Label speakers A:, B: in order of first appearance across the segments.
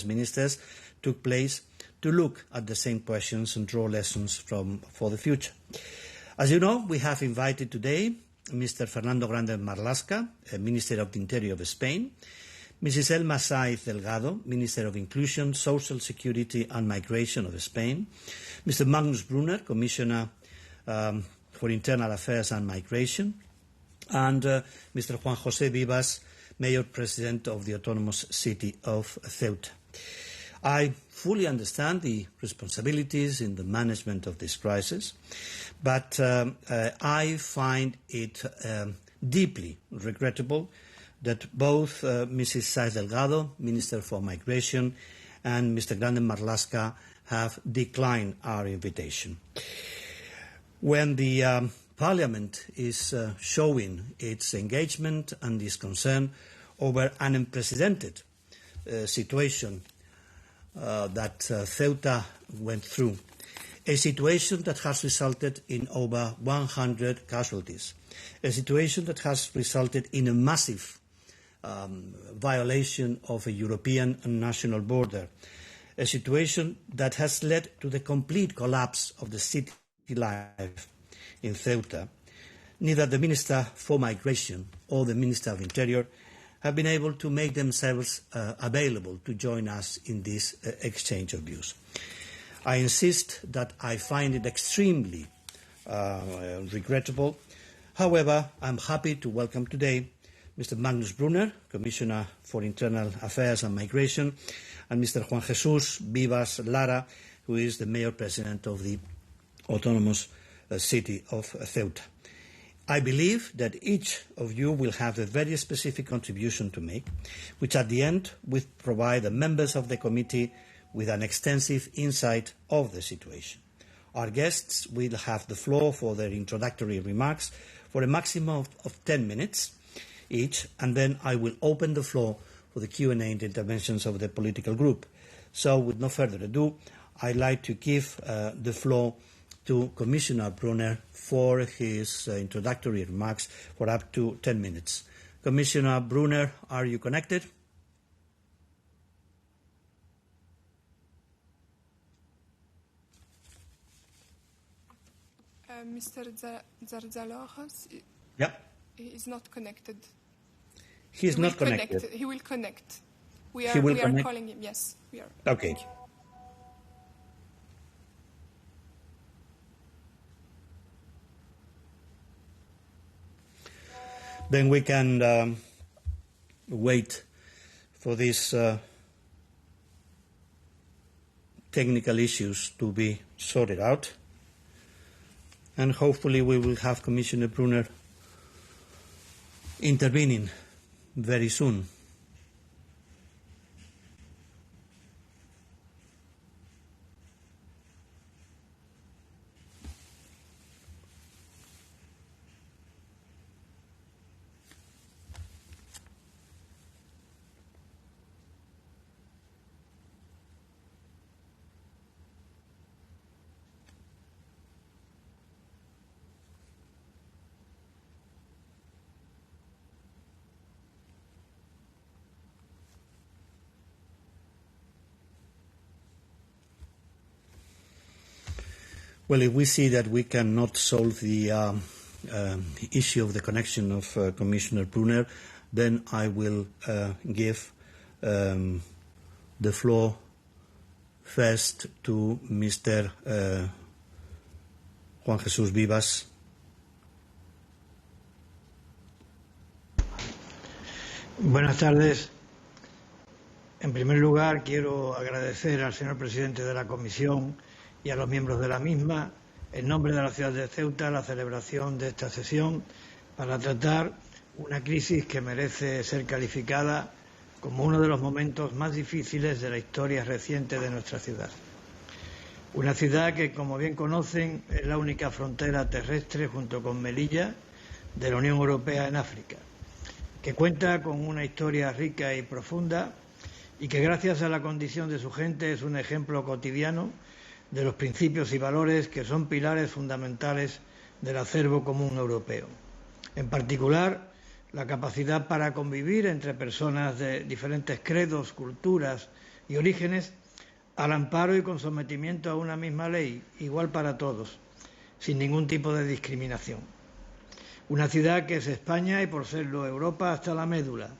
A: ministers took place to look at the same questions and draw lessons for the future. As you know, we have invited today Mr. Fernando Grande Marlaska, Minister of the Interior of Spain, Mrs. Elma Saiz Delgado, Minister of Inclusion, Social Security and Migration of Spain, Mr. Magnus Brunner, Commissioner for Internal Affairs and Migration, and Mr. Juan José Vivas, Mayor President of the Autonomous City of Ceuta. I fully understand the responsibilities in the management of this crisis, but I find it deeply regrettable that both Mrs. Saiz Delgado, Minister for Migration, and Mr. Grande Marlaska have declined our invitation. When the Parliament is showing its engagement and its concern over an unprecedented situation that Ceuta went through, a situation that has resulted in over 100 casualties, a situation that has resulted in a massive violation of a European and national border, a situation that has led to the complete collapse of the city life in Ceuta. Neither the Minister for Migration or the Minister of Interior have been able to make themselves available to join us in this exchange of views. I insist that I find it extremely regrettable. However, I'm happy to welcome today Mr. Magnus Brunner, Commissioner for Internal Affairs and Migration, and Mr. Juan Jesús Vivas Lara, who is the Mayor President of the Autonomous City of Ceuta. I believe that each of you will have a very specific contribution to make, which at the end will provide the members of the committee with an extensive insight of the situation. Our guests will have the floor for their introductory remarks for a maximum of 10 minutes each, and then I will open the floor for the Q&A and interventions of the political group. So, with no further ado, I'd like to give the floor to Commissioner Brunner for his introductory remarks for up to 10 minutes. Commissioner Brunner, are you connected?
B: Mr. Zarzalojos is not connected.
A: He is not connected.
B: He will connect. We are calling him. Yes, we are.
A: Okay. Then we can wait for these technical issues to be sorted out. And hopefully we will have Commissioner Brunner intervening very soon. Well, if we see that we cannot solve the issue of the connection of Commissioner Brunner, then I will give the floor first to Mr. Juan Jesús Vivas.
C: Buenas tardes. En primer lugar, quiero agradecer al señor presidente de la Comisión y a los miembros de la misma, en nombre de la ciudad de Ceuta, la celebración de esta sesión para tratar una crisis que merece ser calificada como uno de los momentos más difíciles de la historia reciente de nuestra ciudad. Una ciudad que, como bien conocen, es la única frontera terrestre, junto con Melilla, de la Unión Europea en África, que cuenta con una historia rica y profunda y que, gracias a la condición de su gente, es un ejemplo cotidiano de los principios y valores que son pilares fundamentales del acervo común europeo. En particular, la capacidad para convivir entre personas de diferentes credos, culturas y orígenes, al amparo y con sometimiento a una misma ley, igual para todos, sin ningún tipo de discriminación. Una ciudad que es España y, por serlo, Europa hasta la médula.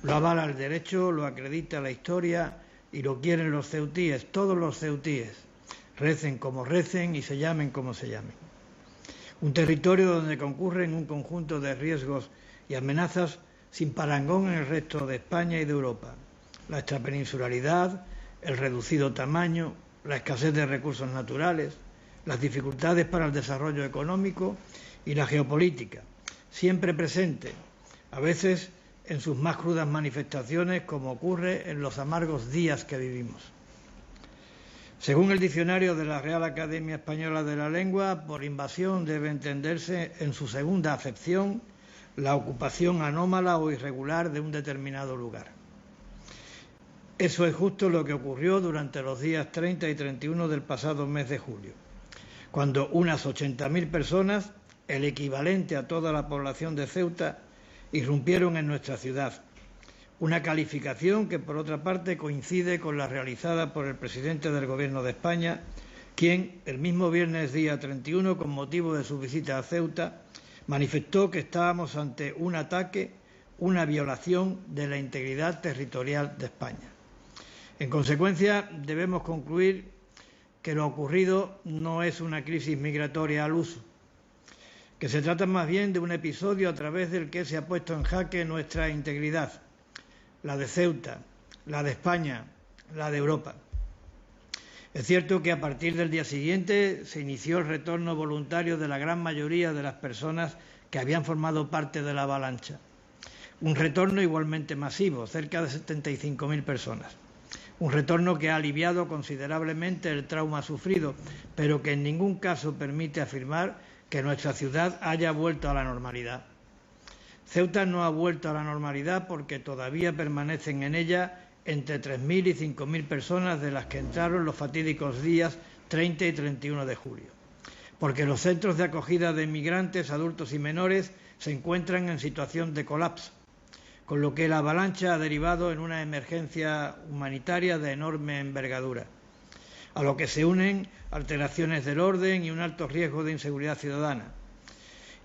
C: Lo avala el derecho, lo acredita la historia y lo quieren los ceutíes, todos los ceutíes, recen como recen y se llamen como se llamen. Un territorio donde concurren un conjunto de riesgos y amenazas sin parangón en el resto de España y de Europa. La extrapeninsularidad, el reducido tamaño, la escasez de recursos naturales, las dificultades para el desarrollo económico y la geopolítica, siempre presente, a veces en sus más crudas manifestaciones, como ocurre en los amargos días que vivimos. Según el diccionario de la Real Academia Española de la Lengua, por invasión debe entenderse en su segunda acepción la ocupación anómala o irregular de un determinado lugar. Eso es justo lo que ocurrió durante los días 30 y 31 del pasado mes de julio, cuando unas 80.000 personas, el equivalente a toda la población de Ceuta, irrumpieron en nuestra ciudad. Una calificación que, por otra parte, coincide con la realizada por el presidente del Gobierno de España, quien, el mismo viernes día 31, con motivo de su visita a Ceuta, manifestó que estábamos ante un ataque, una violación de la integridad territorial de España. En consecuencia, debemos concluir que lo ocurrido no es una crisis migratoria al uso, que se trata más bien de un episodio a través del que se ha puesto en jaque nuestra integridad, la de Ceuta, la de España, la de Europa. Es cierto que a partir del día siguiente se inició el retorno voluntario de la gran mayoría de las personas que habían formado parte de la avalancha. Un retorno igualmente masivo, cerca de 75.000 personas. Un retorno que ha aliviado considerablemente el trauma sufrido, pero que en ningún caso permite afirmar que nuestra ciudad haya vuelto a la normalidad. Ceuta no ha vuelto a la normalidad porque todavía permanecen en ella entre 3.000 y 5.000 personas de las que entraron los fatídicos días 30 y 31 de julio. Porque los centros de acogida de migrantes, adultos y menores se encuentran en situación de colapso, con lo que la avalancha ha derivado en una emergencia humanitaria de enorme envergadura, a lo que se unen alteraciones del orden y un alto riesgo de inseguridad ciudadana,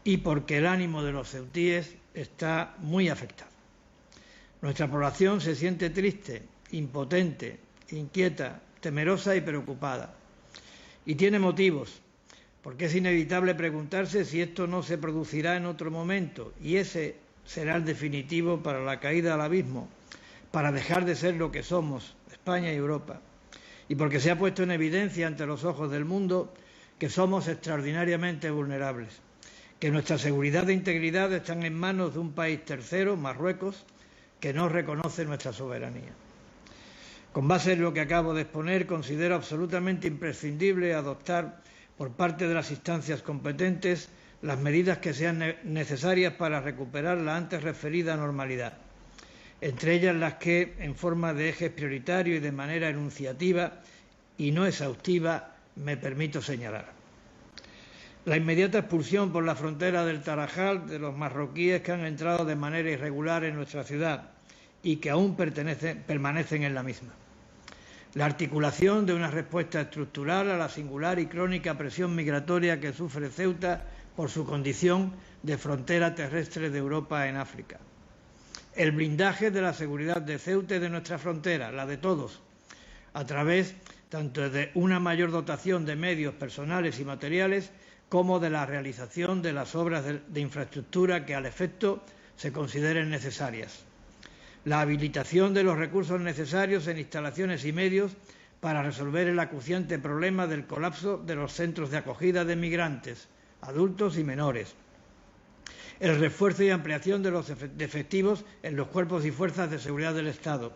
C: y porque el ánimo de los ceutíes está muy afectado. Nuestra población se siente triste, impotente, inquieta, temerosa y preocupada. Y tiene motivos, porque es inevitable preguntarse si esto no se producirá en otro momento, y ese será el definitivo para la caída al abismo, para dejar de ser lo que somos, España y Europa. Y porque se ha puesto en evidencia ante los ojos del mundo que somos extraordinariamente vulnerables, que nuestra seguridad e integridad están en manos de un país tercero, Marruecos, que no reconoce nuestra soberanía. Con base en lo que acabo de exponer, considero absolutamente imprescindible adoptar por parte de las instancias competentes las medidas que sean necesarias para recuperar la antes referida normalidad, entre ellas las que, en forma de ejes prioritarios y de manera enunciativa y no exhaustiva, me permito señalar. La inmediata expulsión por la frontera del Tarajal de los marroquíes que han entrado de manera irregular en nuestra ciudad y que aún permanecen en la misma. La articulación de una respuesta estructural a la singular y crónica presión migratoria que sufre Ceuta por su condición de frontera terrestre de Europa en África. El blindaje de la seguridad de Ceuta y de nuestra frontera, la de todos, a través tanto de una mayor dotación de medios personales y materiales como de la realización de las obras de infraestructura que al efecto se consideren necesarias. La habilitación de los recursos necesarios en instalaciones y medios para resolver el acuciante problema del colapso de los centros de acogida de migrantes, adultos y menores. El refuerzo y ampliación de los efectivos en los cuerpos y fuerzas de seguridad del Estado.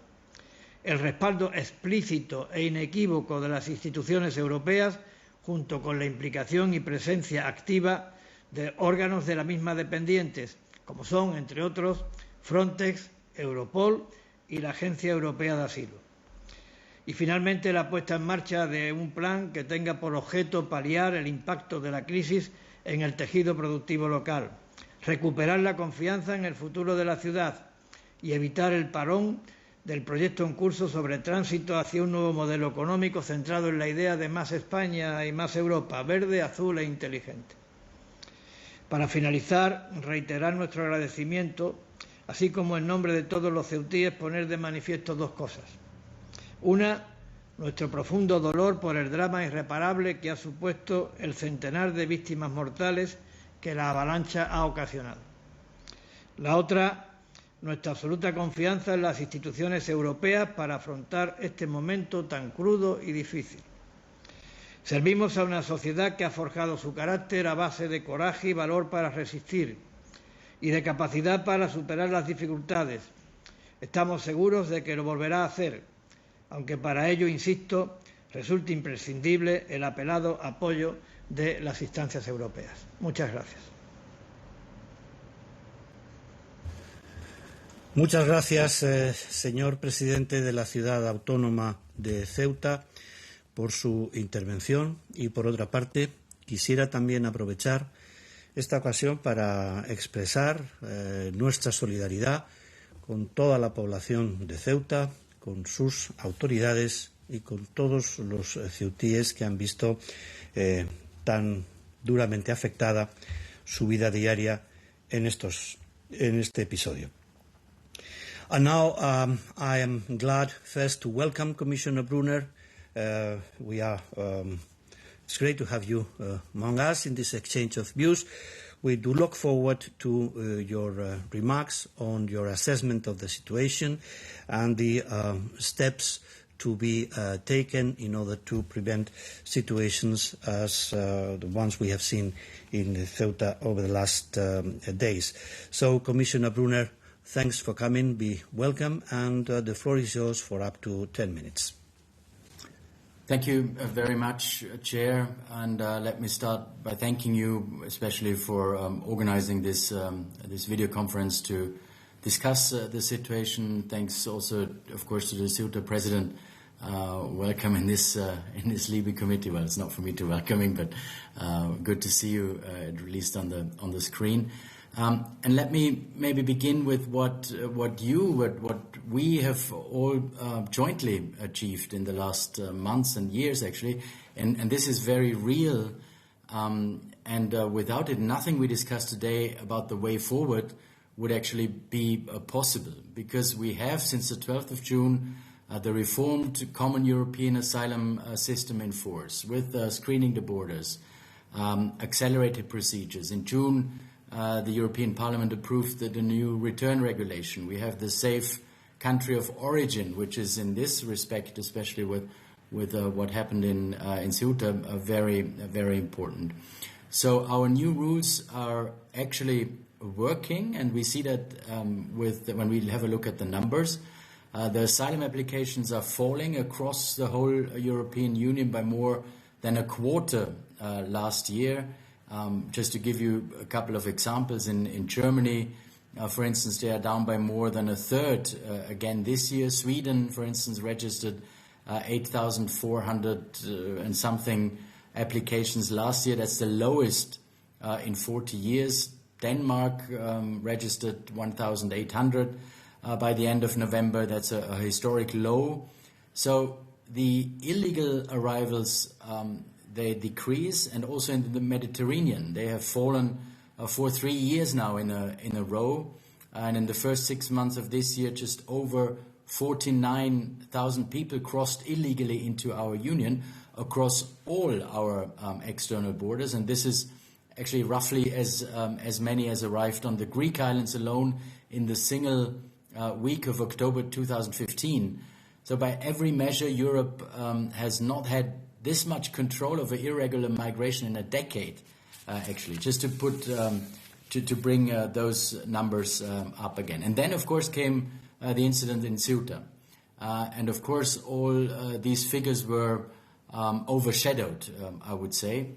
C: El respaldo explícito e inequívoco de las instituciones europeas, junto con la implicación y presencia activa de órganos de la misma dependientes, como son, entre otros, Frontex, Europol y la Agencia Europea de Asilo. Y finalmente la puesta en marcha de un plan que tenga por objeto paliar el impacto de la crisis en el tejido productivo local, recuperar la confianza en el futuro de la ciudad y evitar el parón del proyecto en curso sobre tránsito hacia un nuevo modelo económico centrado en la idea de más España y más Europa, verde, azul e inteligente. Para finalizar, reiterar nuestro agradecimiento, así como en nombre de todos los ceutíes poner de manifiesto dos cosas. Una, nuestro profundo dolor por el drama irreparable que ha supuesto el centenar de víctimas mortales que la avalancha ha ocasionado. La otra, nuestra absoluta confianza en las instituciones europeas para afrontar este momento tan crudo y difícil. Servimos a una sociedad que ha forjado su carácter a base de coraje y valor para resistir y de capacidad para superar las dificultades. Estamos seguros de que lo volverá a hacer, aunque para ello, insisto, resulta imprescindible el apelado apoyo de las instancias europeas. Muchas gracias.
A: Muchas gracias, señor presidente de la Ciudad Autónoma de Ceuta, por su intervención y, por otra parte, quisiera también aprovechar esta ocasión para expresar nuestra solidaridad con toda la población de Ceuta, con sus autoridades y con todos los ceutíes que han visto tan duramente afectada su vida diaria en este episodio. And now I am glad first to welcome Commissioner Brunner. It's great to have you among us in this exchange of views. We do look forward to your remarks on your assessment of the situation and the steps to be taken in order to prevent situations as the ones we have seen in Ceuta over the last days. So, Commissioner Brunner, thanks for coming. Be welcome, and the floor is yours for up to 10 minutes.
D: Thank you very much, Chair, and let me start by thanking you especially for organizing this video conference to discuss the situation. Thanks also, of course, to the Ceuta President. Welcome in this Libe committee. Well, it's not for me to welcome him, but good to see you at least on the screen. And let me maybe begin with what we have all jointly achieved in the last months and years, actually, and this is very real. And without it, nothing we discuss today about the way forward would actually be possible, because we have, since the 12th of June, the reformed common European asylum system in force, with screening the borders, accelerated procedures. In June, the European Parliament approved the new return regulation. We have the safe country of origin, which is in this respect, especially with what happened in Ceuta, very, very important. So our new rules are actually working, and we see that when we have a look at the numbers. The asylum applications are falling across the whole European Union by more than a quarter last year. Just to give you a couple of examples, in Germany, for instance, they are down by more than a third again this year. Sweden, for instance, registered 8,400 and something applications last year. That's the lowest in 40 years. Denmark registered 1,800 by the end of November. That's a historic low. So the illegal arrivals they decrease, and also in the Mediterranean they have fallen for 3 years now in a row, and in the first 6 months of this year just over 49,000 people crossed illegally into our union across all our external borders, and this is actually roughly as many as arrived on the Greek islands alone in the single week of October 2015. So by every measure, Europe has not had this much control over irregular migration in a decade, actually, just to put to bring those numbers up again. And then, of course, came the incident in Ceuta. And, of course, all these figures were overshadowed, I would say.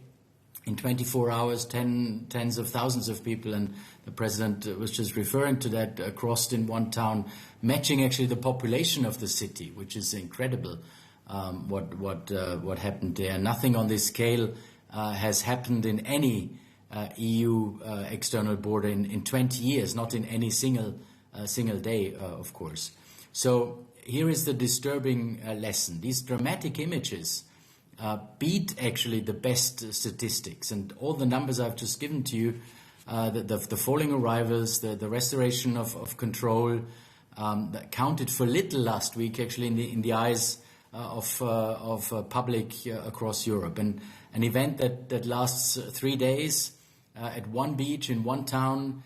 D: In 24 hours, tens of thousands of people, and the President was just referring to that, crossed in one town, matching actually the population of the city, which is incredible. What happened there? Nothing on this scale has happened in any EU external border in 20 years, not in any single day, of course. So here is the disturbing lesson. These dramatic images beat actually the best statistics, and all the numbers I've just given to you, the falling arrivals, the restoration of control, that counted for little last week actually in the eyes of public across Europe. And an event that lasts 3 days at one beach in one town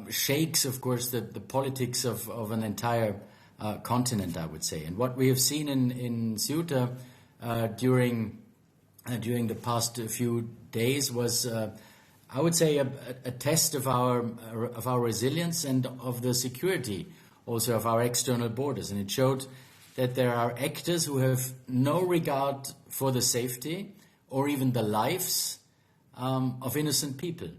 D: shakes, of course, the politics of an entire continent, I would say. And what we have seen in Ceuta during the past few days was, I would say, a test of our resilience and of the security also of our external borders. And it showed that there are actors who have no regard for the safety or even the lives of innocent people.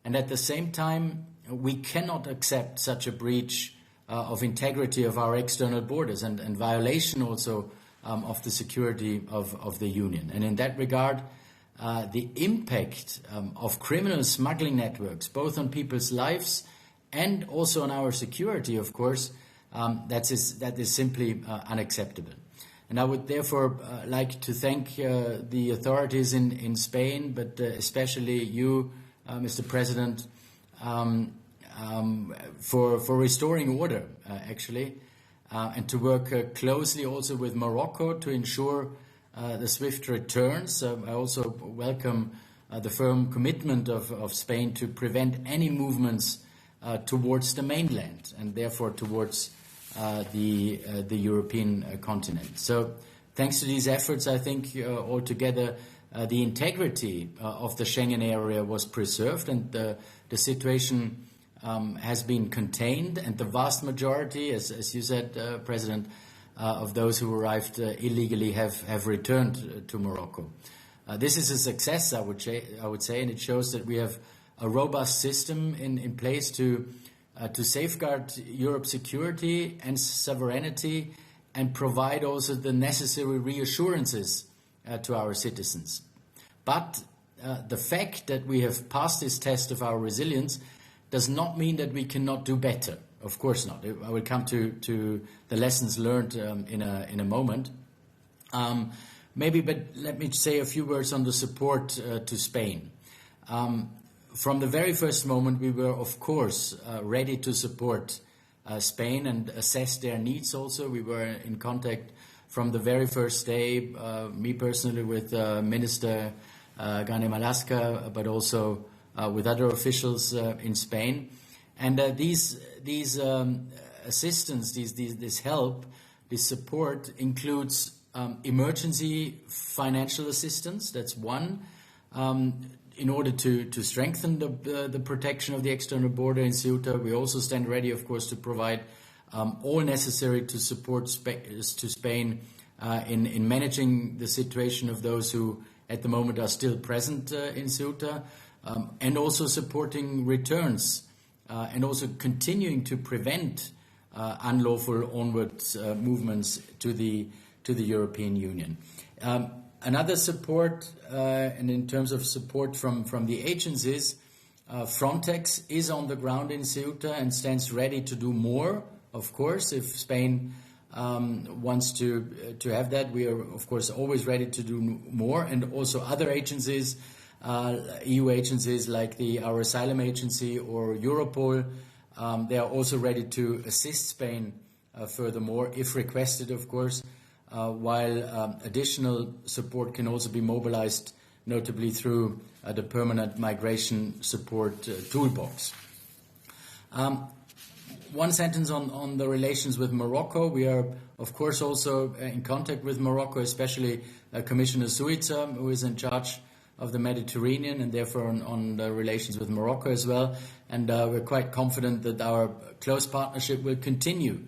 D: And at the same time, we cannot accept such a breach of integrity of our external borders and violation also of the security of the Union. And in that regard, the impact of criminal smuggling networks, both on people's lives and also on our security, of course, that is simply unacceptable. And I would therefore like to thank the authorities in Spain, but especially you, Mr. President, for restoring order, actually, and to work closely also with Morocco to ensure the swift returns. I also welcome the firm commitment of Spain to prevent any movements towards the mainland and therefore towards the European continent. So thanks to these efforts, I think altogether the integrity of the Schengen area was preserved, and the situation has been contained, and the vast majority, as you said, President, of those who arrived illegally have returned to Morocco. This is a success, I would say, and it shows that we have a robust system in place to safeguard Europe's security and sovereignty and provide also the necessary reassurances to our citizens. But the fact that we have passed this test of our resilience does not mean that we cannot do better. Of course not. I will come to the lessons learned in a moment. But let me say a few words on the support to Spain. From the very first moment, we were, of course, ready to support Spain and assess their needs also. We were in contact from the very first day, me personally with Minister Gane Malaska, but also with other officials in Spain. And these assistance, this help, this support includes emergency financial assistance. That's one. In order to strengthen the protection of the external border in Ceuta, we also stand ready, of course, to provide all necessary to support to Spain in managing the situation of those who at the moment are still present in Ceuta, and also supporting returns and also continuing to prevent unlawful onward movements to the European Union. Another support, and in terms of support from the agencies, Frontex is on the ground in Ceuta and stands ready to do more, of course. If Spain wants to have that, we are, of course, always ready to do more. And also other agencies, EU agencies like our Asylum Agency or Europol, they are also ready to assist Spain furthermore, if requested, of course. While additional support can also be mobilized, notably through the permanent migration support toolbox. One sentence on the relations with Morocco. We are, of course, also in contact with Morocco, especially Commissioner Ceuta, who is in charge of the Mediterranean and therefore on the relations with Morocco as well. And we're quite confident that our close partnership will continue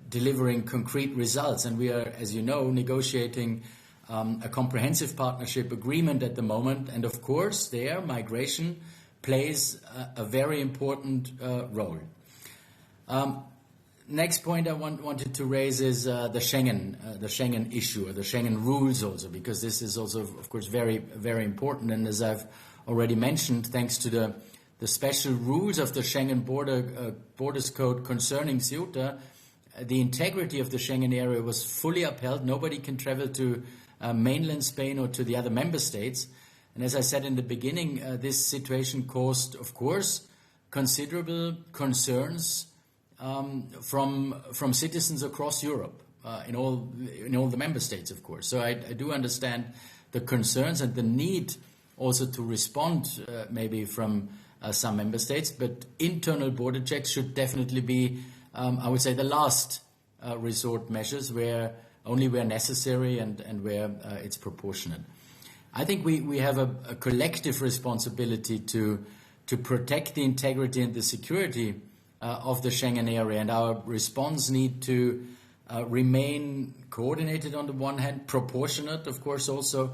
D: delivering concrete results. And we are, as you know, negotiating a comprehensive partnership agreement at the moment. And of course, there, migration plays a very important role. Next point I wanted to raise is the Schengen issue, or the Schengen rules also, because this is also, of course, very, very important. And as I've already mentioned, thanks to the special rules of the Schengen Borders Code concerning Ceuta, the integrity of the Schengen area was fully upheld. Nobody can travel to mainland Spain or to the other member states. And as I said in the beginning, this situation caused, of course, considerable concerns from citizens across Europe, in all the member states, of course. So I do understand the concerns and the need also to respond maybe from some member states, but internal border checks should definitely be, I would say, the last resort measures, where necessary and where it's proportionate. I think we have a collective responsibility to protect the integrity and the security of the Schengen area, and our response need to remain coordinated on the one hand, proportionate, of course, also,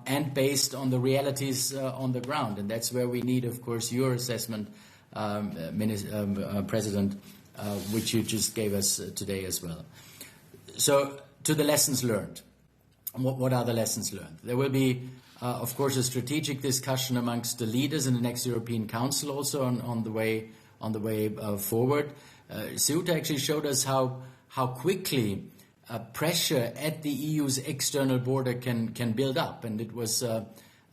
D: and based on the realities on the ground. And that's where we need, of course, your assessment, President, which you just gave us today as well. So, to the lessons learned. What are the lessons learned? There will be, of course, a strategic discussion amongst the leaders in the next European Council also on the way forward. Ceuta actually showed us how quickly pressure at the EU's external border can build up, and it was a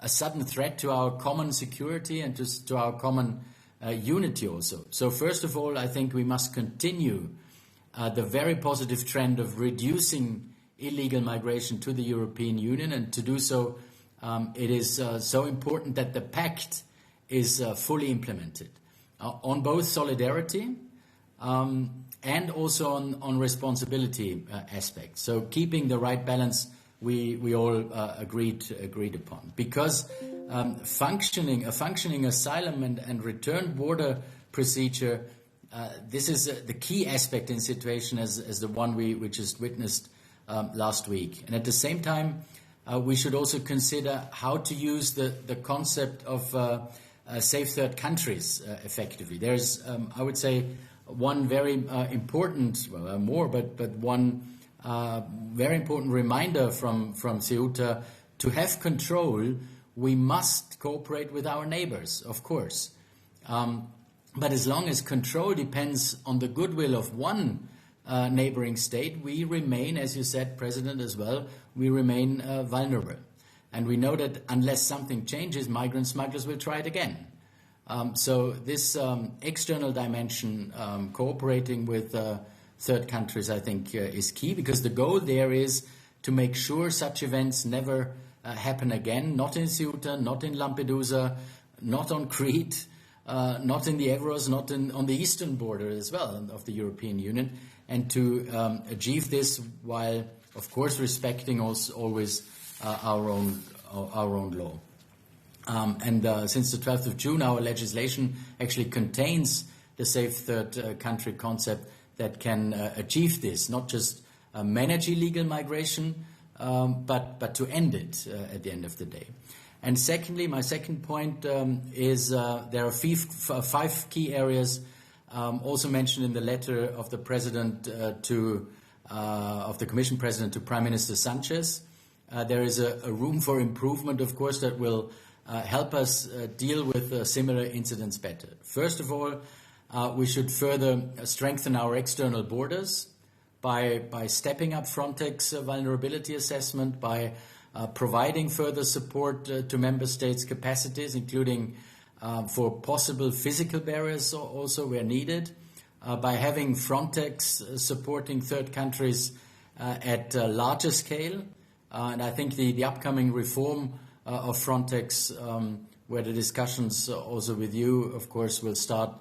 D: sudden threat to our common security and to our common unity also. So first of all, I think we must continue the very positive trend of reducing illegal migration to the European Union, and to do so, it is so important that the pact is fully implemented on both solidarity and also on responsibility aspects. So keeping the right balance, we all agreed upon, because a functioning asylum and return border procedure, this is the key aspect in situation as the one we just witnessed last week. And at the same time, we should also consider how to use the concept of safe third countries effectively. There's, I would say, one very important, well, more, but one very important reminder from Ceuta: to have control, we must cooperate with our neighbors, of course. But as long as control depends on the goodwill of one neighboring state, we remain, as you said, President, as well, we remain vulnerable. And we know that unless something changes, migrant smugglers will try it again. So this external dimension, cooperating with third countries, I think is key, because the goal there is to make sure such events never happen again, not in Ceuta, not in Lampedusa, not on Crete, not in the Evros, not on the eastern border as well of the European Union, and to achieve this while, of course, respecting also always our own law. And since the 12th of June, our legislation actually contains the safe third country concept that can achieve this, not just manage illegal migration, but to end it at the end of the day. And secondly, my second point is there are five key areas also mentioned in the letter of the President of the Commission President to Prime Minister Sanchez. There is a room for improvement, of course, that will help us deal with similar incidents better. First of all, we should further strengthen our external borders by stepping up Frontex vulnerability assessment, by providing further support to member states' capacities, including for possible physical barriers also where needed, by having Frontex supporting third countries at a larger scale. And I think the upcoming reform of Frontex, where the discussions also with you, of course, will start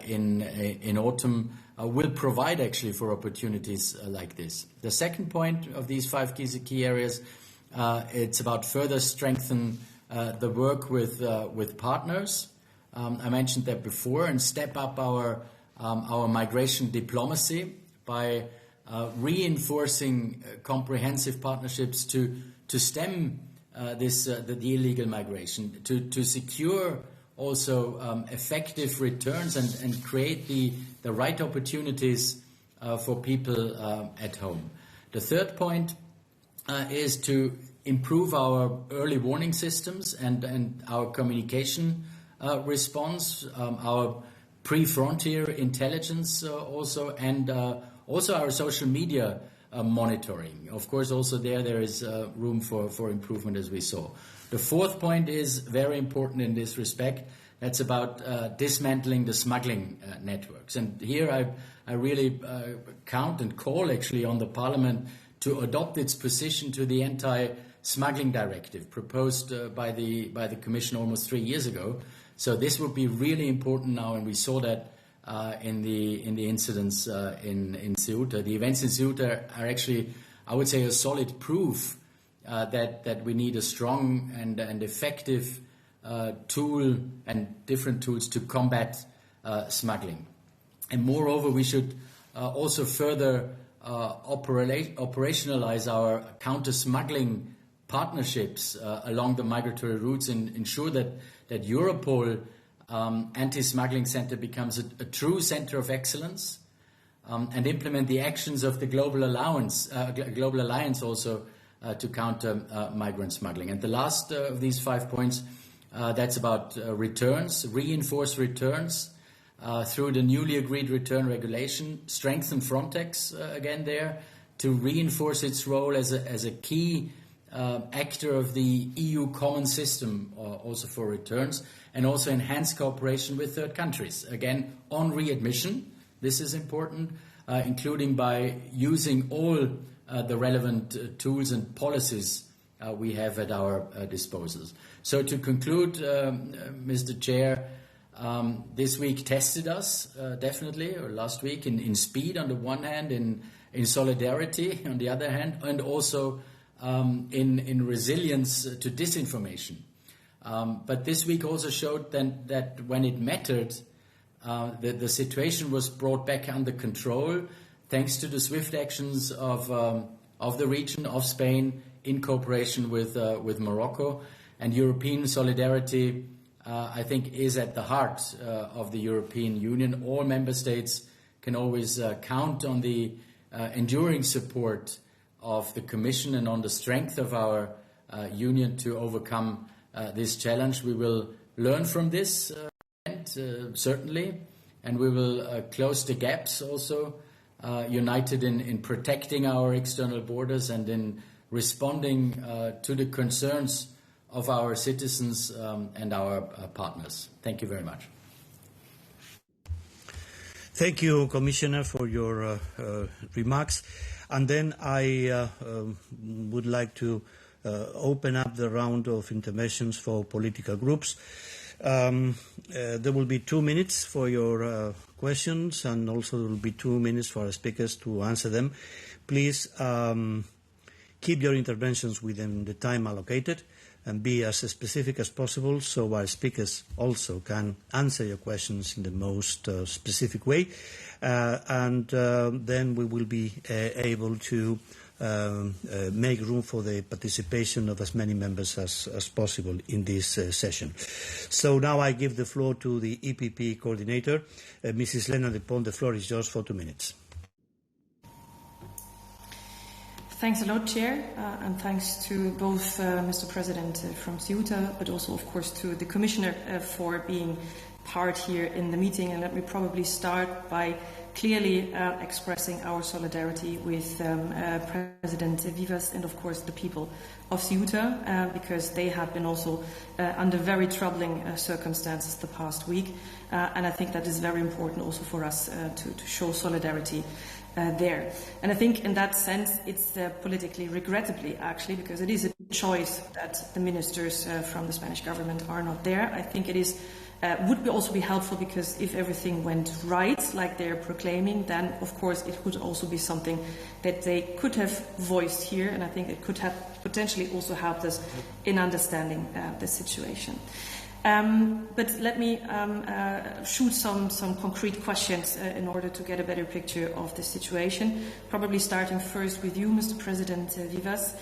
D: in autumn, will provide actually for opportunities like this. The second point of these five key areas, it's about further strengthen the work with partners. I mentioned that before, and step up our migration diplomacy by reinforcing comprehensive partnerships to stem the illegal migration, to secure also effective returns and create the right opportunities for people at home. The third point is to improve our early warning systems and our communication response, our pre-frontier intelligence also, and Also our social media monitoring. Of course, also there is room for improvement, as we saw. The fourth point is very important in this respect. That's about dismantling the smuggling networks. And here I really count and call actually on the Parliament to adopt its position to the anti-smuggling directive proposed by the Commission almost 3 years ago. So this would be really important now, and we saw that in the incidents in Ceuta. The events in Ceuta are actually, I would say, a solid proof that we need a strong and effective tool and different tools to combat smuggling. And moreover, we should also further operationalize our counter-smuggling partnerships along the migratory routes and ensure that Europol anti-smuggling center becomes a true center of excellence, and implement the actions of the global alliance also to counter migrant smuggling. And the last of these 5 points, that's about returns, reinforce returns through the newly agreed return regulation, strengthen Frontex again there to reinforce its role as a key actor of the EU common system also for returns, and also enhance cooperation with third countries. Again, on readmission, this is important, including by using all the relevant tools and policies we have at our disposal. So to conclude, Mr. Chair, this week tested us, definitely, or last week, in speed on the one hand, in solidarity on the other hand, and also in resilience to disinformation. But this week also showed then that when it mattered, the situation was brought back under control thanks to the swift actions of the region, of Spain, in cooperation with Morocco. And European solidarity, I think, is at the heart of the European Union. All member states can always count on the enduring support of the Commission and on the strength of our union to overcome this challenge. We will learn from this, certainly, and we will close the gaps also, united in protecting our external borders and in responding to the concerns of our citizens and our partners. Thank you very much.
A: Thank you, Commissioner, for your remarks. And then I would like to open up the round of interventions for political groups. There will be 2 minutes for your questions, and also there will be 2 minutes for our speakers to answer them. Please keep your interventions within the time allocated and be as specific as possible so our speakers also can answer your questions in the most specific way. And then we will be able to make room for the participation of as many members as possible in this session. So now I give the floor to the EPP coordinator, Mrs. Lena de Pont. The floor is yours for 2 minutes.
B: Thanks a lot, Chair, and thanks to both Mr. President from Ceuta, but also, of course, to the Commissioner for being part here in the meeting. And let me probably start by clearly expressing our solidarity with President Vivas and, of course, the people of Ceuta, because they have been also under very troubling circumstances the past week. And I think that is very important also for us to show solidarity there. And I think in that sense it's politically regrettably, actually, because it is a choice that the ministers from the Spanish government are not there. I think it is would also be helpful, because if everything went right, like they're proclaiming, then of course it could also be something that they could have voiced here, and I think it could have potentially also helped us in understanding the situation. But let me shoot some concrete questions in order to get a better picture of the situation. Probably starting first with you, Mr. President Vivas.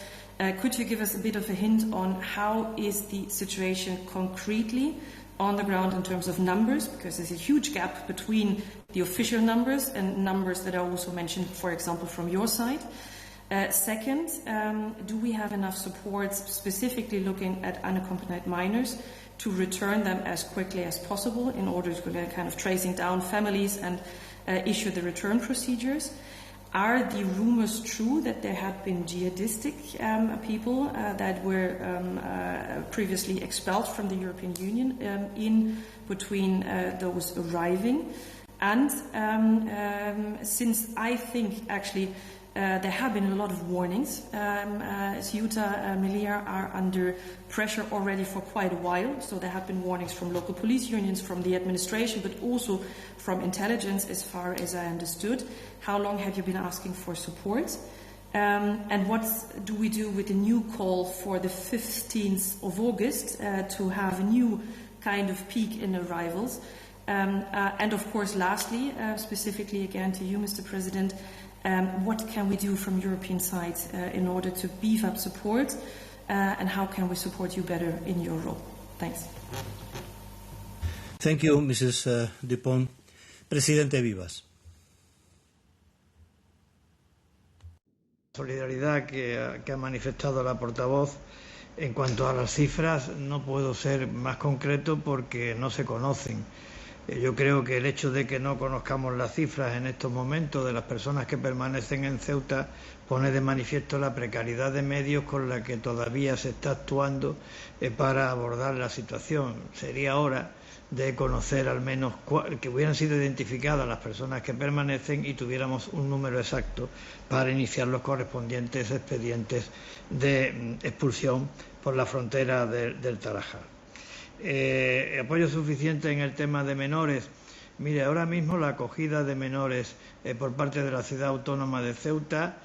B: Could you give us a bit of a hint on how is the situation concretely on the ground in terms of numbers? Because there's a huge gap between the official numbers and numbers that are also mentioned, for example, from your side. Second, do we have enough support specifically looking at unaccompanied minors to return them as quickly as possible in order to kind of tracing down families and issue the return procedures? Are the rumors true that there had been jihadistic people that were previously expelled from the European Union in between those arriving? And since I think actually there have been a lot of warnings, Ceuta, Melilla are under pressure already for quite a while, so there have been warnings from local police unions, from the administration, but also from intelligence, as far as I understood. How long have you been asking for support? And what do we do with the new call for the 15th of August to have a new kind of peak in arrivals? And of course, lastly, specifically again to you, Mr. President, what can we do from European side in order to beef up support, and how can we support you better in your role? Thanks.
A: Thank you, Mrs. Dupont. Presidente Vivas.
C: Solidaridad que ha manifestado la portavoz. En cuanto a las cifras, no puedo ser más concreto porque no se conocen. Yo creo que el hecho de que no conozcamos las cifras en estos momentos de las personas que permanecen en Ceuta pone de manifiesto la precariedad de medios con la que todavía se está actuando para abordar la situación. Sería hora de conocer al menos que hubieran sido identificadas las personas que permanecen y tuviéramos un número exacto para iniciar los correspondientes expedientes de expulsión por la frontera del Tarajal. Apoyo suficiente en el tema de menores. Mire, ahora mismo la acogida de menores por parte de la ciudad autónoma de Ceuta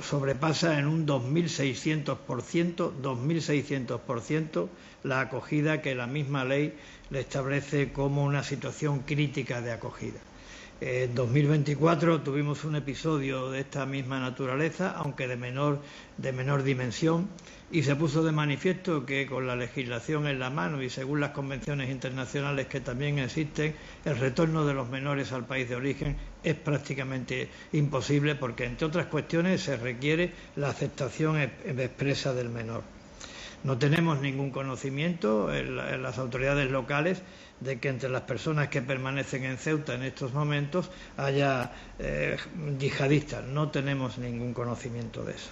C: sobrepasa en un 2.600% la acogida que la misma ley le establece como una situación crítica de acogida. En 2024 tuvimos un episodio de esta misma naturaleza, aunque de menor dimensión, y se puso de manifiesto que con la legislación en la mano y según las convenciones internacionales que también existen, el retorno de los menores al país de origen es prácticamente imposible porque, entre otras cuestiones, se requiere la aceptación expresa del menor. No tenemos ningún conocimiento en las autoridades locales de que entre las personas que permanecen en Ceuta en estos momentos haya yihadistas. No tenemos ningún conocimiento de eso.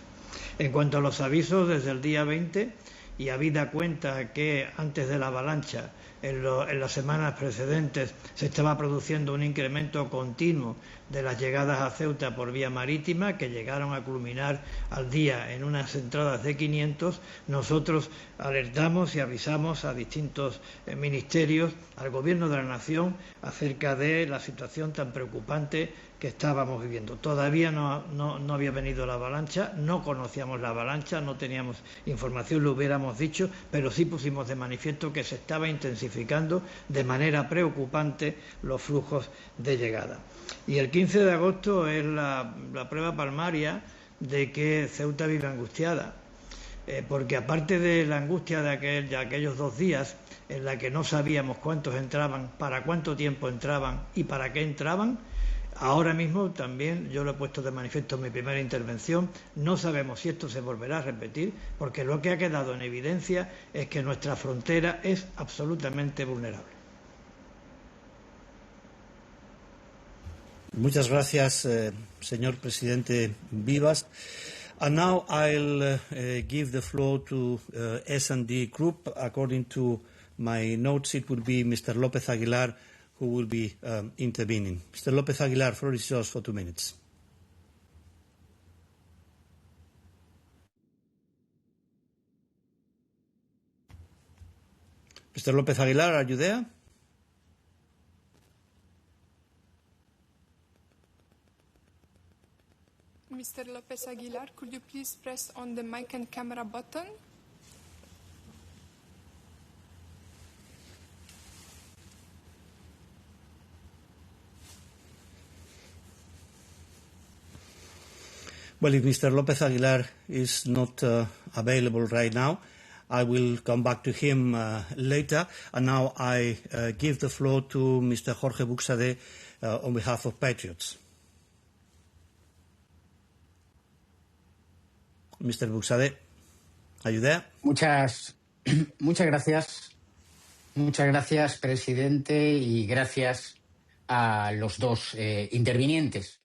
C: En cuanto a los avisos, desde el día 20, y habida cuenta que antes de la avalancha, en las semanas precedentes, se estaba produciendo un incremento continuo de las llegadas a Ceuta por vía marítima, que llegaron a culminar al día en unas entradas de 500, nosotros alertamos y avisamos a distintos ministerios, al Gobierno de la Nación, acerca de la situación tan preocupante que estábamos viviendo. Todavía no había venido la avalancha, no conocíamos la avalancha, no teníamos información, lo hubiéramos dicho, pero sí pusimos de manifiesto que se estaba intensificando de manera preocupante los flujos de llegada. Y el 15 de agosto es la prueba palmaria de que Ceuta vive angustiada, porque aparte de la angustia de aquellos 2 días en la que no sabíamos cuántos entraban, para cuánto tiempo entraban y para qué entraban, ahora mismo también, yo lo he puesto de manifiesto en mi primera intervención, no sabemos si esto se volverá a repetir, porque lo que ha quedado en evidencia es que nuestra frontera es absolutamente vulnerable.
A: Muchas gracias, señor presidente Vivas. And now I'll give the floor to S&D Group. According to my notes, it will be Mr. López Aguilar who will be intervening. Mr. López Aguilar, floor is yours for 2 minutes. Mr. López Aguilar, are you there?
E: Mr. López Aguilar, could you please press on the mic and camera button?
A: Well, if Mr. López Aguilar is not available right now, I will come back to him later. And now I give the floor to Mr. Jorge Buxade on behalf of Patriots. Mr. Buxade, are you there?
F: Muchas gracias. Muchas gracias, presidente, y gracias a los dos intervinientes.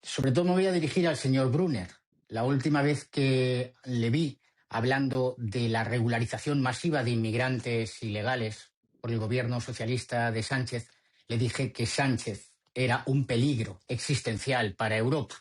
F: Sobre todo me voy a dirigir al señor Brunner. La última vez que le vi hablando de la regularización masiva de inmigrantes ilegales por el gobierno socialista de Sánchez, le dije que Sánchez era un peligro existencial para Europa.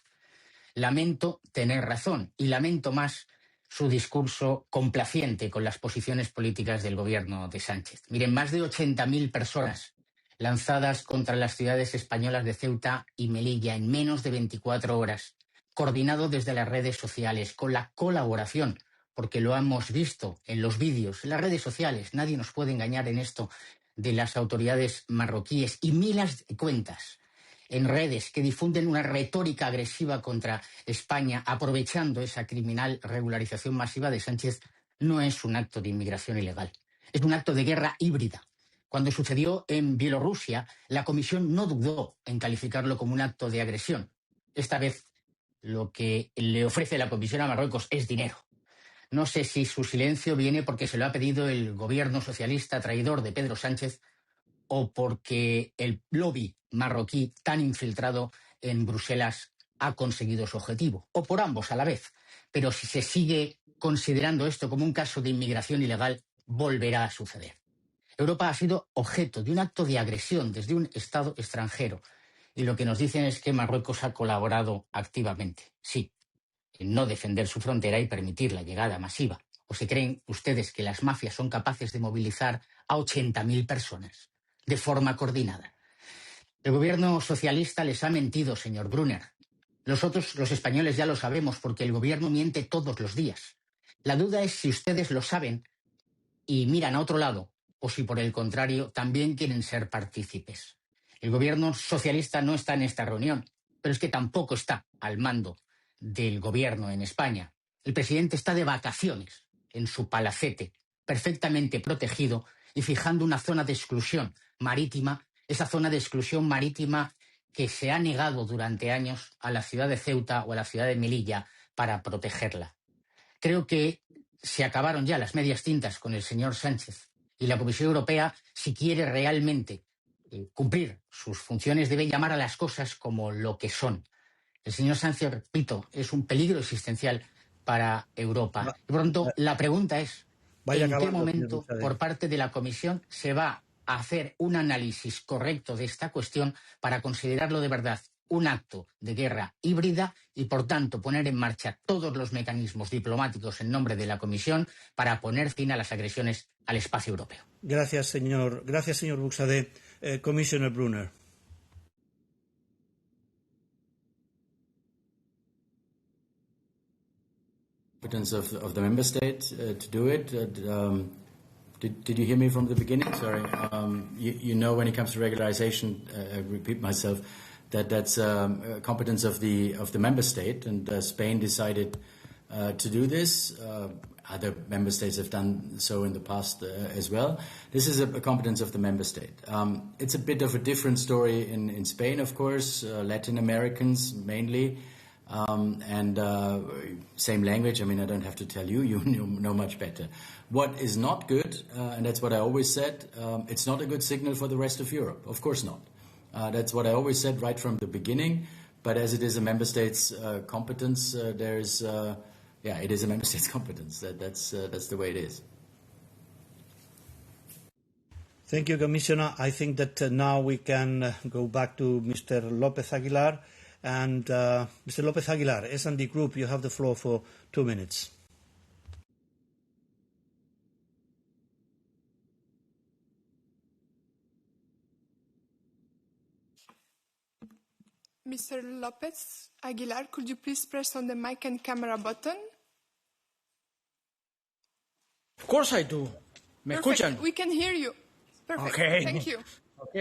F: Lamento tener razón y lamento más su discurso complaciente con las posiciones políticas del gobierno de Sánchez. Miren, más de 80.000 personas lanzadas contra las ciudades españolas de Ceuta y Melilla en menos de 24 horas, coordinado desde las redes sociales, con la colaboración, porque lo hemos visto en los vídeos, en las redes sociales, nadie nos puede engañar en esto, de las autoridades marroquíes y miles de cuentas en redes que difunden una retórica agresiva contra España, aprovechando esa criminal regularización masiva de Sánchez, no es un acto de inmigración ilegal. Es un acto de guerra híbrida. Cuando sucedió en Bielorrusia, la Comisión no dudó en calificarlo como un acto de agresión. Esta vez lo que le ofrece la Comisión a Marruecos es dinero. No sé si su silencio viene porque se lo ha pedido el gobierno socialista traidor de Pedro Sánchez o porque el lobby marroquí tan infiltrado en Bruselas ha conseguido su objetivo, o por ambos a la vez. Pero si se sigue considerando esto como un caso de inmigración ilegal, volverá a suceder. Europa ha sido objeto de un acto de agresión desde un Estado extranjero, y lo que nos dicen es que Marruecos ha colaborado activamente, sí, en no defender su frontera y permitir la llegada masiva. ¿O se creen ustedes que las mafias son capaces de movilizar a 80.000 personas de forma coordinada? El gobierno socialista les ha mentido, señor Brunner. Nosotros, los españoles, ya lo sabemos porque el gobierno miente todos los días. La duda es si ustedes lo saben y miran a otro lado o si, por el contrario, también quieren ser partícipes. El gobierno socialista no está en esta reunión, pero es que tampoco está al mando del gobierno en España. El presidente está de vacaciones en su palacete, perfectamente protegido y fijando una zona de exclusión marítima, esa zona de exclusión marítima que se ha negado durante años a la ciudad de Ceuta o a la ciudad de Melilla para protegerla. Creo que se acabaron ya las medias tintas con el señor Sánchez y la Comisión Europea, si quiere realmente cumplir sus funciones, debe llamar a las cosas como lo que son. El señor Sánchez, repito, es un peligro existencial para Europa. Y por lo tanto, la pregunta es, ¿en qué momento, por parte de la Comisión, se va a hacer un análisis correcto de esta cuestión para considerarlo de verdad un acto de guerra híbrida y, por tanto, poner en marcha todos los mecanismos diplomáticos en nombre de la Comisión para poner fin a las agresiones al espacio europeo?
A: Gracias, señor Buxadé. Commissioner Brunner.
D: Competence of the member state to do it. Did you hear me from the beginning? Sorry. You know, when it comes to regularization, I repeat myself, that's competence of the member state, and Spain decided to do this. Other member states have done so in the past as well. This is a competence of the member state. It's a bit of a different story in Spain, of course. Latin Americans mainly. And same language. I mean, I don't have to tell you. You know much better. What is not good, and that's what I always said, it's not a good signal for the rest of Europe. Of course not. That's what I always said right from the beginning. But as it is a member state's competence, it is a member state's competence. That's the way it is.
A: Thank you, Commissioner. I think that now we can go back to Mr. López Aguilar. And Mr. López Aguilar, S&D Group, you have the floor for 2 minutes.
E: Mr. López Aguilar, could you please press on the mic and camera button?
G: Of course I do. ¿Me escuchan?
E: We can hear you. Perfect.
G: Okay.
E: Thank you.
G: Ok,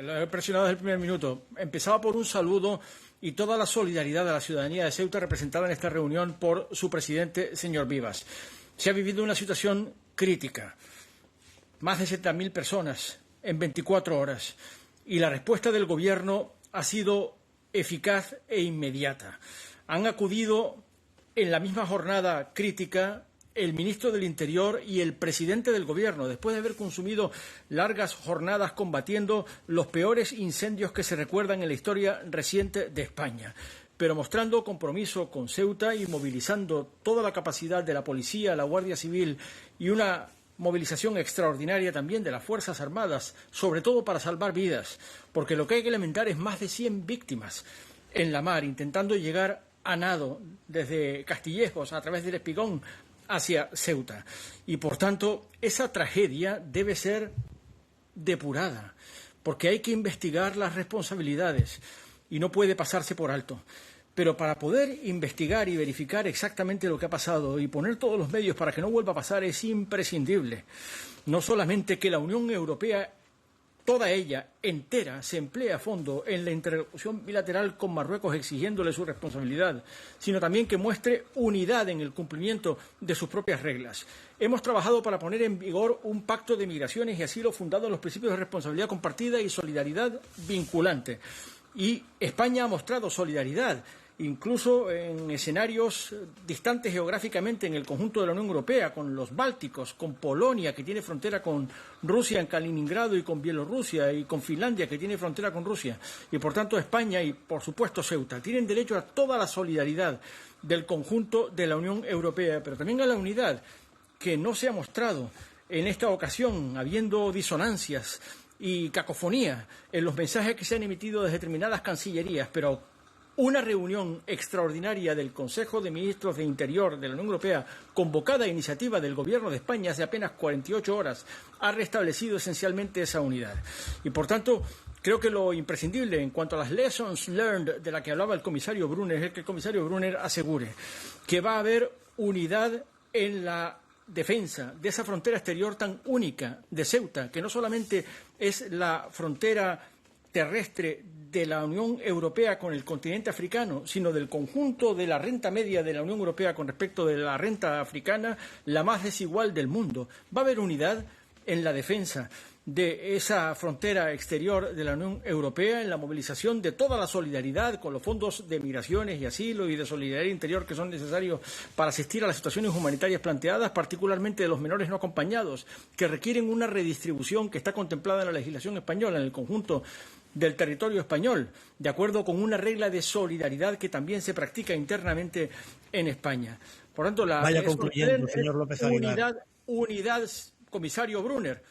G: lo he presionado desde el primer minuto. Empezaba por un saludo y toda la solidaridad de la ciudadanía de Ceuta representada en esta reunión por su presidente, señor Vivas. Se ha vivido una situación crítica. Más de 70.000 personas en 24 horas. Y la respuesta del Gobierno ha sido eficaz e inmediata. Han acudido en la misma jornada crítica el ministro del Interior y el presidente del Gobierno, después de haber consumido largas jornadas combatiendo los peores incendios que se recuerdan en la historia reciente de España. pero mostrando compromiso con Ceuta y movilizando toda la capacidad de la policía, la Guardia Civil y una movilización extraordinaria también de las Fuerzas Armadas, sobre todo para salvar vidas, porque lo que hay que lamentar es más de 100 víctimas en la mar, intentando llegar a nado desde Castillejos a través del Espigón hacia Ceuta. Y, por tanto, esa tragedia debe ser depurada, porque hay que investigar las responsabilidades y no puede pasarse por alto. Pero para poder investigar y verificar exactamente lo que ha pasado y poner todos los medios para que no vuelva a pasar es imprescindible no solamente que la Unión Europea, toda ella entera, se emplee a fondo en la interlocución bilateral con Marruecos exigiéndole su responsabilidad, sino también que muestre unidad en el cumplimiento de sus propias reglas. Hemos trabajado para poner en vigor un pacto de migraciones y asilo fundado en los principios de responsabilidad compartida y solidaridad vinculante. Y España ha mostrado solidaridad, incluso en escenarios distantes geográficamente en el conjunto de la Unión Europea, con los bálticos, con Polonia, que tiene frontera con Rusia en Kaliningrado, y con Bielorrusia, y con Finlandia, que tiene frontera con Rusia. Y, por tanto, España y, por supuesto, Ceuta tienen derecho a toda la solidaridad del conjunto de la Unión Europea, pero también a la unidad que no se ha mostrado en esta ocasión, habiendo disonancias y cacofonía en los mensajes que se han emitido desde determinadas cancillerías, pero una reunión extraordinaria del Consejo de Ministros de Interior de la Unión Europea, convocada a iniciativa del Gobierno de España hace apenas 48 horas, ha restablecido esencialmente esa unidad. Y, por tanto, creo que lo imprescindible en cuanto a las lessons learned de la que hablaba el comisario Brunner es que el comisario Brunner asegure que va a haber unidad en la defensa de esa frontera exterior tan única de Ceuta, que no solamente es la frontera terrestre de la Unión Europea con el continente africano, sino del conjunto de la renta media de la Unión Europea con respecto de la renta africana, la más desigual del mundo. Va a haber unidad en la defensa de esa frontera exterior de la Unión Europea, en la movilización de toda la solidaridad con los fondos de migraciones y asilo y de solidaridad interior que son necesarios para asistir a las situaciones humanitarias planteadas, particularmente de los menores no acompañados, que requieren una redistribución que está contemplada en la legislación española, en el conjunto del territorio español, de acuerdo con una regla de solidaridad que también se practica internamente en España. Por tanto,
A: Vaya concluyendo, señor López Aguilar.
G: Unidad, comisario Brunner,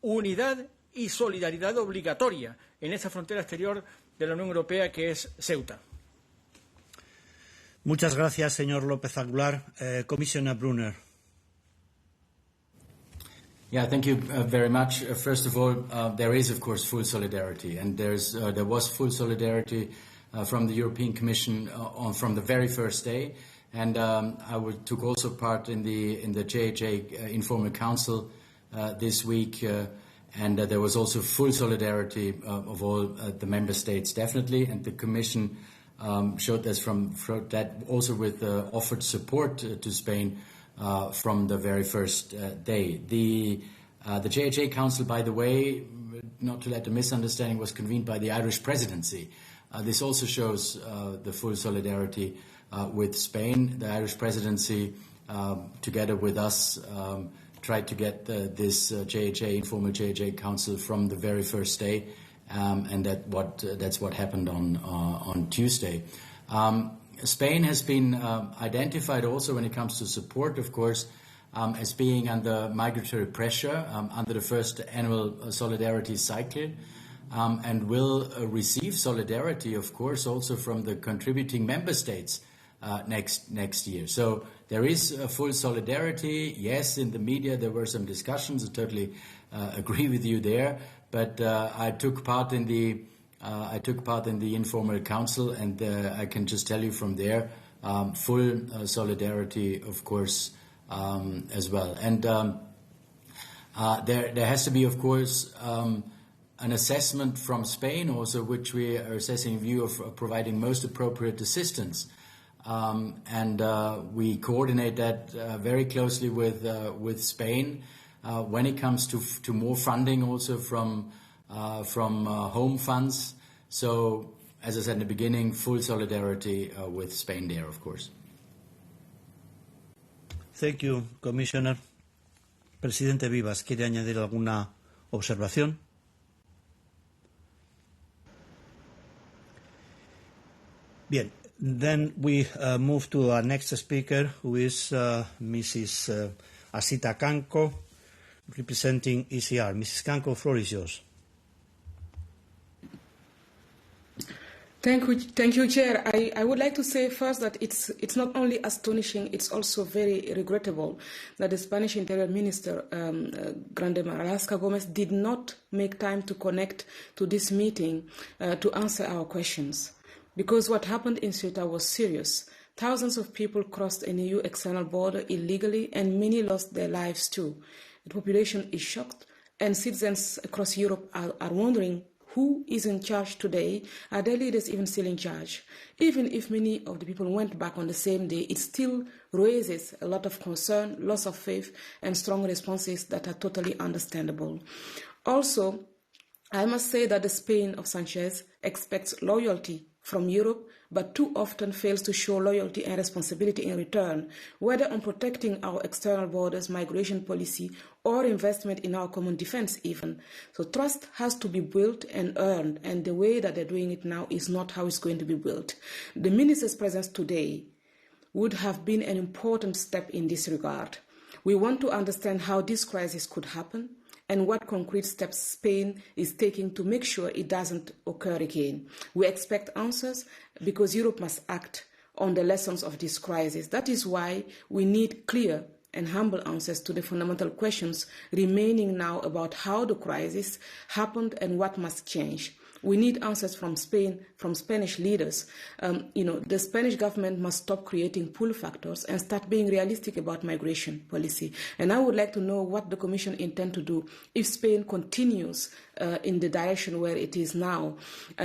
G: unidad y solidaridad obligatoria en esa frontera exterior de la Unión Europea que es Ceuta.
A: Muchas gracias, señor López Aguilar. Commissioner Brunner.
D: Yeah, thank you very much. First of all, there is, of course, full solidarity, and there was full solidarity from the European Commission from the very first day, and took also part in the JHA Informal Council this week, and there was also full solidarity of all the member states, definitely, and the Commission showed this from that also with offered support to Spain from the very first day. The JHA Council, by the way, not to let a misunderstanding, was convened by the Irish presidency. This also shows the full solidarity with Spain. The Irish presidency, together with us, tried to get this informal JHA Council from the very first day, and that's what happened on Tuesday. Spain has been identified also when it comes to support, of course, as being under migratory pressure under the first annual solidarity cycle, and will receive solidarity, of course, also from the contributing member states next year. So there is full solidarity. Yes, in the media there were some discussions. I totally agree with you there. But I took part in the informal council, and I can just tell you from there, full solidarity, of course, as well. And there has to be, of course, an assessment from Spain also, which we are assessing in view of providing most appropriate assistance. And we coordinate that very closely with Spain when it comes to more funding also from home funds. So, as I said in the beginning, full solidarity with Spain there, of course.
A: Thank you, Commissioner. Presidente Vivas, ¿quiere añadir alguna observación? Bien, Then we move to our next speaker, who is Mrs. Asita Kanko, representing ECR. Mrs. Kanko, the floor is yours.
H: Thank you, Chair. I would like to say first that it's not only astonishing, it's also very regrettable that the Spanish Interior Minister, Grande Marlaska Gomez, did not make time to connect to this meeting to answer our questions. Because what happened in Ceuta was serious. Thousands of people crossed an EU external border illegally and many lost their lives too. The population is shocked and citizens across Europe are wondering who is in charge today? Are their leaders even still in charge? Even if many of the people went back on the same day, it still raises a lot of concern, loss of faith, and strong responses that are totally understandable. Also, I must say that the Spain of Sanchez expects loyalty from Europe, but too often fails to show loyalty and responsibility in return, whether on protecting our external borders, migration policy, or investment in our common defense even. So trust has to be built and earned, and the way that they're doing it now is not how it's going to be built. The minister's presence today would have been an important step in this regard. We want to understand how this crisis could happen, and what concrete steps Spain is taking to make sure it doesn't occur again. We expect answers because Europe must act on the lessons of this crisis. That is why we need clear and humble answers to the fundamental questions remaining now about how the crisis happened and what must change. We need answers from Spain, from Spanish leaders. The Spanish government must stop creating pull factors and start being realistic about migration policy. And I would like to know what the Commission intends to do if Spain continues in the direction where it is now.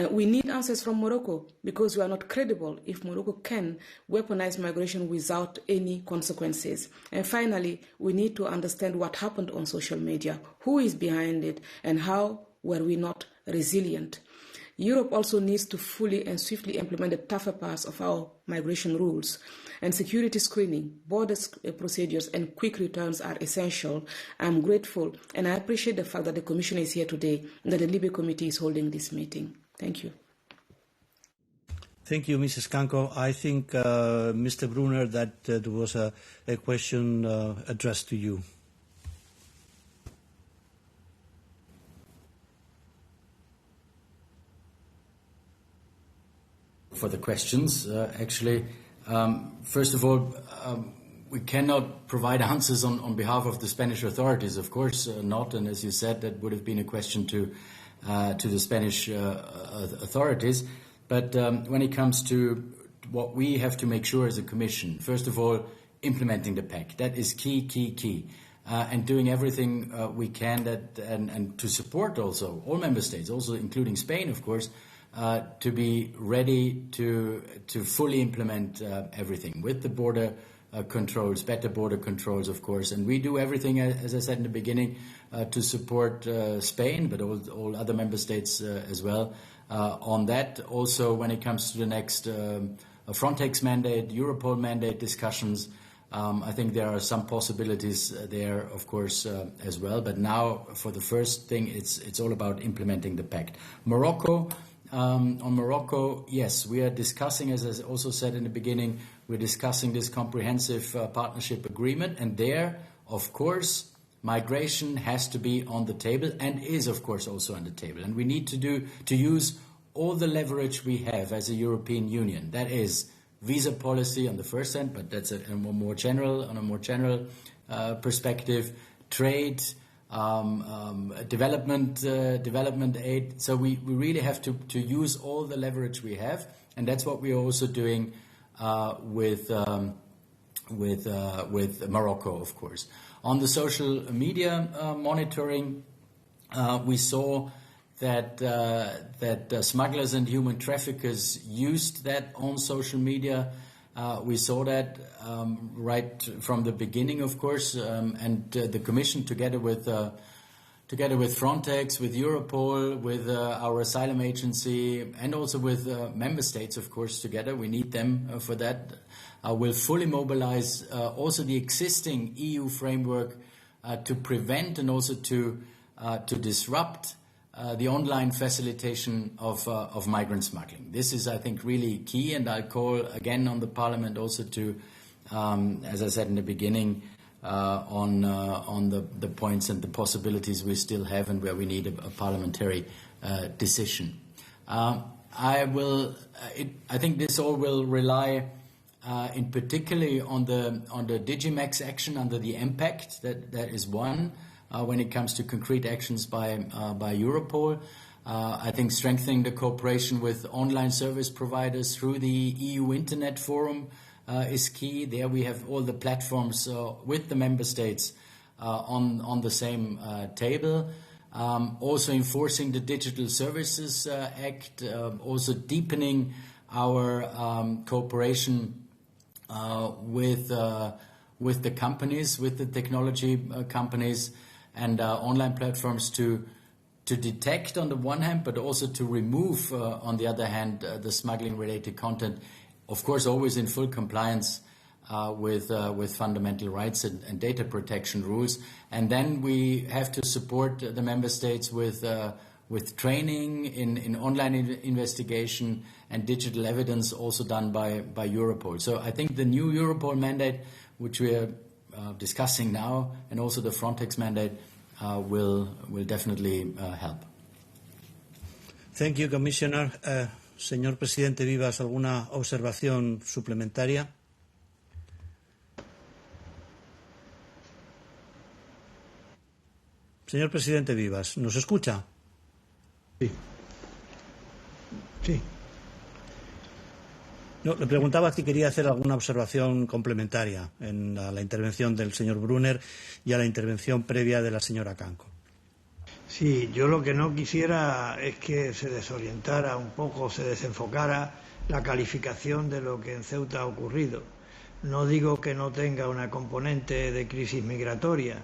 H: We need answers from Morocco because we are not credible if Morocco can weaponize migration without any consequences. And finally, we need to understand what happened on social media, who is behind it, and how were we not resilient. Europe also needs to fully and swiftly implement the tougher parts of our migration rules. And security screening, border procedures, and quick returns are essential. I'm grateful and I appreciate the fact that the Commission is here today and that the Libe Committee is holding this meeting. Thank you.
A: Thank you, Mrs. Kanko. I think, Mr. Brunner, that there was a question addressed to you.
D: For the questions, actually. First of all, we cannot provide answers on behalf of the Spanish authorities, of course not, and as you said, that would have been a question to the Spanish authorities. But when it comes to what we have to make sure as a Commission, first of all, implementing the pact. That is key. And doing everything we can and to support also all member states, also including Spain, of course, to be ready to fully implement everything with the border controls, better border controls, of course. And we do everything, as I said in the beginning, to support Spain, but all other member states as well on that. Also, when it comes to the next Frontex mandate, Europol mandate discussions, I think there are some possibilities there, of course, as well. But now, for the first thing, it's all about implementing the pact. Morocco. On Morocco, yes, we are discussing, as I also said in the beginning, we're discussing this comprehensive partnership agreement. And there, of course, migration has to be on the table and is, of course, also on the table. And we need to use all the leverage we have as a European Union. That is visa policy on the first hand, but that's on a more general perspective, trade, development aid. So we really have to use all the leverage we have, and that's what we are also doing with Morocco, of course. On the social media monitoring, we saw that smugglers and human traffickers used that on social media. We saw that right from the beginning, of course, and the Commission, together with Frontex, with Europol, with our asylum agency, and also with member states, of course, together. We need them for that. Will fully mobilize also the existing EU framework to prevent and also to disrupt the online facilitation of migrant smuggling. This is, I think, really key, and I'll call again on the Parliament also to, as I said in the beginning, on the points and the possibilities we still have and where we need a parliamentary decision. I think this all will rely in particularly on the Digimex action under the impact. That is one. When it comes to concrete actions by Europol. I think strengthening the cooperation with online service providers through the EU Internet Forum is key. There we have all the platforms with the member states on the same table. Also enforcing the Digital Services Act, also deepening our cooperation with the companies, with the technology companies, and online platforms to detect on the one hand, but also to remove on the other hand the smuggling-related content, of course always in full compliance with fundamental rights and data protection rules. And then we have to support the member states with training in online investigation and digital evidence, also done by Europol. So I think the new Europol mandate, which we are discussing now, and also the Frontex mandate will definitely help.
A: Thank you, Commissioner. Señor Presidente Vivas, ¿alguna observación suplementaria? Señor Presidente Vivas, ¿nos escucha?
C: Sí.
A: No, le preguntaba si quería hacer alguna observación complementaria en la intervención del señor Brunner y a la intervención previa de la señora Kanko.
C: Sí, yo lo que no quisiera es que se desorientara un poco, se desenfocara la calificación de lo que en Ceuta ha ocurrido. No digo que no tenga una componente de crisis migratoria,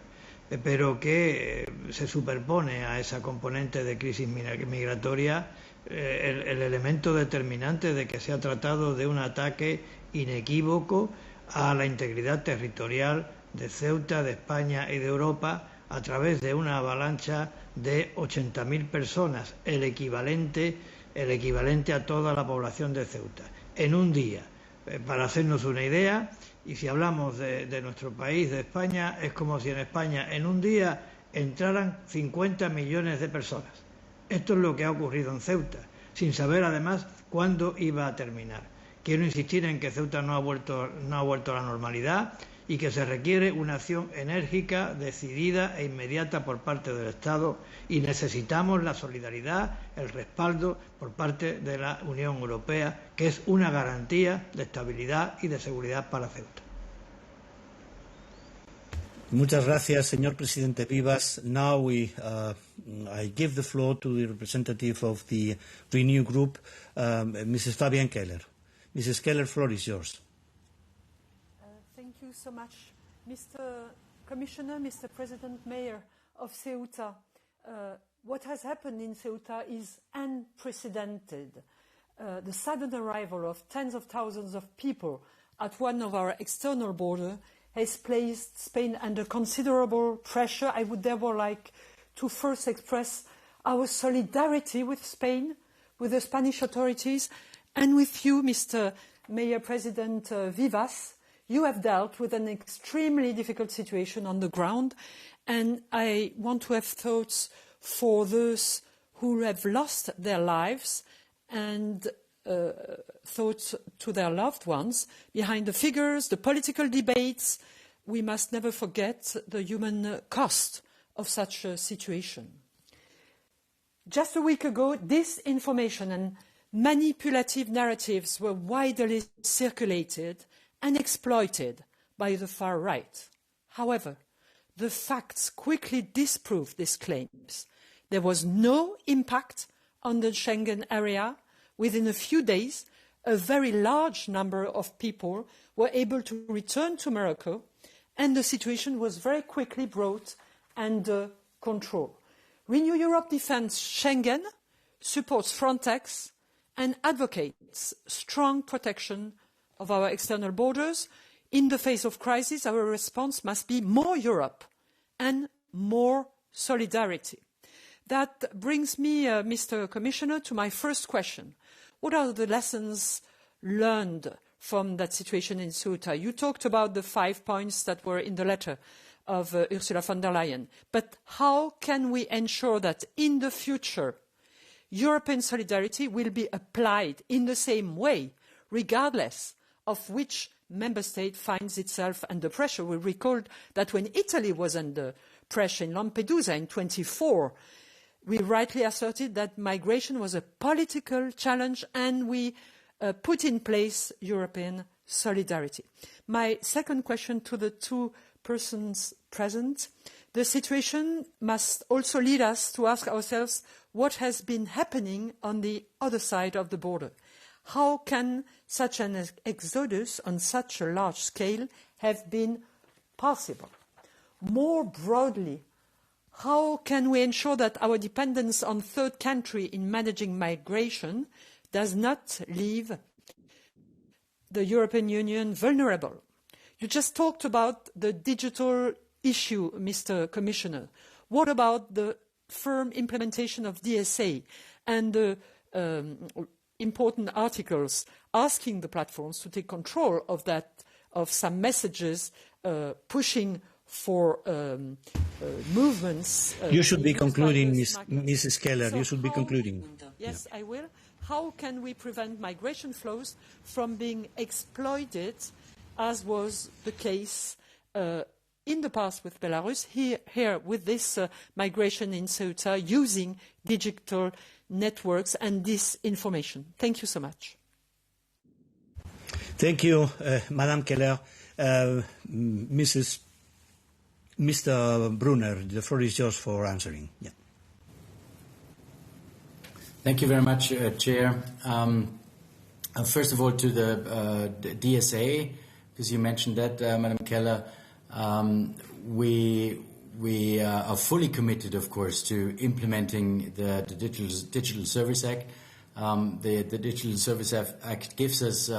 C: pero que se superpone a esa componente de crisis migratoria el elemento determinante de que se ha tratado de un ataque inequívoco a la integridad territorial de Ceuta, de España y de Europa a través de una avalancha de 80.000 personas, el equivalente a toda la población de Ceuta, en un día. Para hacernos una idea, y si hablamos de nuestro país, de España, es como si en España en un día entraran 50 millones de personas. Esto es lo que ha ocurrido en Ceuta, sin saber además cuándo iba a terminar. Quiero insistir en que Ceuta no ha vuelto a la normalidad y que se requiere una acción enérgica, decidida e inmediata por parte del Estado, y necesitamos la solidaridad, el respaldo por parte de la Unión Europea, que es una garantía de estabilidad y de seguridad para Ceuta.
A: Muchas gracias, señor Presidente Vivas. Now I give the floor to the representative of the Renew Group, Mrs. Fabienne Keller. Mrs. Keller, floor is yours.
I: Thank you so much, Mr. Commissioner, Mr. President, Mayor of Ceuta. What has happened in Ceuta is unprecedented. The sudden arrival of tens of thousands of people at one of our external borders has placed Spain under considerable pressure. I would therefore like to first express our solidarity with Spain, with the Spanish authorities, and with you, Mr. Mayor President Vivas. You have dealt with an extremely difficult situation on the ground, and I want to have thoughts for those who have lost their lives and thoughts to their loved ones. Behind the figures, the political debates, we must never forget the human cost of such a situation. Just a week ago, disinformation and manipulative narratives were widely circulated and exploited by the far right. However, the facts quickly disproved these claims. There was no impact on the Schengen area. Within a few days, a very large number of people were able to return to Morocco, and the situation was very quickly brought under control. Renew Europe defends Schengen, supports Frontex, and advocates strong protection of our external borders. In the face of crisis, our response must be more Europe and more solidarity. That brings me, Mr. Commissioner, to my first question. What are the lessons learned from that situation in Ceuta? You talked about the 5 points that were in the letter of Ursula von der Leyen. But how can we ensure that in the future European solidarity will be applied in the same way, regardless of which member state finds itself under pressure? We recall that when Italy was under pressure in Lampedusa in 1924, we rightly asserted that migration was a political challenge and we put in place European solidarity. My second question to the two persons present: the situation must also lead us to ask ourselves what has been happening on the other side of the border. How can such an exodus on such a large scale have been possible? More broadly, how can we ensure that our dependence on third country in managing migration does not leave the European Union vulnerable? You just talked about the digital issue, Mr. Commissioner. What about the firm implementation of DSA and the important articles asking the platforms to take control of that, of some messages pushing for movements?
A: You should be concluding, Mrs. Keller. You should be concluding.
I: Yes, I will. How can we prevent migration flows from being exploited, as was the case in the past with Belarus, here with this migration in Ceuta, using digital networks and disinformation? Thank you so much.
A: Thank you, Madam Keller. Mr. Brunner, the floor is yours for answering. Yeah.
D: Thank you very much, Chair. First of all, to the DSA, because you mentioned that, Madam Keller, we are fully committed, of course, to implementing the Digital Service Act. The Digital Service Act gives us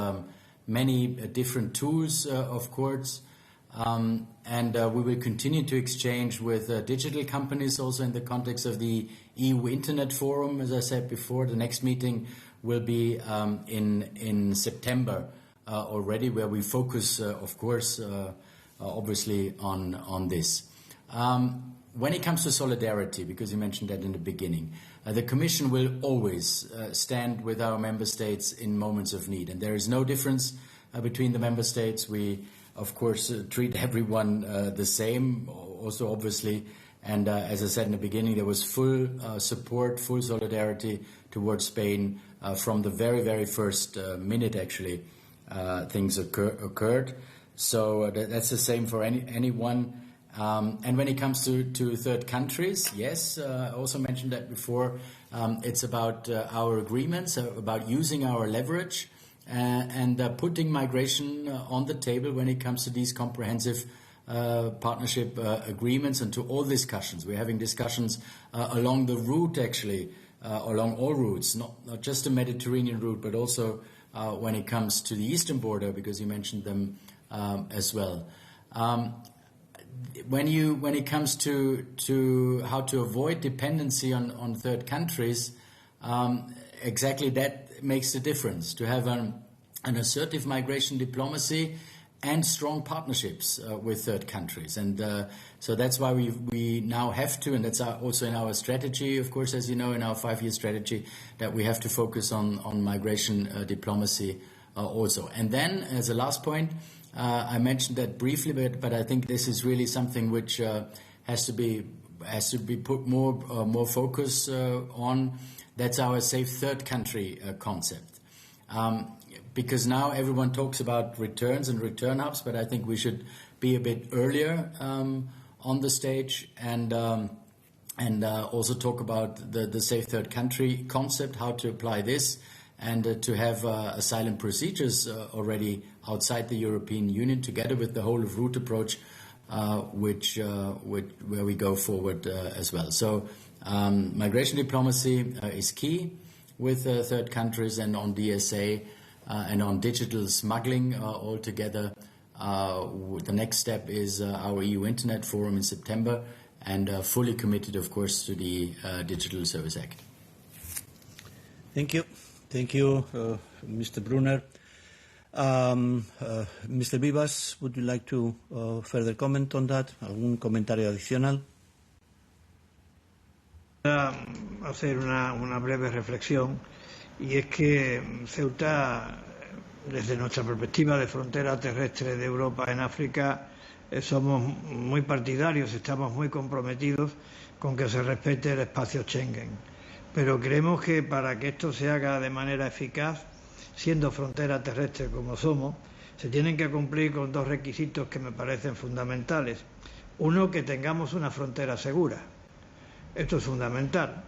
D: many different tools, of course, and we will continue to exchange with digital companies also in the context of the EU Internet Forum. As I said before, the next meeting will be in September already, where we focus, of course, obviously on this. When it comes to solidarity, because you mentioned that in the beginning, the Commission will always stand with our member states in moments of need, and there is no difference between the member states. We, of course, treat everyone the same, also obviously, and as I said in the beginning, there was full support, full solidarity towards Spain from the very, very first minute, actually, things occurred. So that's the same for anyone. And when it comes to third countries, yes, I also mentioned that before. It's about our agreements, about using our leverage and putting migration on the table when it comes to these comprehensive partnership agreements and to all discussions. We're having discussions along the route, actually, along all routes, not just the Mediterranean route, but also when it comes to the eastern border, because you mentioned them as well. When it comes to how to avoid dependency on third countries, exactly that makes the difference. To have an assertive migration diplomacy and strong partnerships with third countries, and so that's why we now have to, and that's also in our strategy, of course, as you know, in our 5-year strategy, that we have to focus on migration diplomacy also. And then, as a last point, I mentioned that briefly, but I think this is really something which has to be put more focus on. That's our safe third country concept. Because now everyone talks about returns and return hubs, but I think we should be a bit earlier on the stage and also talk about the safe third country concept, how to apply this, and to have asylum procedures already outside the European Union, together with the whole of route approach, where we go forward as well. So migration diplomacy is key with third countries, and on DSA and on digital smuggling altogether. The next step is our EU Internet Forum in September, and fully committed, of course, to the Digital Service Act.
A: Thank you. Thank you, Mr. Brunner. Mr. Vivas, would you like to further comment on that? ¿Algún comentario adicional?
C: Hacer una breve reflexión, y es que Ceuta, desde nuestra perspectiva de frontera terrestre de Europa en África, somos muy partidarios, estamos muy comprometidos con que se respete el espacio Schengen. Pero creemos que para que esto se haga de manera eficaz, siendo frontera terrestre como somos, se tienen que cumplir con dos requisitos que me parecen fundamentales. Uno, que tengamos una frontera segura. Esto es fundamental.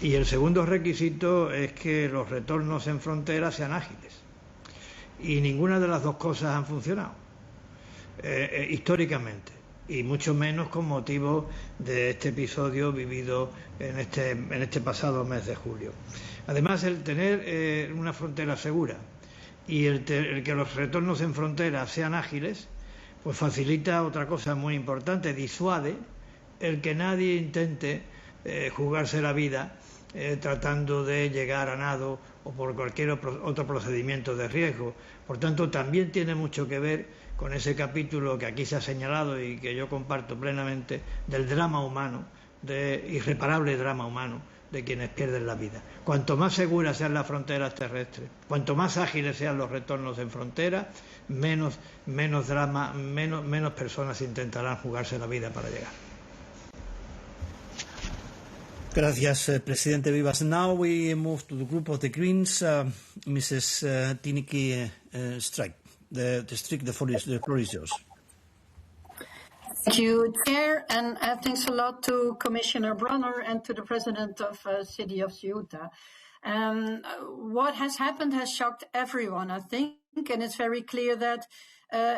C: Y el segundo requisito es que los retornos en frontera sean ágiles. Y ninguna de las dos cosas han funcionado históricamente, y mucho menos con motivo de este episodio vivido en este pasado mes de julio. Además, el tener una frontera segura y el que los retornos en frontera sean ágiles, pues facilita otra cosa muy importante: disuade el que nadie intente jugarse la vida tratando de llegar a nado o por cualquier otro procedimiento de riesgo. Por tanto, también tiene mucho que ver con ese capítulo que aquí se ha señalado y que yo comparto plenamente, del drama humano, irreparable drama humano de quienes pierden la vida. Cuanto más seguras sean las fronteras terrestres, cuanto más ágiles sean los retornos en frontera, menos drama, menos personas intentarán jugarse la vida para llegar.
A: Gracias, Presidente Vivas. Now we move to the group of the Greens. Mrs. Tineke Strike. The floor is yours.
J: Thank you, Chair, and thanks a lot to Commissioner Brunner and to the President of City of Ceuta. What has happened has shocked everyone, I think, and it's very clear that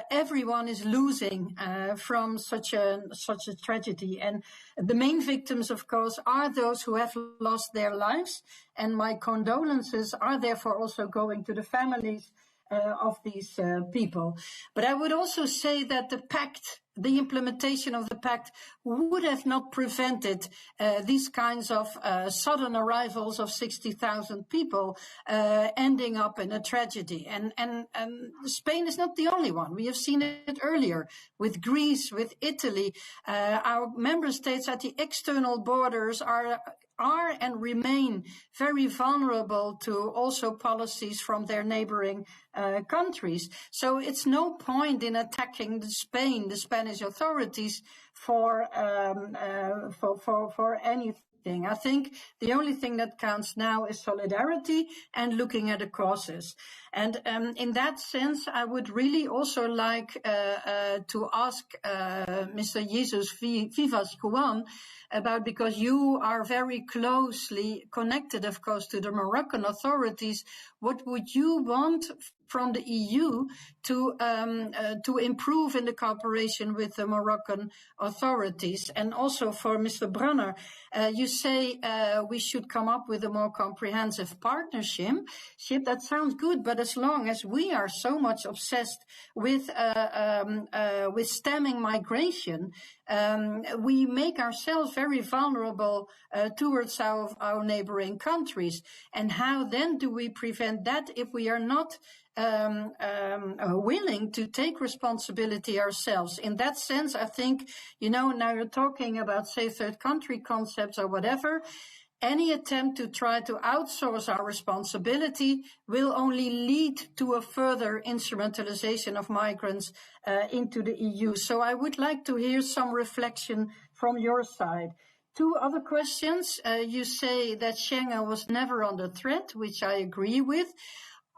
J: everyone is losing from such a tragedy. And the main victims, of course, are those who have lost their lives, and my condolences are therefore also going to the families of these people. But I would also say that the implementation of the pact would have not prevented these kinds of sudden arrivals of 60,000 people ending up in a tragedy. And Spain is not the only one. We have seen it earlier with Greece, with Italy. Our member states at the external borders are and remain very vulnerable to also policies from their neighboring countries. So it's no point in attacking the Spanish authorities for anything. I think the only thing that counts now is solidarity and looking at the causes. And in that sense, I would really also like to ask Mr. Jesus Vivas Juan about, because you are very closely connected, of course, to the Moroccan authorities, what would you want from the EU to improve in the cooperation with the Moroccan authorities? And also for Mr. Brunner, you say we should come up with a more comprehensive partnership. That sounds good, but as long as we are so much obsessed with stemming migration, we make ourselves very vulnerable towards our neighboring countries. And how then do we prevent that if we are not willing to take responsibility ourselves? In that sense, I think, now you're talking about safe third country concepts or whatever. Any attempt to try to outsource our responsibility will only lead to a further instrumentalization of migrants into the EU. So I would like to hear some reflection from your side. Two other questions. You say that Schengen was never under threat, which I agree with.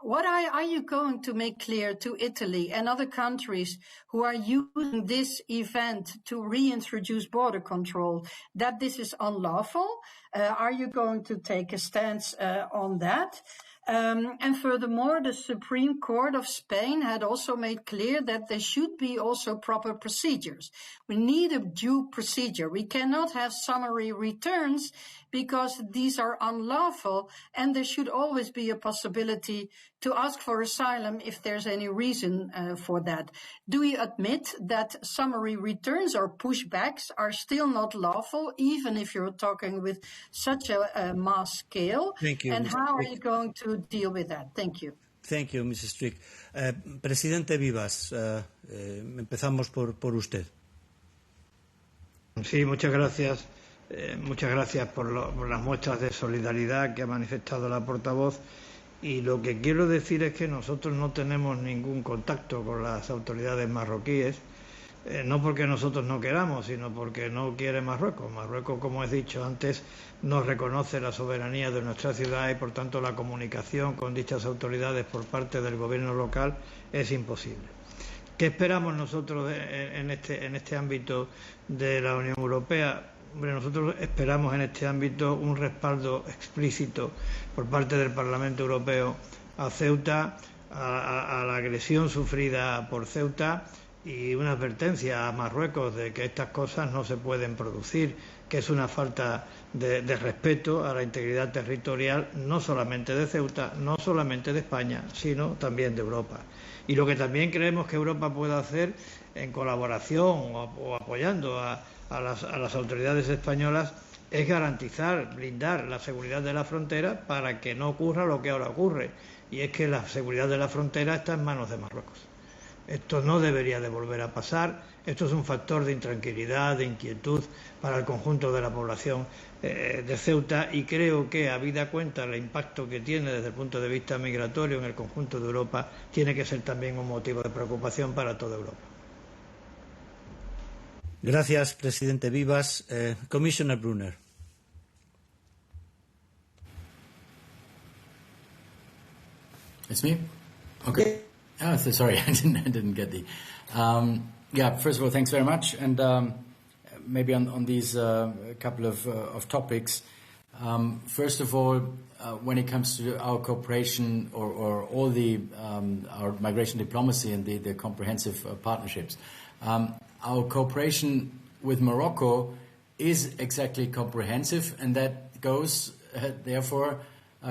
J: What are you going to make clear to Italy and other countries who are using this event to reintroduce border control, that this is unlawful? Are you going to take a stance on that? And furthermore, the Supreme Court of Spain had also made clear that there should be also proper procedures. We need a due procedure. We cannot have summary returns because these are unlawful, and there should always be a possibility to ask for asylum if there's any reason for that. Do you admit that summary returns or pushbacks are still not lawful, even if you're talking with such a mass scale?
A: Thank you,
J: And
A: Mr.
J: how are
A: Strick.
J: you going to deal with that? Thank you.
A: Thank you, Mrs. Strick. Presidente Vivas, empezamos por usted.
C: Sí, muchas gracias. Muchas gracias por las muestras de solidaridad que ha manifestado la portavoz. Y lo que quiero decir es que nosotros no tenemos ningún contacto con las autoridades marroquíes, no porque nosotros no queramos, sino porque no quiere Marruecos. Marruecos, como he dicho antes, no reconoce la soberanía de nuestra ciudad y, por tanto, la comunicación con dichas autoridades por parte del gobierno local es imposible. ¿Qué esperamos nosotros en este ámbito de la Unión Europea? Hombre, nosotros esperamos en este ámbito un respaldo explícito por parte del Parlamento Europeo a Ceuta, a la agresión sufrida por Ceuta, y una advertencia a Marruecos de que estas cosas no se pueden producir, que es una falta de respeto a la integridad territorial, no solamente de Ceuta, no solamente de España, sino también de Europa. Y lo que también creemos que Europa puede hacer en colaboración o apoyando a las autoridades españolas es garantizar, blindar la seguridad de la frontera para que no ocurra lo que ahora ocurre, y es que la seguridad de la frontera está en manos de Marruecos. Esto no debería de volver a pasar. Esto es un factor de intranquilidad, de inquietud para el conjunto de la población de Ceuta, y creo que, habida cuenta el impacto que tiene desde el punto de vista migratorio en el conjunto de Europa, tiene que ser también un motivo de preocupación para toda Europa.
A: Gracias, presidente Vivas. Commissioner Brunner.
D: It's me? Okay. Oh, sorry, I didn't get the. Yeah, first of all, thanks very much, and maybe on these couple of topics. First of all, when it comes to our cooperation or all the our migration diplomacy and the comprehensive partnerships, our cooperation with Morocco is exactly comprehensive, and that goes therefore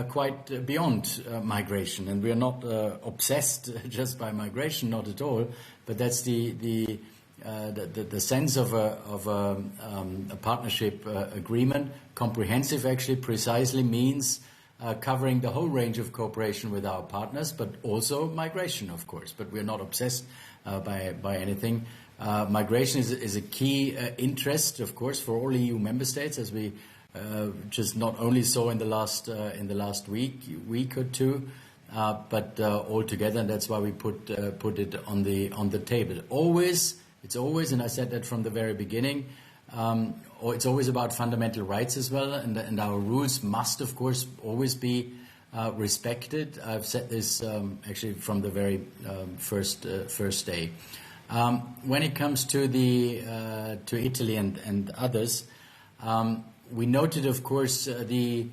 D: quite beyond migration, and we are not obsessed just by migration, not at all. But that's the sense of a partnership agreement. Comprehensive actually precisely means covering the whole range of cooperation with our partners, but also migration, of course. But we are not obsessed by anything. Migration is a key interest, of course, for all EU member states, as we just not only saw in the last week or two, but all together, and that's why we put it on the table. It's always, and I said that from the very beginning. It's always about fundamental rights as well, and our rules must, of course, always be respected. I've said this actually from the very first day. When it comes to to Italy and others. We noted, of course, the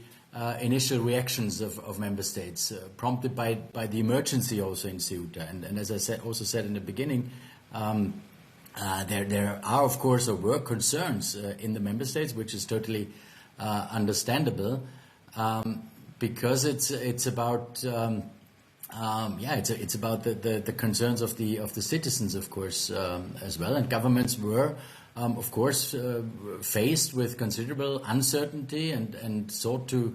D: initial reactions of member states, prompted by the emergency also in Ceuta. And as I said in the beginning, there are, of course, or were concerns in the member states, which is totally understandable, because it's about it's about the concerns of the citizens, of course, as well, and governments were. Of course, faced with considerable uncertainty and sought to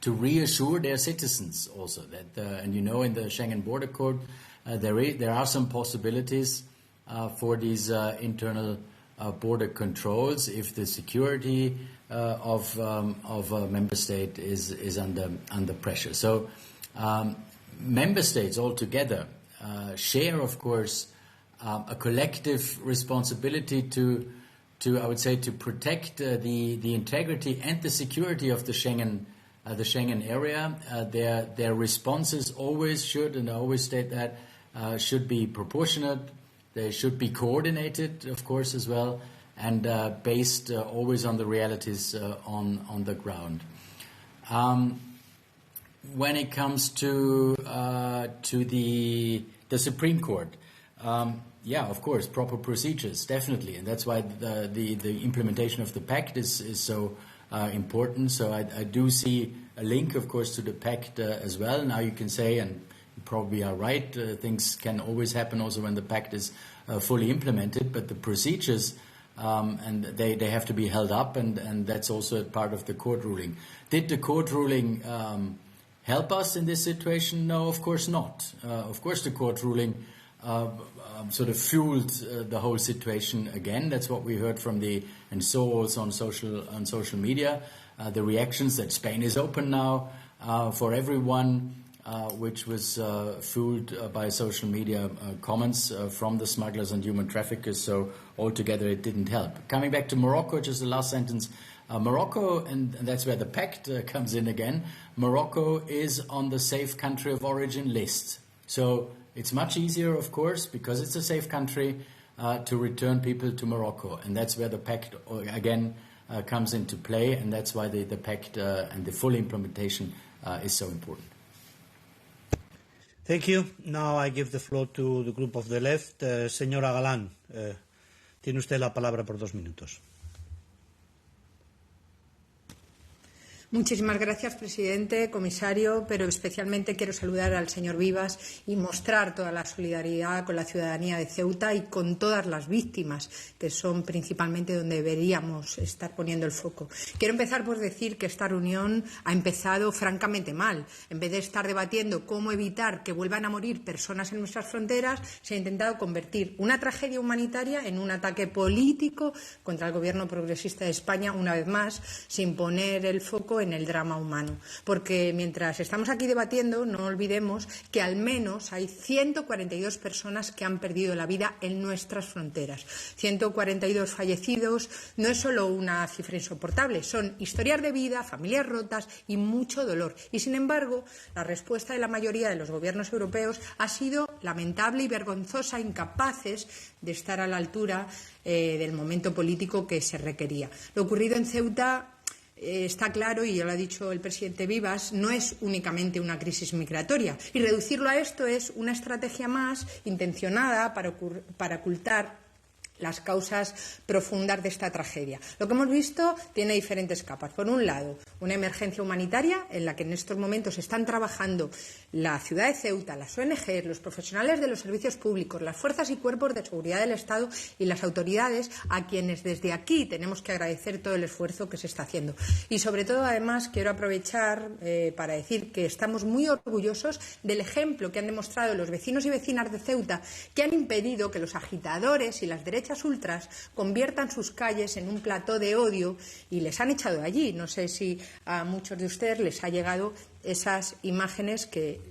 D: reassure their citizens also that, and in the Schengen Border Code, there are some possibilities for these internal border controls if the security of a member state is under pressure. So, member states altogether share, of course, a collective responsibility to I would say, to protect the integrity and the security of the Schengen area. Their responses always should, and I always state that, should be proportionate. They should be coordinated, of course, as well, and based always on the realities on the ground. When it comes to the Supreme Court. Yeah, of course, proper procedures, definitely, and that's why the implementation of the pact is so important. So I do see a link, of course, to the pact as well. Now you can say, and probably are right. Things can always happen also when the pact is fully implemented, but the procedures and they have to be held up, and that's also part of the court ruling. Did the court ruling help us in this situation? No, of course not. Of course the court ruling sort of fueled the whole situation again. That's what we heard from and saw also on social media. The reactions that Spain is open now for everyone, which was fueled by social media comments from the smugglers and human traffickers. So altogether it didn't help. Coming back to Morocco, just the last sentence. Morocco, and that's where the pact comes in again, Morocco is on the safe country of origin list. So it's much easier, of course, because it's a safe country, to return people to Morocco. And that's where the pact, again, comes into play, and that's why the pact and the full implementation is so important.
A: Thank you. Now I give the floor to the group of the left. Señora Galán, tiene usted la palabra por 2 minutos.
K: Muchísimas gracias, presidente, comisario, pero especialmente quiero saludar al señor Vivas y mostrar toda la solidaridad con la ciudadanía de Ceuta y con todas las víctimas, que son principalmente donde deberíamos estar poniendo el foco. Quiero empezar por decir que esta reunión ha empezado francamente mal. En vez de estar debatiendo cómo evitar que vuelvan a morir personas en nuestras fronteras, se ha intentado convertir una tragedia humanitaria en un ataque político contra el gobierno progresista de España, una vez más, sin poner el foco en el drama humano. Porque mientras estamos aquí debatiendo, no olvidemos que al menos hay 142 personas que han perdido la vida en nuestras fronteras. 142 fallecidos no es solo una cifra insoportable, son historias de vida, familias rotas y mucho dolor. Y sin embargo, la respuesta de la mayoría de los gobiernos europeos ha sido lamentable y vergonzosa, incapaces de estar a la altura del momento político que se requería. Lo ocurrido en Ceuta está claro, y ya lo ha dicho el presidente Vivas, no es únicamente una crisis migratoria. Y reducirlo a esto es una estrategia más intencionada para ocultar las causas profundas de esta tragedia. Lo que hemos visto tiene diferentes capas. Por un lado, una emergencia humanitaria en la que en estos momentos están trabajando la ciudad de Ceuta, las ONG, los profesionales de los servicios públicos, las fuerzas y cuerpos de seguridad del Estado y las autoridades, a quienes desde aquí tenemos que agradecer todo el esfuerzo que se está haciendo. Y sobre todo, además, quiero aprovechar para decir que estamos muy orgullosos del ejemplo que han demostrado los vecinos y vecinas de Ceuta, que han impedido que los agitadores y las derechas ultras conviertan sus calles en un plató de odio y les han echado allí. No sé si a muchos de ustedes les ha llegado esas imágenes que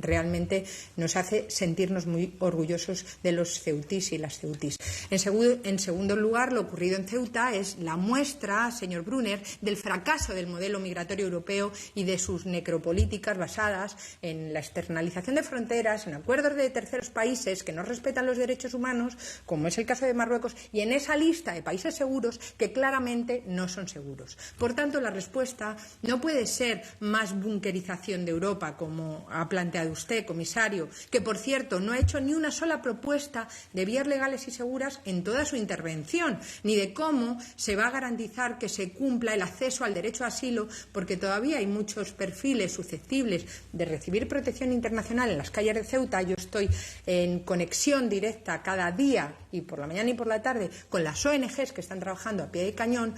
K: realmente nos hace sentirnos muy orgullosos de los ceutís y las ceutís. En segundo lugar, lo ocurrido en Ceuta es la muestra, señor Brunner, del fracaso del modelo migratorio europeo y de sus necropolíticas basadas en la externalización de fronteras, en acuerdos de terceros países que no respetan los derechos humanos, como es el caso de Marruecos, y en esa lista de países seguros que claramente no son seguros. Por tanto, la respuesta no puede ser más bunkerización de Europa, como ha planteado usted, comisario, que, por cierto, no ha hecho ni una sola propuesta de vías legales y seguras en toda su intervención, ni de cómo se va a garantizar que se cumpla el acceso al derecho a asilo, porque todavía hay muchos perfiles susceptibles de recibir protección internacional en las calles de Ceuta. Yo estoy en conexión directa cada día, y por la mañana y por la tarde, con las ONGs que están trabajando a pie de cañón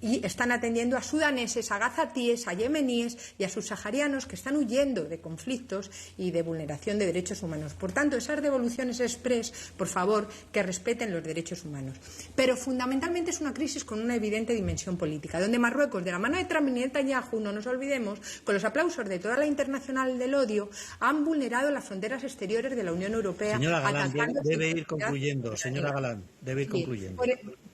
K: y están atendiendo a sudaneses, a gazatíes, a yemeníes y a subsaharianos que están huyendo de conflictos y de vulneración de derechos humanos. Por tanto, esas devoluciones express, por favor, que respeten los derechos humanos. Pero fundamentalmente es una crisis con una evidente dimensión política, donde Marruecos, de la mano de Trump y Netanyahu, no nos olvidemos, con los aplausos de toda la internacional del odio, han vulnerado las fronteras exteriores de la Unión Europea.
A: Señora Galán, debe ir concluyendo. Señora Galán, debe ir concluyendo.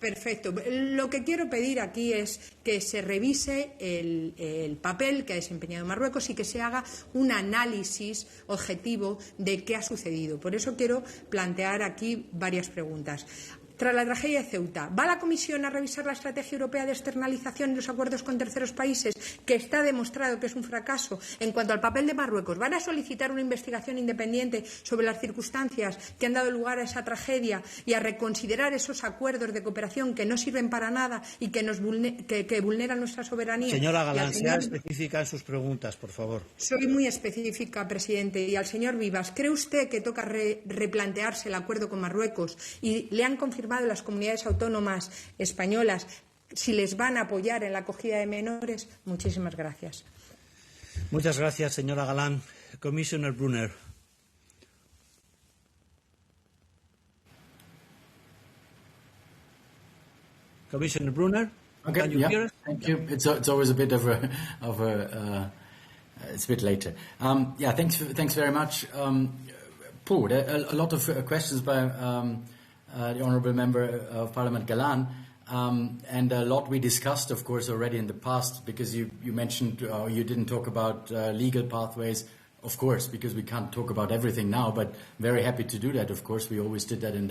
K: Perfecto. Lo que quiero pedir aquí es que se revise el papel que ha desempeñado Marruecos y que se haga un análisis objetivo de qué ha sucedido. Por eso quiero plantear aquí varias preguntas. tras la tragedia de Ceuta, ¿va la Comisión a revisar la estrategia europea de externalización y los acuerdos con terceros países, que está demostrado que es un fracaso? En cuanto al papel de Marruecos, ¿van a solicitar una investigación independiente sobre las circunstancias que han dado lugar a esa tragedia y a reconsiderar esos acuerdos de cooperación que no sirven para nada y que vulneran nuestra soberanía?
A: Señora Galán, sea específica en sus preguntas, por favor.
K: Soy muy específica, presidente. Y al señor Vivas, ¿cree usted que toca replantearse el acuerdo con Marruecos? Y le han confirmado las comunidades autónomas españolas si les van a apoyar en la acogida de menores. Muchísimas gracias.
A: Muchas gracias, señora Galán. Commissioner Brunner. Commissioner Brunner,
D: okay,
A: can you hear us?
D: Thank you. It's always a bit of a it's a bit later. Thanks very much. Paul, a lot of questions by the Honourable Member of Parliament Galan, and a lot we discussed, of course, already in the past, because you mentioned, you didn't talk about legal pathways, of course, because we can't talk about everything now, but very happy to do that, of course. We always did that in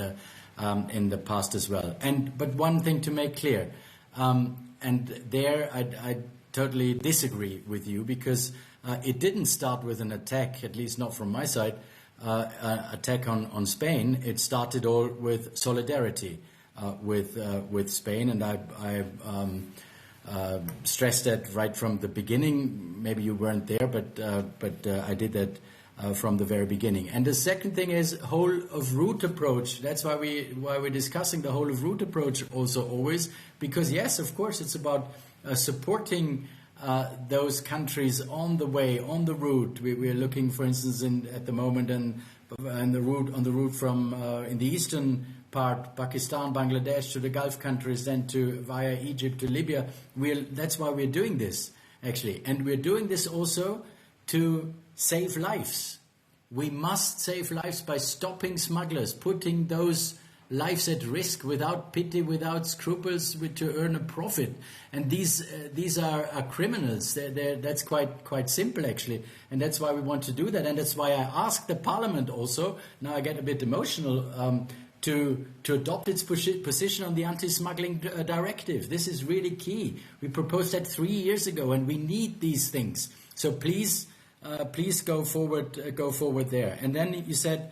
D: the past as well. But one thing to make clear, and there I totally disagree with you, because it didn't start with an attack, at least not from my side, attack on Spain. It started all with solidarity with Spain, and I stressed that right from the beginning. Maybe you weren't there, but I did that from the very beginning. And the second thing is whole of route approach. That's why we're discussing the whole of route approach also always, because yes, of course, it's about supporting those countries on the way, on the route. We're looking, for instance, at the moment on the route from in the eastern part, Pakistan, Bangladesh, to the Gulf countries, then via Egypt to Libya. That's why we're doing this, actually. And we're doing this also to save lives. We must save lives by stopping smugglers, putting those lives at risk without pity, without scruples, to earn a profit. And these are criminals. That's quite simple, actually. And that's why we want to do that. And that's why I asked the Parliament also, now I get a bit emotional, to adopt its position on the anti-smuggling directive. This is really key. We proposed that 3 years ago, and we need these things. So please go forward there. And then you said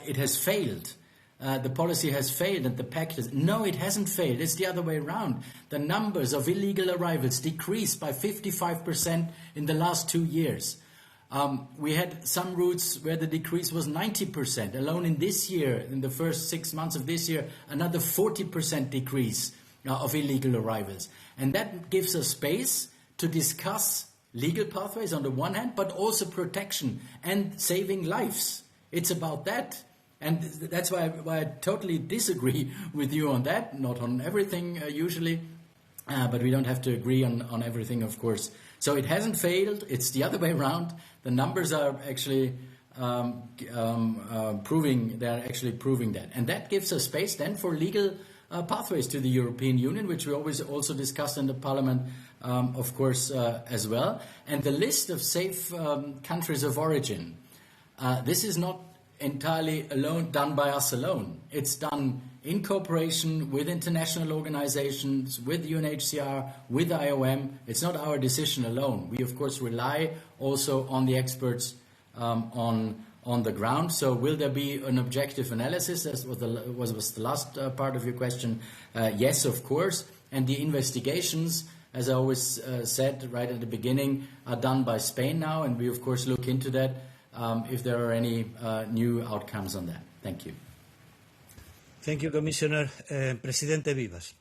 D: it has failed. The policy has failed and the pact has... No, it hasn't failed. It's the other way around. The numbers of illegal arrivals decreased by 55% in the last 2 years. We had some routes where the decrease was 90%. Alone in this year, in the first 6 months of this year, another 40% decrease of illegal arrivals. And that gives us space to discuss legal pathways on the one hand, but also protection and saving lives. It's about that. And that's why I totally disagree with you on that, not on everything usually, but we don't have to agree on everything, of course. So it hasn't failed, it's the other way around. The numbers are actually proving that. And that gives us space then for legal pathways to the European Union, which we always also discussed in the Parliament, of course, as well. And the list of safe countries of origin, this is not entirely done by us alone. It's done in cooperation with international organizations, with UNHCR, with IOM. It's not our decision alone. We, of course, rely also on the experts on the ground. So will there be an objective analysis? That was the last part of your question. Yes, of course. And the investigations, as I always said right at the beginning, are done by Spain now, and we, of course, look into that if there are any new outcomes on that. Thank you.
A: Thank you, Commissioner. Presidente Vivas.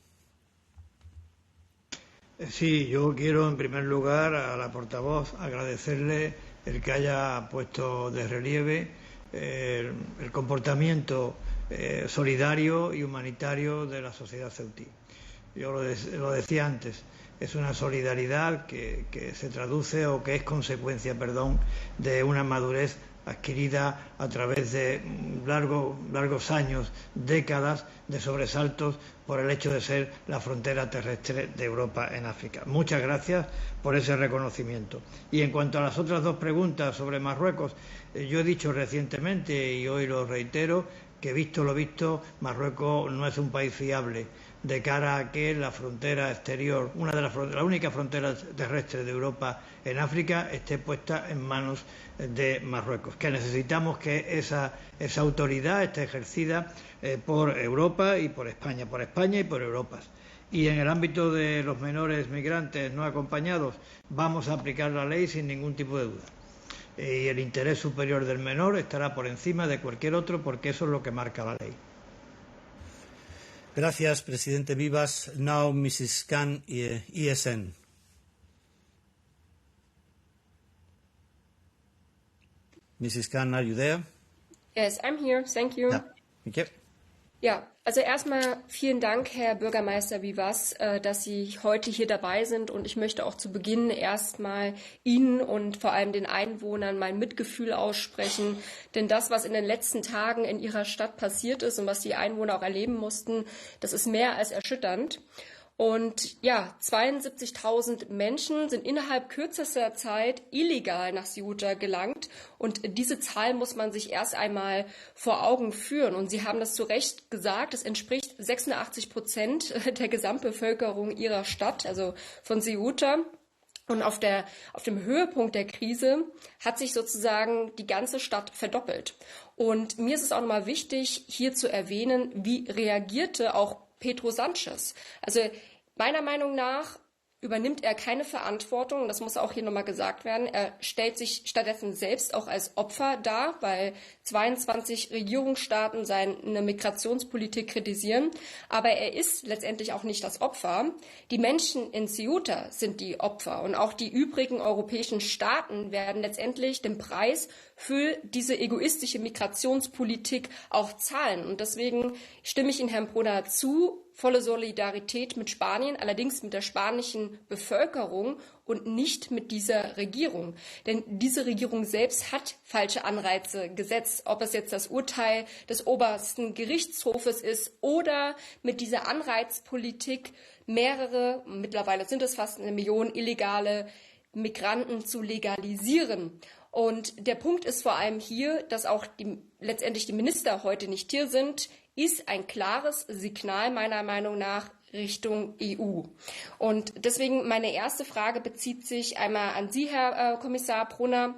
C: Sí, yo quiero en primer lugar a la portavoz agradecerle el que haya puesto de relieve el comportamiento solidario y humanitario de la sociedad ceutí. Yo lo decía antes, es una solidaridad que se traduce o que es consecuencia, de una madurez adquirida a través de largos años, décadas de sobresaltos por el hecho de ser la frontera terrestre de Europa en África. Muchas gracias por ese reconocimiento. Y en cuanto a las otras dos preguntas sobre Marruecos, yo he dicho recientemente, y hoy lo reitero, que, visto lo visto, Marruecos no es un país fiable de cara a que la frontera exterior, la única frontera terrestre de Europa en África, esté puesta en manos de Marruecos, que necesitamos que esa autoridad esté ejercida por Europa y por España y por Europa. Y en el ámbito de los menores migrantes no acompañados vamos a aplicar la ley sin ningún tipo de duda. Y el interés superior del menor estará por encima de cualquier otro, porque eso es lo que marca la ley.
A: Gracias, presidente Vivas. Now, Mrs. Khan, ESN. Mrs. Khan, are you there?
L: Yes, I'm here. Thank you.
A: Ja. Okay.
L: Ja, also erstmal vielen Dank, Herr Bürgermeister Vivas, dass Sie heute hier dabei sind. Und ich möchte auch zu Beginn erstmal Ihnen und vor allem den Einwohnern mein Mitgefühl aussprechen. Denn das, was in den letzten Tagen in Ihrer Stadt passiert ist und was die Einwohner auch erleben mussten, das ist mehr als erschütternd. Und ja, 72.000 Menschen sind innerhalb kürzester Zeit illegal nach Ceuta gelangt. Und diese Zahl muss man sich erst einmal vor Augen führen. Und Sie haben das zu Recht gesagt, es entspricht 86% der Gesamtbevölkerung Ihrer Stadt, also von Ceuta. Und auf dem Höhepunkt der Krise hat sich sozusagen die ganze Stadt verdoppelt. Und mir ist es auch nochmal wichtig, hier zu erwähnen, wie reagierte auch Pedro Sánchez. Also meiner Meinung nach übernimmt er keine Verantwortung, das muss auch hier nochmal gesagt werden. Er stellt sich stattdessen selbst auch als Opfer dar, weil 22 Regierungsstaaten seine Migrationspolitik kritisieren. Aber er ist letztendlich auch nicht das Opfer. Die Menschen in Ceuta sind die Opfer und auch die übrigen europäischen Staaten werden letztendlich den Preis für diese egoistische Migrationspolitik auch zahlen. Und deswegen stimme ich Ihnen, Herrn Brunner, zu. Volle Solidarität mit Spanien, allerdings mit der spanischen Bevölkerung und nicht mit dieser Regierung. Denn diese Regierung selbst hat falsche Anreize gesetzt, ob es jetzt das Urteil des obersten Gerichtshofes ist oder mit dieser Anreizpolitik mittlerweile sind es fast 1 Million illegale Migranten zu legalisieren. Und der Punkt ist vor allem hier, dass auch letztendlich die Minister heute nicht hier sind, ist ein klares Signal meiner Meinung nach Richtung EU. Und deswegen meine erste Frage bezieht sich einmal an Sie, Herr Kommissar Brunner.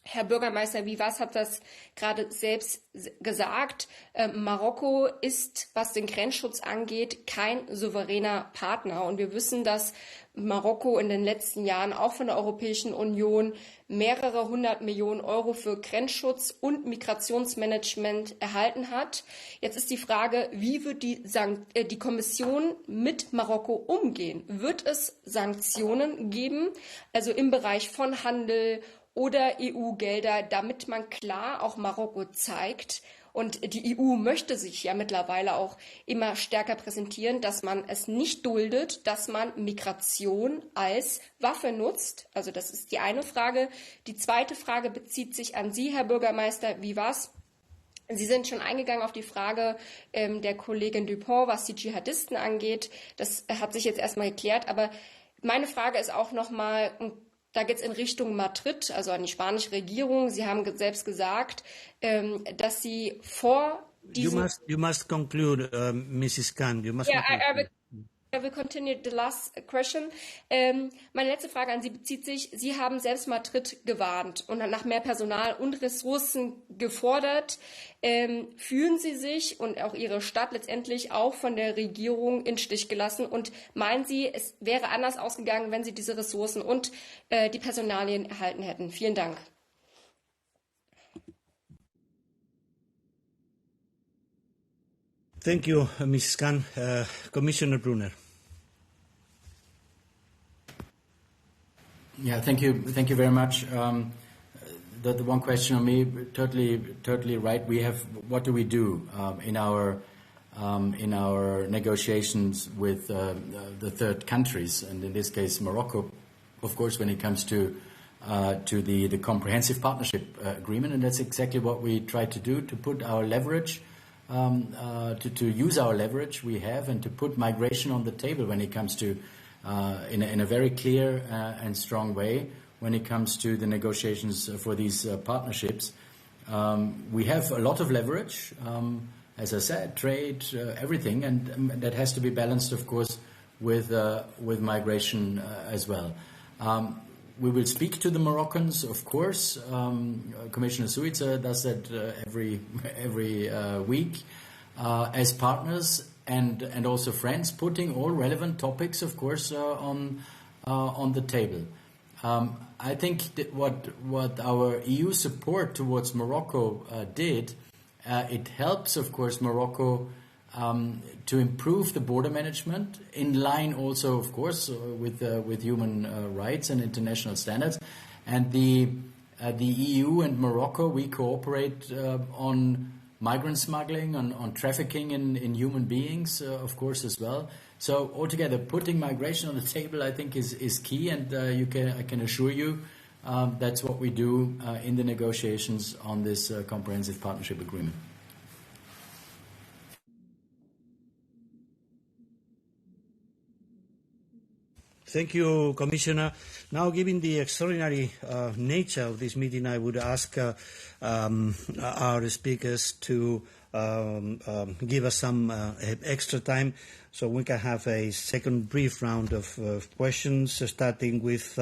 L: Herr Bürgermeister Vivas hat das gerade selbst gesagt. Marokko ist, was den Grenzschutz angeht, kein souveräner Partner. Und wir wissen, dass Marokko in den letzten Jahren auch von der Europäischen Union mehrere 100 Millionen Euro für Grenzschutz und Migrationsmanagement erhalten hat. Jetzt ist die Frage, wie wird die Kommission mit Marokko umgehen? Wird es Sanktionen geben, also im Bereich von Handel oder EU-Gelder, damit man klar auch Marokko zeigt? Und die EU möchte sich ja mittlerweile auch immer stärker präsentieren, dass man es nicht duldet, dass man Migration als Waffe nutzt. Also das ist die eine Frage. Die zweite Frage bezieht sich an Sie, Herr Bürgermeister Vivas. Sie sind schon eingegangen auf die Frage der Kollegin Dupont, was die Dschihadisten angeht. Das hat sich jetzt erstmal geklärt. Aber meine Frage ist auch nochmal, da geht es in Richtung Madrid, also an die spanische Regierung. Sie haben selbst gesagt, dass Sie vor diesem...
A: You must conclude, Mrs. Khan. You must
L: I will continue the last question. Meine letzte Frage an Sie bezieht sich, Sie haben selbst Madrid gewarnt und nach mehr Personal und Ressourcen gefordert. Fühlen Sie sich und auch Ihre Stadt letztendlich auch von der Regierung in Stich gelassen? Und meinen Sie, es wäre anders ausgegangen, wenn Sie diese Ressourcen und die Personalien erhalten hätten? Vielen Dank.
A: Thank you, Mrs. Khan. Commissioner Brunner.
D: Yeah, thank you very much. The one question on me, totally right. We have, what do we do in our negotiations with the third countries, and in this case Morocco, of course, when it comes to the comprehensive partnership agreement, and that's exactly what we try to do, to put our leverage. To use our leverage we have and to put migration on the table when it comes to in a very clear and strong way when it comes to the negotiations for these partnerships. We have a lot of leverage, as I said, trade, everything, and that has to be balanced, of course, with migration as well. We will speak to the Moroccans, of course. Commissioner Ceuta does that every week as partners and also friends, putting all relevant topics, of course, on the table. I think that what our EU support towards Morocco did, it helps, of course, Morocco to improve the border management in line also, of course, with human rights and international standards. And the EU and Morocco, we cooperate on migrant smuggling, on trafficking in human beings, of course, as well. So altogether, putting migration on the table, I think, is key, and I can assure you that's what we do in the negotiations on this comprehensive partnership agreement.
A: Thank you, Commissioner. Now, given the extraordinary nature of this meeting, I would ask our speakers to give us some extra time so we can have a second brief round of questions, starting with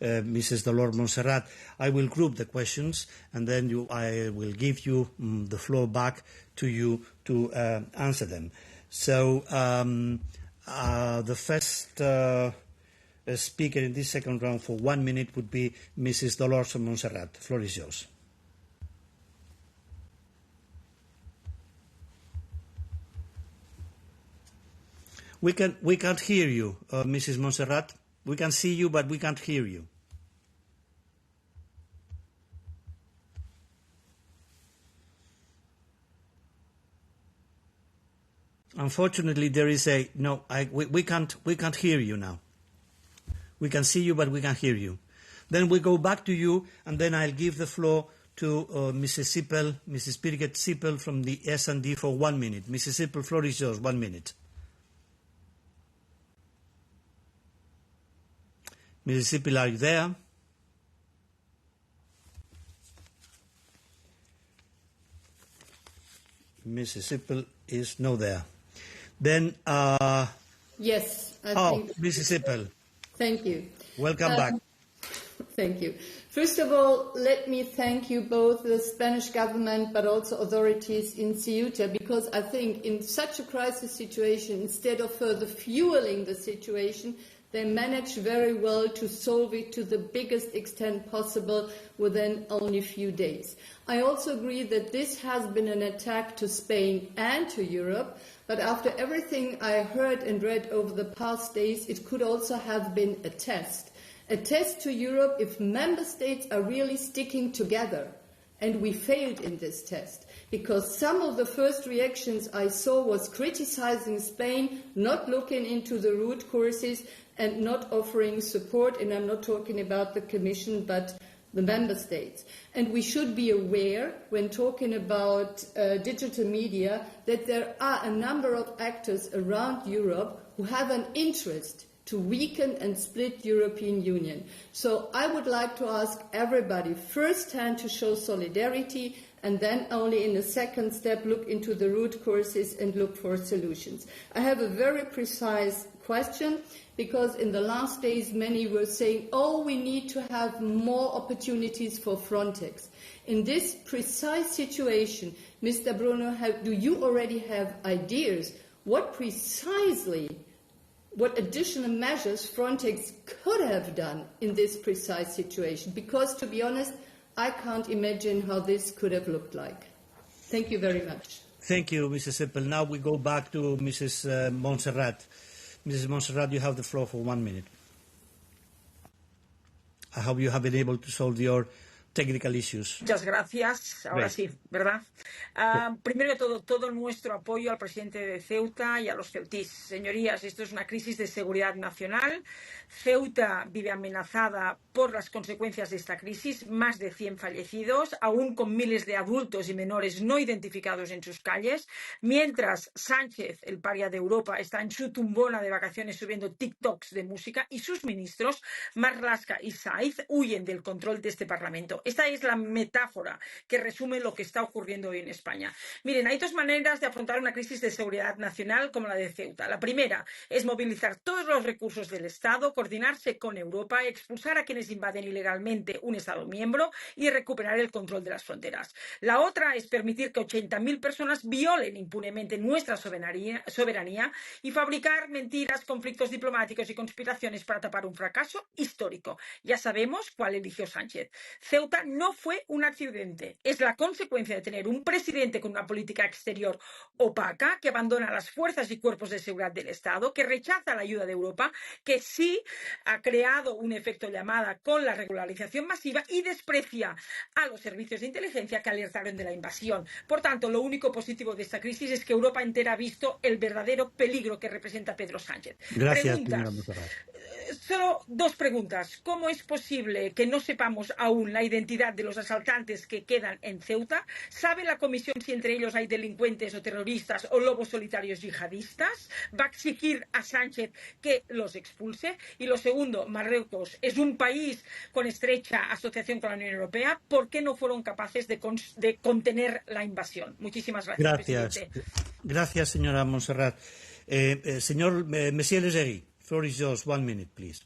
A: Mrs. Dolores Montserrat. I will group the questions, and then I will give you the floor back to you to answer them. So the first speaker in this second round for 1 minute would be Mrs. Dolores Montserrat. The floor is yours. We can't hear you, Mrs. Montserrat. We can see you, but we can't hear you. Unfortunately, there is a no. We can't hear you now. We can see you, but we can't hear you. Then we go back to you, and then I'll give the floor to Mrs. Sippel, Mrs. Birgit Sippel from the S&D for 1 minute. Mrs. Sippel, floor is yours. 1 minute. Mrs. Sippel, are you there? Mrs. Sippel is not there. Then,
M: yes.
A: Mrs. Sippel.
M: Thank you.
A: Welcome back.
M: Thank you. First of all, let me thank you both, the Spanish government, but also authorities in Ceuta, because I think in such a crisis situation, instead of further fueling the situation, they managed very well to solve it to the biggest extent possible within only a few days. I also agree that this has been an attack to Spain and to Europe, but after everything I heard and read over the past days, it could also have been a test to Europe if member states are really sticking together. And we failed in this test, because some of the first reactions I saw was criticizing Spain, not looking into the root causes and not offering support, and I'm not talking about the Commission, but the member states. And we should be aware, when talking about digital media, that there are a number of actors around Europe who have an interest to weaken and split European Union. So I would like to ask everybody firsthand to show solidarity, and then only in a second step look into the root causes and look for solutions. I have a very precise question, because in the last days many were saying, we need to have more opportunities for Frontex. In this precise situation, Mr. Bruno, do you already have ideas what additional measures Frontex could have done in this precise situation? Because, to be honest, I can't imagine how this could have looked like. Thank you very much.
A: Thank you, Mrs. Sippel. Now we go back to Mrs. Montserrat. Mrs. Montserrat, you have the floor for 1 minute. I hope you have been able to solve your technical issues.
N: Muchas gracias. Ahora sí, ¿verdad? Primero de todo nuestro apoyo al presidente de Ceuta y a los ceutís. Señorías, esto es una crisis de seguridad nacional. Ceuta vive amenazada por las consecuencias de esta crisis, más de 100 fallecidos, aún con miles de adultos y menores no identificados en sus calles, mientras Sánchez, el paria de Europa, está en su tumbona de vacaciones subiendo TikToks de música y sus ministros, Marlaska y Saiz, huyen del control de este Parlamento. Esta es la metáfora que resume lo que está ocurriendo hoy en España. Miren, hay dos maneras de afrontar una crisis de seguridad nacional como la de Ceuta. La primera es movilizar todos los recursos del Estado, coordinarse con Europa, expulsar a quienes invaden ilegalmente un Estado miembro y recuperar el control de las fronteras. La otra es permitir que 80.000 personas violen impunemente nuestra soberanía y fabricar mentiras, conflictos diplomáticos y conspiraciones para tapar un fracaso histórico. Ya sabemos cuál eligió Sánchez. Ceuta no fue un accidente. Es la consecuencia de tener un presidente con una política exterior opaca, que abandona las fuerzas y cuerpos de seguridad del Estado, que rechaza la ayuda de Europa, que sí ha creado un efecto llamada con la regularización masiva y desprecia a los servicios de inteligencia que alertaron de la invasión. Por tanto, lo único positivo de esta crisis es que Europa entera ha visto el verdadero peligro que representa Pedro Sánchez.
A: Gracias, señora Monserrat.
N: Solo dos preguntas. ¿Cómo es posible que no sepamos aún la identidad de los asaltantes que quedan en Ceuta? ¿Sabe la Comisión si entre ellos hay delincuentes o terroristas o lobos solitarios yihadistas? ¿Va a exigir a Sánchez que los expulse? Y lo segundo, Marruecos es un país con estrecha asociación con la Unión Europea. ¿Por qué no fueron capaces de contener la invasión? Muchísimas gracias, presidente.
A: Gracias, señora Monserrat. Monsieur Legeri. Floor is yours. 1 minute, please.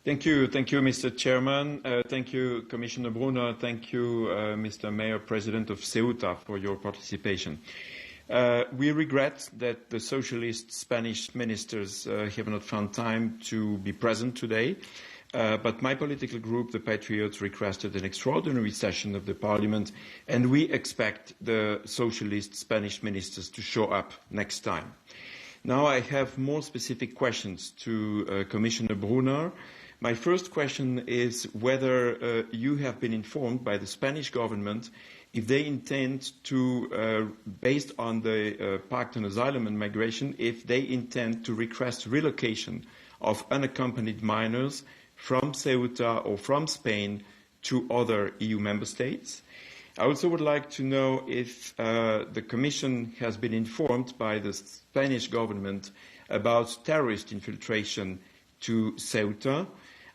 O: Thank you, Mr. Chairman. Thank you, Commissioner Brunner. Thank you, Mr. Mayor President of Ceuta, for your participation. We regret that the socialist Spanish ministers have not found time to be present today, but my political group, the Patriots, requested an extraordinary session of the Parliament, and we expect the socialist Spanish ministers to show up next time. Now I have more specific questions to Commissioner Brunner. My first question is whether you have been informed by the Spanish government if they intend to, based on the Pact on Asylum and Migration, if they intend to request relocation of unaccompanied minors from Ceuta or from Spain to other EU member states. I also would like to know if the Commission has been informed by the Spanish government about terrorist infiltration to Ceuta.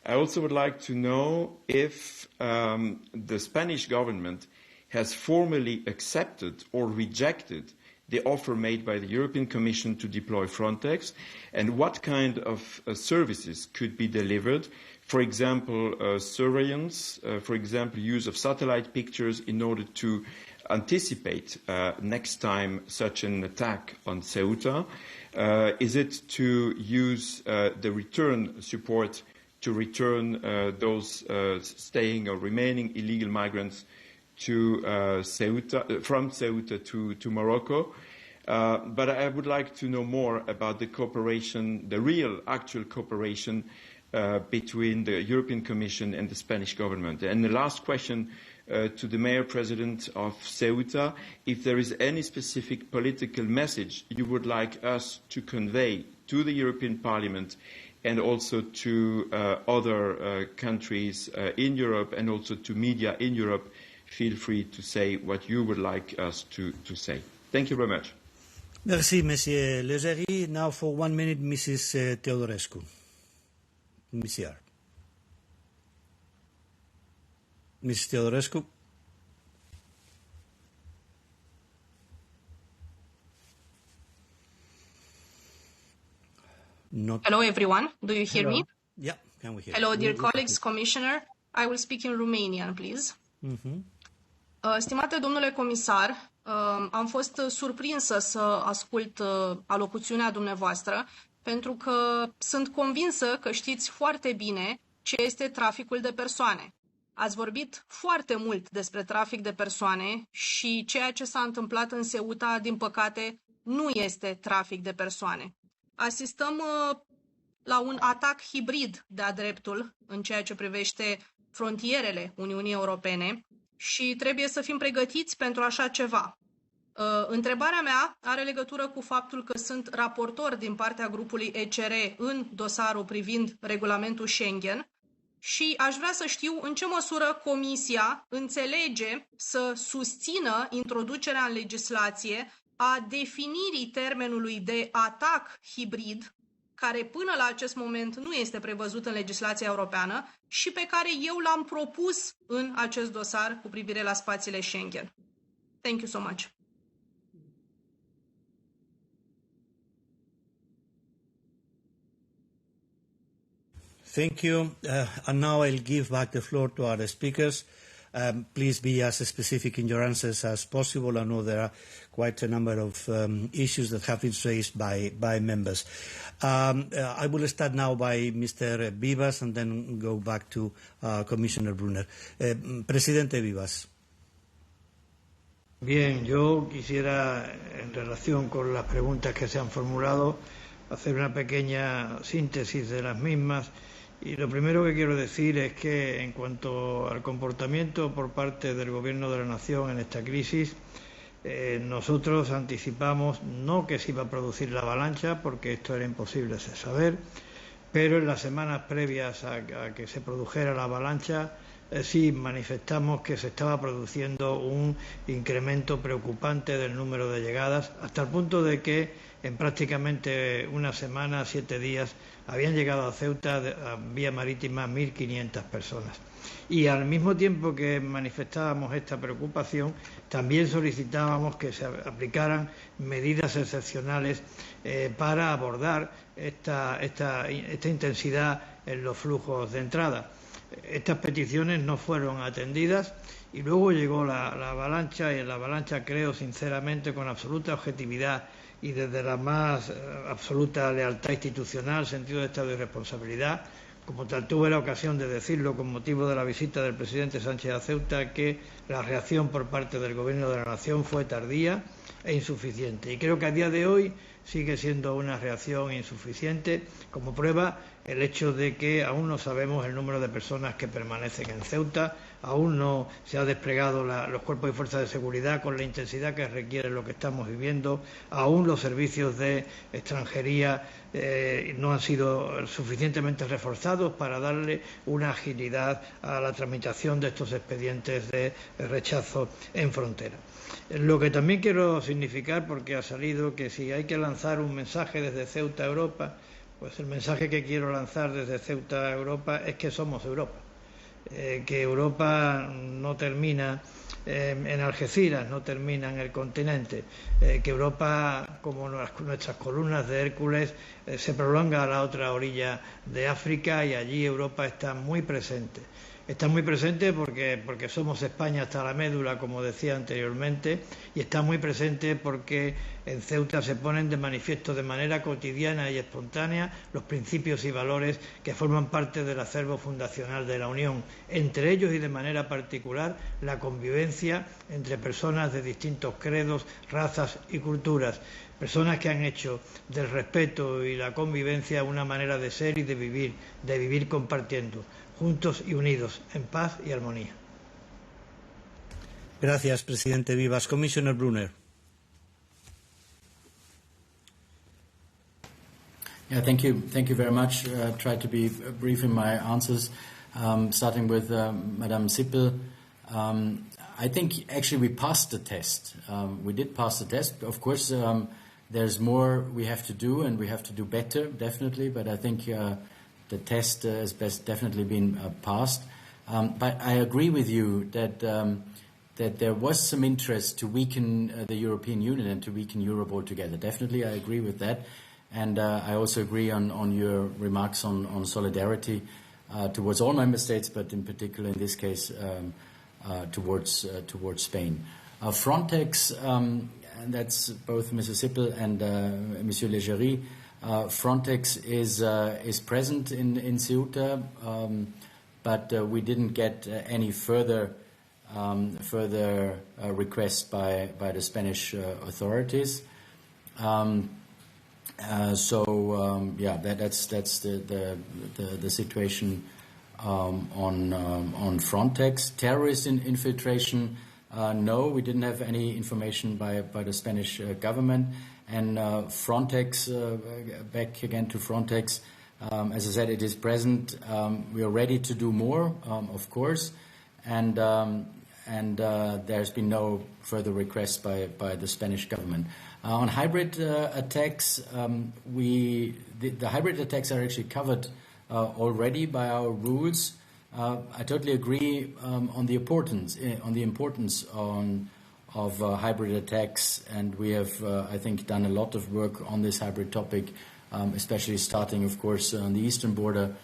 O: I also would like to know if the Spanish government has formally accepted or rejected the offer made by the European Commission to deploy Frontex, and what kind of services could be delivered. For example, surveillance, for example, use of satellite pictures in order to anticipate next time such an attack on Ceuta. Is it to use the return support to return those staying or remaining illegal migrants to Ceuta, from Ceuta to Morocco? But I would like to know more about the cooperation, the real, actual cooperation between the European Commission and the Spanish government. And the last question to the Mayor President of Ceuta, if there is any specific political message you would like us to convey to the European Parliament and also to other countries in Europe and also to media in Europe, feel free to say what you would like us to say. Thank you very much.
A: Merci, Monsieur Legeri. Now for 1 minute, Mrs. Teodorescu. Mrs. Teodorescu.
P: Hello, everyone. Do you hear me?
A: Yeah, can we hear?
P: Hello, dear colleagues, Commissioner. I will speak in Romanian, please. Stimate domnule comisar, am fost surprinsă să ascult alocuțiunea dumneavoastră, pentru că sunt convinsă că știți foarte bine ce este traficul de persoane. Ați vorbit foarte mult despre trafic de persoane și ceea ce s-a întâmplat în Ceuta, din păcate, nu este trafic de persoane. Asistăm la un atac hibrid de-a dreptul în ceea ce privește frontierele Uniunii Europene și trebuie să fim pregătiți pentru așa ceva. Întrebarea mea are legătură cu faptul că sunt raportor din partea grupului ECR în dosarul privind regulamentul Schengen și aș vrea să știu în ce măsură Comisia înțelege să susțină introducerea în legislație a definirii termenului de atac hibrid care până la acest moment nu este prevăzut în legislația europeană și pe care eu l-am propus în acest dosar cu privire la spațiile Schengen. Thank you so much.
A: Thank you. And now I'll give back the floor to our speakers. Please be as specific in your answers as possible. I know there are quite a number of issues that have been raised by members. I will start now by Mr. Vivas and then go back to Commissioner Brunner. Presidente Vivas.
C: Bien, yo quisiera, en relación con las preguntas que se han formulado, hacer una pequeña síntesis de las mismas. Y lo primero que quiero decir es que en cuanto al comportamiento por parte del Gobierno de la Nación en esta crisis, nosotros anticipamos no que se iba a producir la avalancha, porque esto era imposible de saber, pero en las semanas previas a que se produjera la avalancha, sí manifestamos que se estaba produciendo un incremento preocupante del número de llegadas, hasta el punto de que en prácticamente una semana, 7 días, habían llegado a Ceuta a vía marítima 1.500 personas. Y al mismo tiempo que manifestábamos esta preocupación, también solicitábamos que se aplicaran medidas excepcionales para abordar esta intensidad en los flujos de entrada. Estas peticiones no fueron atendidas y luego llegó la avalancha, y en la avalancha creo sinceramente con absoluta objetividad y desde la más absoluta lealtad institucional, sentido de Estado y responsabilidad, como tal tuve la ocasión de decirlo con motivo de la visita del presidente Sánchez a Ceuta, que la reacción por parte del Gobierno de la Nación fue tardía e insuficiente. Y creo que a día de hoy sigue siendo una reacción insuficiente, como prueba el hecho de que aún no sabemos el número de personas que permanecen en Ceuta, aún no se han desplegado los cuerpos y fuerzas de seguridad con la intensidad que requiere lo que estamos viviendo, aún los servicios de extranjería no han sido suficientemente reforzados para darle una agilidad a la tramitación de estos expedientes de rechazo en frontera. Lo que también quiero significar, porque ha salido que si hay que lanzar un mensaje desde Ceuta a Europa, pues el mensaje que quiero lanzar desde Ceuta a Europa es que somos Europa. Que Europa no termina en Algeciras, no termina en el continente, que Europa, como nuestras columnas de Hércules, se prolonga a la otra orilla de África, y allí Europa está muy presente. Está muy presente porque somos España hasta la médula, como decía anteriormente, y está muy presente porque en Ceuta se ponen de manifiesto de manera cotidiana y espontánea los principios y valores que forman parte del acervo fundacional de la Unión, entre ellos y de manera particular la convivencia entre personas de distintos credos, razas y culturas, personas que han hecho del respeto y la convivencia una manera de ser y de vivir compartiendo, juntos y unidos, en paz y armonía.
A: Gracias, presidente Vivas. Commissioner Brunner.
D: Yeah, thank you. Thank you very much. Try to be brief in my answers, starting with Madame Sippel. I think actually we passed the test. We did pass the test. Of course, there's more we have to do, and we have to do better, definitely, but I think the test has definitely been passed. But I agree with you that there was some interest to weaken the European Union and to weaken Europe altogether. Definitely, I agree with that. And I also agree on your remarks on solidarity towards all member states, but in particular in this case towards Spain. Frontex, and that's both Mrs. Sippel and Monsieur Leggeri. Frontex is present in Ceuta, but we didn't get any further requests by the Spanish authorities. Yeah, that's the situation on Frontex. Terrorist infiltration. No, we didn't have any information by the Spanish government. And Frontex, back again to Frontex, as I said, it is present. We are ready to do more, of course, and there's been no further requests by the Spanish government. On hybrid attacks, the hybrid attacks are actually covered already by our rules. I totally agree on the importance of hybrid attacks, and we have, I think, done a lot of work on this hybrid topic, especially starting, of course, on the eastern border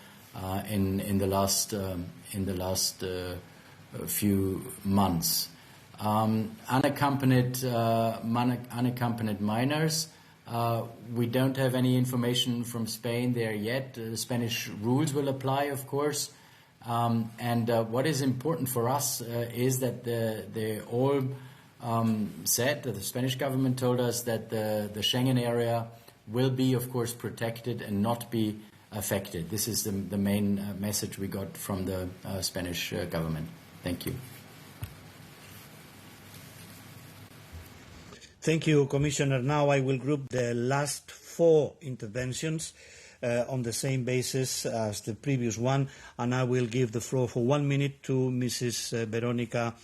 D: in the last few months. Unaccompanied minors. We don't have any information from Spain there yet. The Spanish rules will apply, of course. And what is important for us is that they all said that the Spanish government told us that the Schengen area will be, of course, protected and not be affected. This is the main message we got from the Spanish government. Thank you.
A: Thank you, Commissioner. Now I will group the last 4 interventions on the same basis as the previous one, and I will give the floor for 1 minute to Mrs. Veronika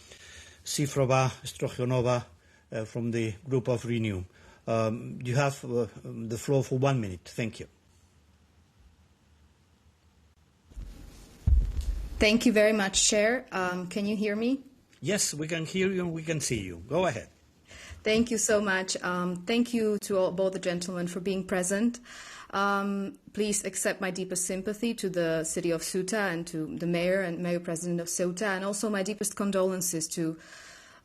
A: Sifrova-Strojanova from the group of Renew. You have the floor for 1 minute. Thank you.
Q: Thank you very much, Chair. Can you hear me?
A: Yes, we can hear you and we can see you. Go ahead.
Q: Thank you so much. Thank you to both the gentlemen for being present. Please accept my deepest sympathy to the city of Ceuta and to the mayor and mayor president of Ceuta, and also my deepest condolences to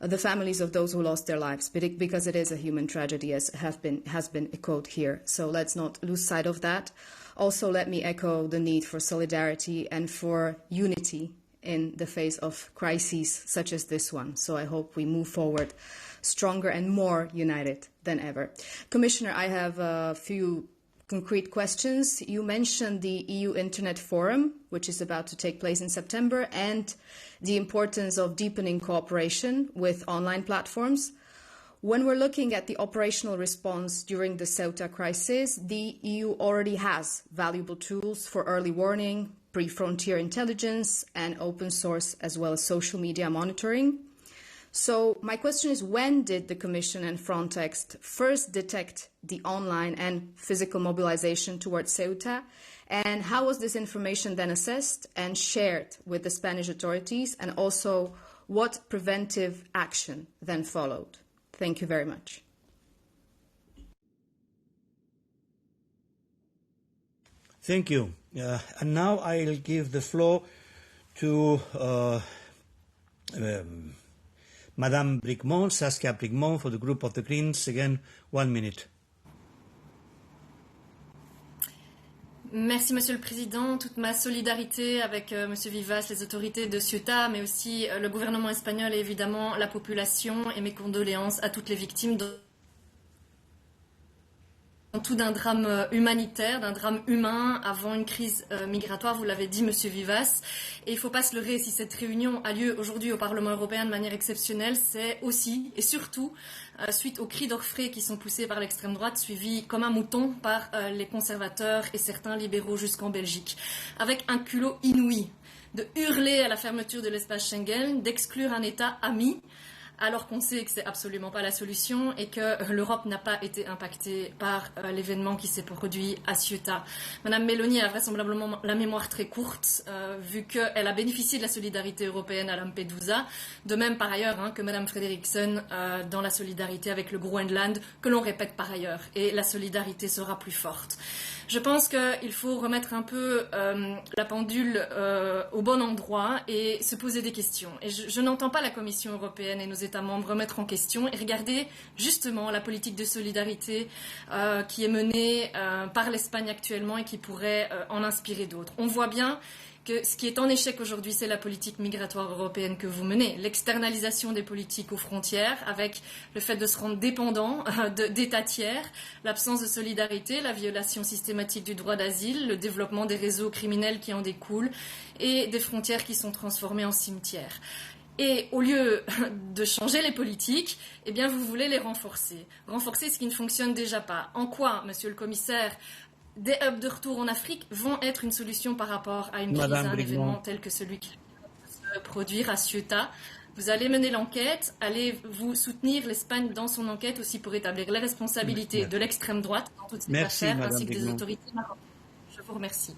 Q: the families of those who lost their lives, because it is a human tragedy, as has been echoed here. So let's not lose sight of that. Also, let me echo the need for solidarity and for unity in the face of crises such as this one. So I hope we move forward stronger and more united than ever. Commissioner, I have a few concrete questions. You mentioned the EU Internet Forum, which is about to take place in September, and the importance of deepening cooperation with online platforms. When we're looking at the operational response during the Ceuta crisis, the EU already has valuable tools for early warning, pre-frontier intelligence, and open source, as well as social media monitoring. So my question is, when did the Commission and Frontex first detect the online and physical mobilization towards Ceuta? And how was this information then assessed and shared with the Spanish authorities? And also, what preventive action then followed? Thank you very much.
A: Thank you. And now I'll give the floor to Madame Bricmont, Saskia Bricmont, for the group of the Greens. Again, 1 minute.
B: Merci, Monsieur le Président. Toute ma solidarité avec Monsieur Vivas, les autorités de Ceuta, mais aussi le gouvernement espagnol et évidemment la population, et mes condoléances à toutes les victimes tout d'un drame humanitaire, d'un drame humain avant une crise migratoire, vous l'avez dit, Monsieur Vivas. Et il ne faut pas se leurrer, si cette réunion a lieu aujourd'hui au Parlement européen de manière exceptionnelle, c'est aussi et surtout suite aux cris d'orfraie qui sont poussés par l'extrême droite, suivis comme un mouton par les conservateurs et certains libéraux jusqu'en Belgique, avec un culot inouï de hurler à la fermeture de l'espace Schengen, d'exclure un État ami, alors qu'on sait que ce n'est absolument pas la solution et que l'Europe n'a pas été impactée par l'événement qui s'est produit à Ceuta. Madame Meloni a vraisemblablement la mémoire très courte, vu qu'elle a bénéficié de la solidarité européenne à Lampedusa, de même par ailleurs que Madame Frederiksen dans la solidarité avec le Groenland, que l'on répète par ailleurs, et la solidarité sera plus forte. Je pense qu'il faut remettre un peu la pendule au bon endroit et se poser des questions. Et je n'entends pas la Commission européenne et nos États membres remettre en question et regarder justement la politique de solidarité qui est menée par l'Espagne actuellement et qui pourrait en inspirer d'autres. On voit bien que ce qui est en échec aujourd'hui, c'est la politique migratoire européenne que vous menez. L'externalisation des politiques aux frontières, avec le fait de se rendre dépendant d'États tiers, l'absence de solidarité, la violation systématique du droit d'asile, le développement des réseaux criminels qui en découlent et des frontières qui sont transformées en cimetières. Et au lieu de changer les politiques, eh bien vous voulez les renforcer. Renforcer ce qui ne fonctionne déjà pas. En quoi, Monsieur le Commissaire, des hubs de retour en Afrique vont être une solution par rapport à une crise, à un événement tel que celui qui va se produire à Ceuta?
R: Vous allez mener l'enquête, allez-vous soutenir l'Espagne dans son enquête aussi pour établir les responsabilités de l'extrême droite dans toute cette affaire, ainsi que des autorités marocaines? Je vous remercie.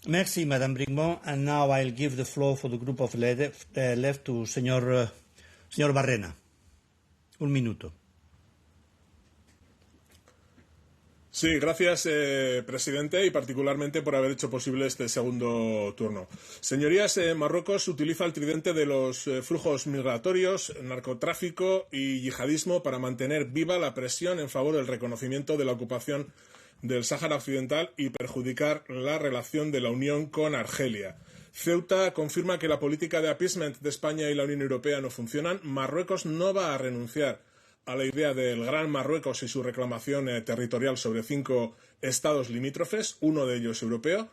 A: Merci, Madame Brigmont. And now I'll give the floor for the group of left to señor Barrena. Un minuto.
S: Sí, gracias, presidente, y particularmente por haber hecho posible este segundo turno. Señorías, Marruecos utiliza el tridente de los flujos migratorios, narcotráfico y yihadismo para mantener viva la presión en favor del reconocimiento de la ocupación del Sáhara Occidental y perjudicar la relación de la Unión con Argelia. Ceuta confirma que la política de appeasement de España y la Unión Europea no funcionan. Marruecos no va a renunciar a la idea del Gran Marruecos y su reclamación territorial sobre 5 estados limítrofes, uno de ellos europeo.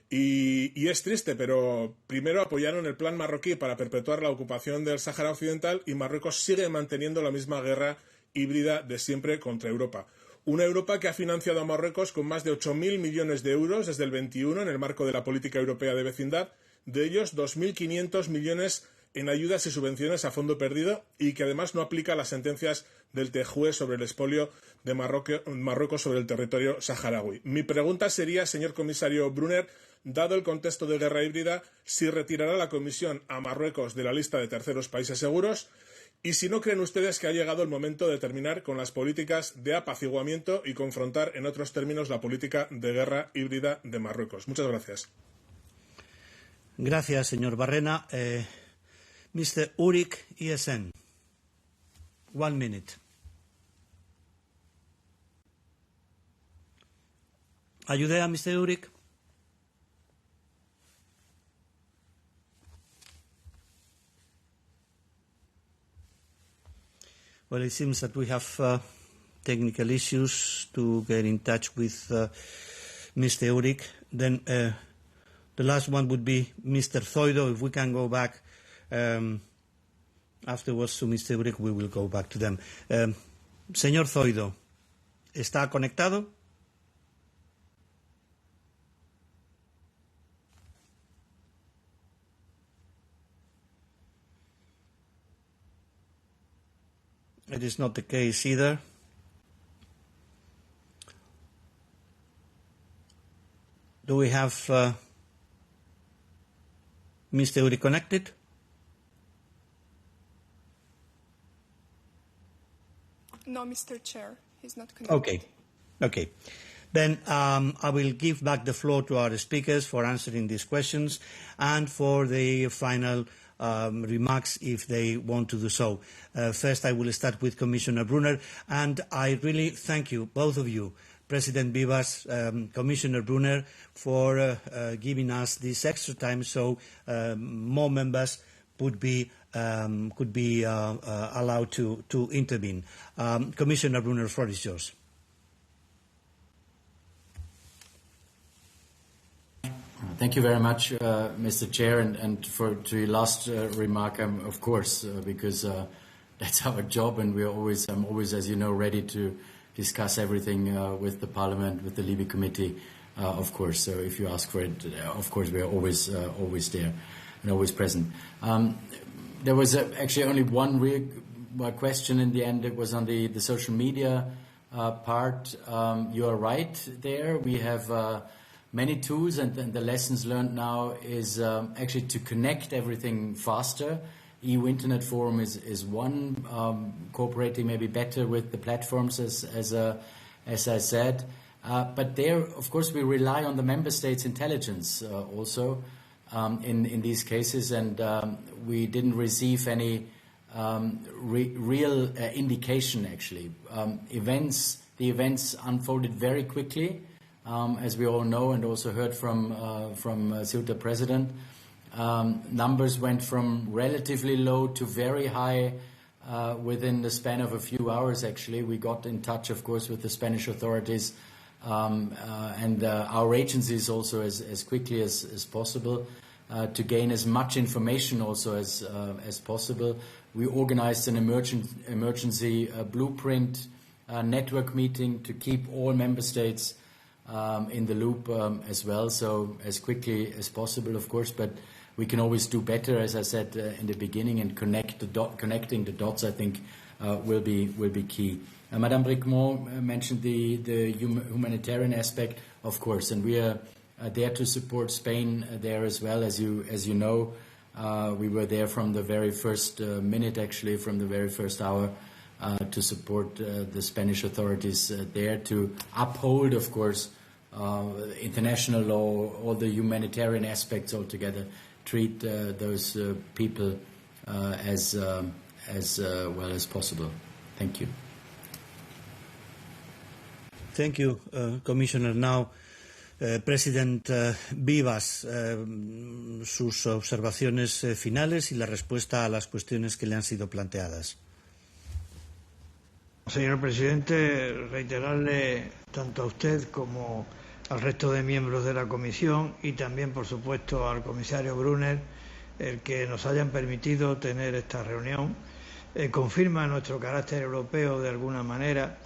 S: Y es triste, pero primero apoyaron el plan marroquí para perpetuar la ocupación del Sáhara Occidental y Marruecos sigue manteniendo la misma guerra híbrida de siempre contra Europa. Una Europa que ha financiado a Marruecos con más de 8.000 millones de euros desde el 21 en el marco de la política europea de vecindad, de ellos 2.500 millones en ayudas y subvenciones a fondo perdido y que además no aplica las sentencias del TJUE sobre el expolio de Marruecos sobre el territorio saharaui. Mi pregunta sería, señor comisario Brunner, dado el contexto de guerra híbrida, si retirará la Comisión a Marruecos de la lista de terceros países seguros y si no creen ustedes que ha llegado el momento de terminar con las políticas de apaciguamiento y confrontar en otros términos la política de guerra híbrida de Marruecos. Muchas gracias.
A: Gracias, señor Barrena. Mr. Urik, ESN. 1 minute. Are you there, Mr. Urik? Well, it seems that we have technical issues to get in touch with Mr. Urik. Then the last one would be Mr. Zoido. If we can go back afterwards to Mr. Urik, we will go back to them. Señor Zoido, ¿está conectado? It is not the case either. Do we have Mr. Urik connected?
E: No, Mr. Chair, he's not connected.
A: Okay. Then I will give back the floor to our speakers for answering these questions and for the final remarks if they want to do so. First, I will start with Commissioner Brunner, and I really thank you, both of you, President Vivas, Commissioner Brunner, for giving us this extra time so more members could be allowed to intervene. Commissioner Brunner, the floor is yours.
D: Thank you very much, Mr. Chair, and to your last remark, of course, because that's our job, and I'm always, as you know, ready to discuss everything with the Parliament, with the Libe Committee, of course. So if you ask for it, of course, we are always there and always present. There was actually only one real question in the end. It was on the social media part. You are right there. We have many tools, and the lessons learned now is actually to connect everything faster. EU Internet Forum is one, cooperating maybe better with the platforms, as I said. But there, of course, we rely on the member states' intelligence also in these cases, and we didn't receive any real indication, actually. The events unfolded very quickly, as we all know, and also heard from Ceuta President. Numbers went from relatively low to very high within the span of a few hours, actually. We got in touch, of course, with the Spanish authorities and our agencies also as quickly as possible to gain as much information also as possible. We organized an emergency blueprint network meeting to keep all member states in the loop as well, so as quickly as possible, of course. But we can always do better, as I said in the beginning, and connecting the dots, I think, will be key. Madame Bricmont mentioned the humanitarian aspect, of course, and we are there to support Spain there as well. As you know, we were there from the very first minute, actually, from the very first hour, to support the Spanish authorities there to uphold, of course, international law, all the humanitarian aspects altogether, treat those people as well as possible. Thank you.
A: Thank you, Commissioner. Now, President Vivas, sus observaciones finales y la respuesta a las cuestiones que le han sido planteadas.
C: Señor Presidente, reiterarle tanto a usted como al resto de miembros de la Comisión y también, por supuesto, al comisario Brunner, el que nos hayan permitido tener esta reunión. Confirma nuestro carácter europeo de alguna manera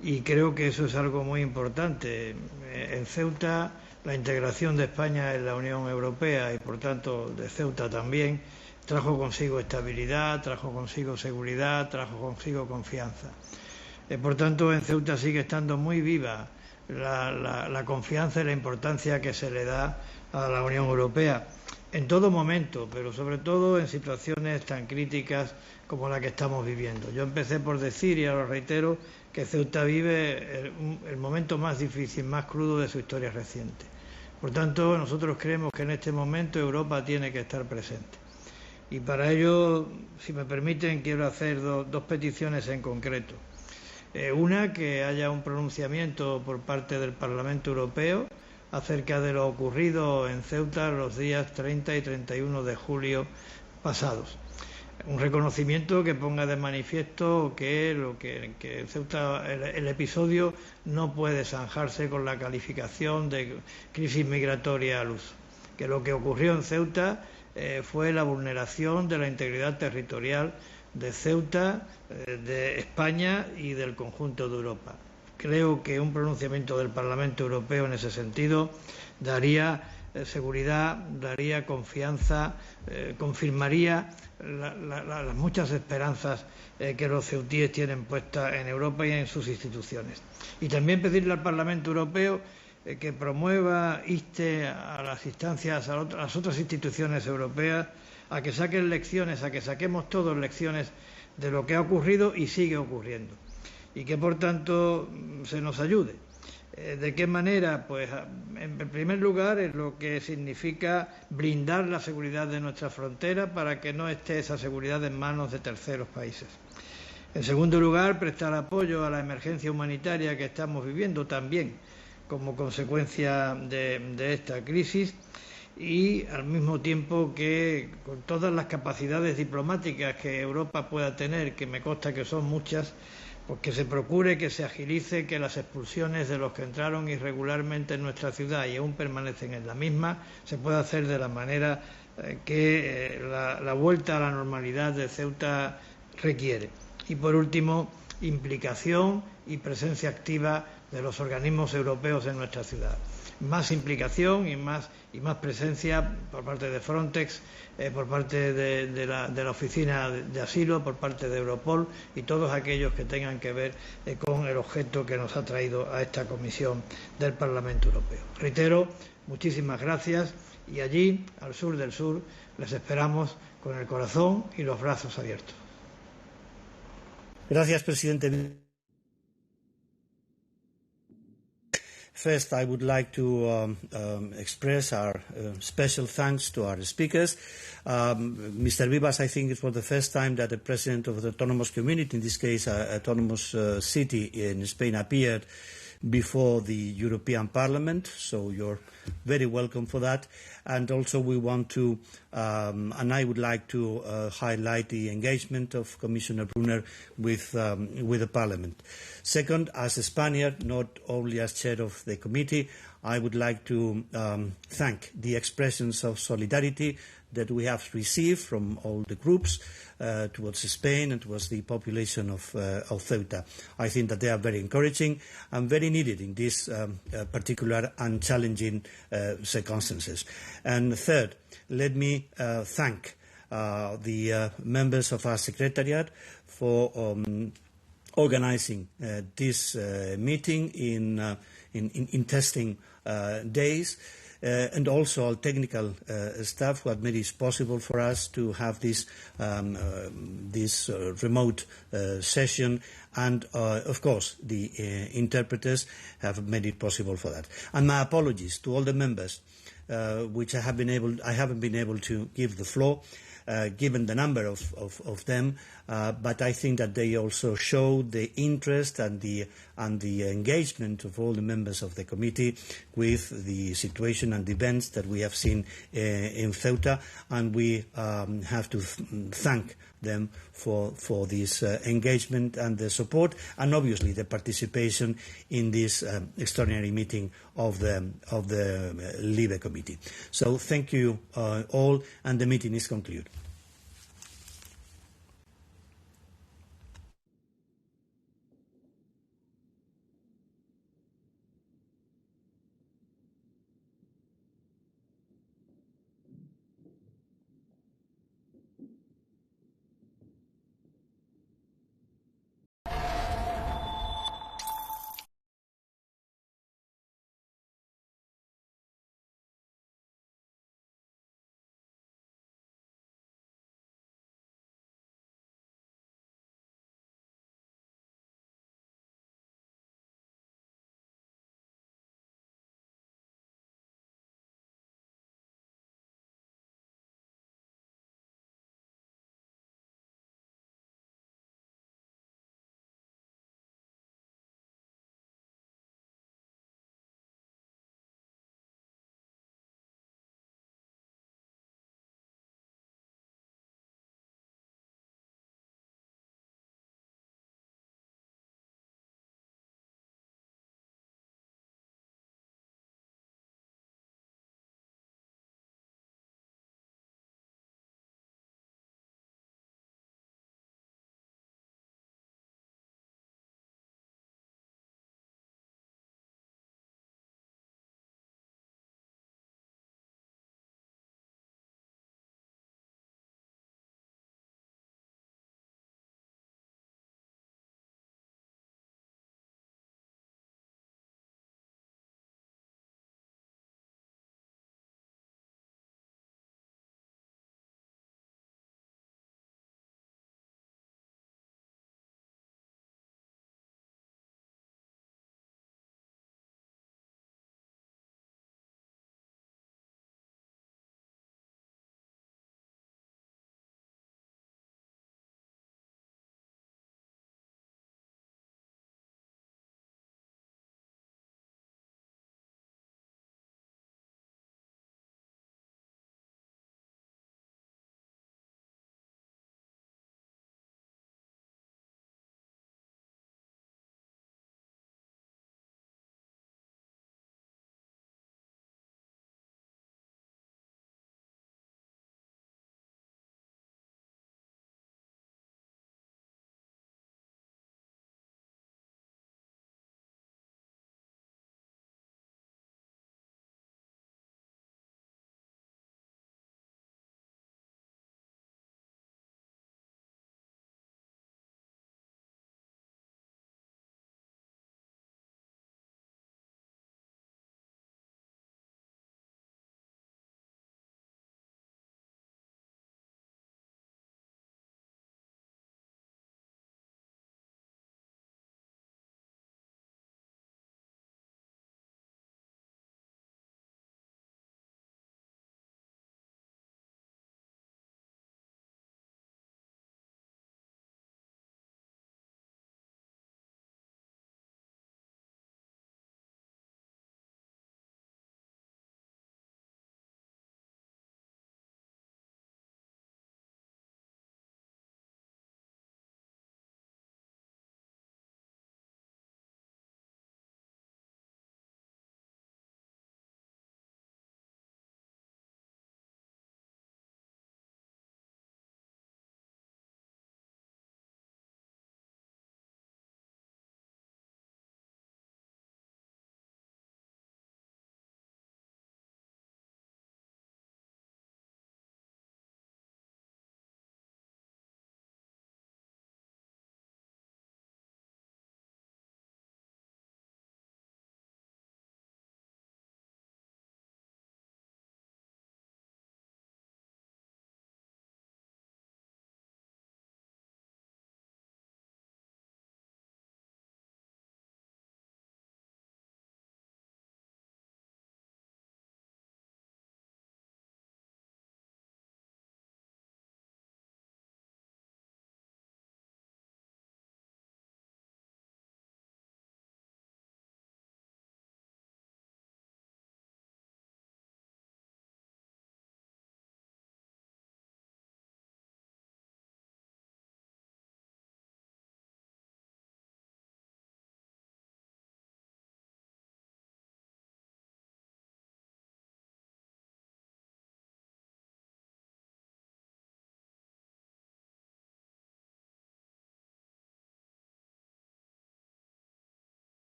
C: y creo que eso es algo muy importante. En Ceuta, la integración de España en la Unión Europea y, por tanto, de Ceuta también, trajo consigo estabilidad, trajo consigo seguridad, trajo consigo confianza. Por tanto, en Ceuta sigue estando muy viva la confianza y la importancia que se le da a la Unión Europea en todo momento, pero sobre todo en situaciones tan críticas como la que estamos viviendo. Yo empecé por decir, y ahora lo reitero, que Ceuta vive el momento más difícil, más crudo de su historia reciente. Por tanto, nosotros creemos que en este momento Europa tiene que estar presente. Y para ello, si me permiten, quiero hacer dos peticiones en concreto. Una, que haya un pronunciamiento por parte del Parlamento Europeo acerca de lo ocurrido en Ceuta los días 30 y 31 de julio pasados. Un reconocimiento que ponga de manifiesto que Ceuta, el episodio no puede zanjarse con la calificación de crisis migratoria al uso. Que lo que ocurrió en Ceuta fue la vulneración de la integridad territorial de Ceuta, de España y del conjunto de Europa. Creo que un pronunciamiento del Parlamento Europeo en ese sentido daría seguridad, daría confianza, confirmaría las muchas esperanzas que los ceutíes tienen puestas en Europa y en sus instituciones. Y también pedirle al Parlamento Europeo que promueva, inste a las instancias, a las otras instituciones europeas, a que saquen lecciones, a que saquemos todos lecciones de lo que ha ocurrido y sigue ocurriendo. Y que, por tanto, se nos ayude. ¿De qué manera? Pues, en primer lugar, es lo que significa blindar la seguridad de nuestra frontera para que no esté esa seguridad en manos de terceros países. En segundo lugar, prestar apoyo a la emergencia humanitaria que estamos viviendo también como consecuencia de esta crisis y, al mismo tiempo, que con todas las capacidades diplomáticas que Europa pueda tener, que me consta que son muchas, pues que se procure que se agilice que las expulsiones de los que entraron irregularmente en nuestra ciudad y aún permanecen en la misma se pueda hacer de la manera que la vuelta a la normalidad de Ceuta requiere. Y por último, implicación y presencia activa de los organismos europeos en nuestra ciudad. Más implicación y más presencia por parte de Frontex, por parte de la Oficina de Asilo, por parte de Europol y todos aquellos que tengan que ver con el objeto que nos ha traído a esta Comisión del Parlamento Europeo. Reitero, muchísimas gracias y allí, al sur del sur, les esperamos con el corazón y los brazos abiertos.
A: Gracias, presidente. First, I would like to express our special thanks to our speakers. Mr. Vivas, I think it was the first time that the president of the autonomous community, in this case, autonomous city in Spain, appeared before the European Parliament, so you're very welcome for that. And also we want to, and I would like to highlight the engagement of Commissioner Brunner with the Parliament. Second, as a Spaniard, not only as chair of the committee, I would like to thank the expressions of solidarity that we have received from all the groups towards Spain and towards the population of Ceuta. I think that they are very encouraging and very needed in these particular and challenging circumstances. And third, let me thank the members of our Secretariat for organizing this meeting in testing days, and also all technical staff who have made it possible for us to have this remote session, and of course the interpreters have made it possible for that. And my apologies to all the members which I haven't been able to give the floor, given the number of them, but I think that they also show the interest and the engagement of all the members of the committee with the situation and the events that we have seen in Ceuta, and we have to thank them for this engagement and the support, and obviously the participation in this extraordinary meeting of the LIBE committee. So thank you all, and the meeting is concluded.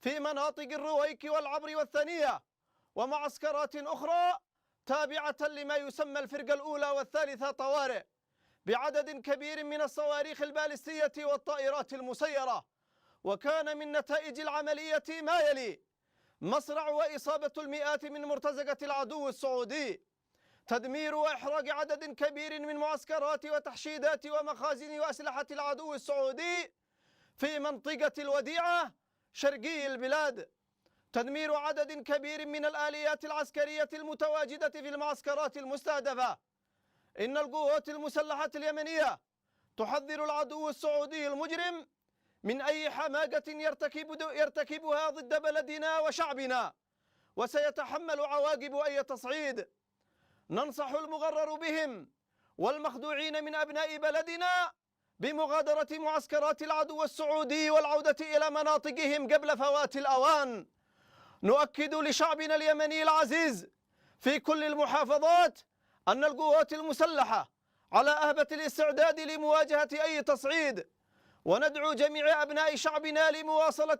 T: في مناطق الرويك والعبر والثانية، ومعسكرات أخرى تابعة لما يسمى الفرقة الأولى والثالثة طوارئ، بعدد كبير من الصواريخ البالستية والطائرات المسيرة. وكان من نتائج العملية ما يلي: مصرع وإصابة المئات من مرتزقة العدو السعودي، تدمير وإحراق عدد كبير من معسكرات وتحشيدات ومخازن وأسلحة العدو السعودي في منطقة الوديعة شرقي البلاد، تدمير عدد كبير من الآليات العسكرية المتواجدة في المعسكرات المستهدفة. إن القوات المسلحة اليمنية تحذر العدو السعودي المجرم من أي حماقة يرتكبها ضد بلدنا وشعبنا، وسيتحمل عواقب أي تصعيد. ننصح المغرر بهم والمخدوعين من أبناء بلدنا بمغادرة معسكرات العدو السعودي والعودة إلى مناطقهم قبل فوات الأوان. نؤكد لشعبنا اليمني العزيز في كل المحافظات أن القوات المسلحة على أهبة الاستعداد لمواجهة أي تصعيد، وندعو جميع أبناء شعبنا لمواصلة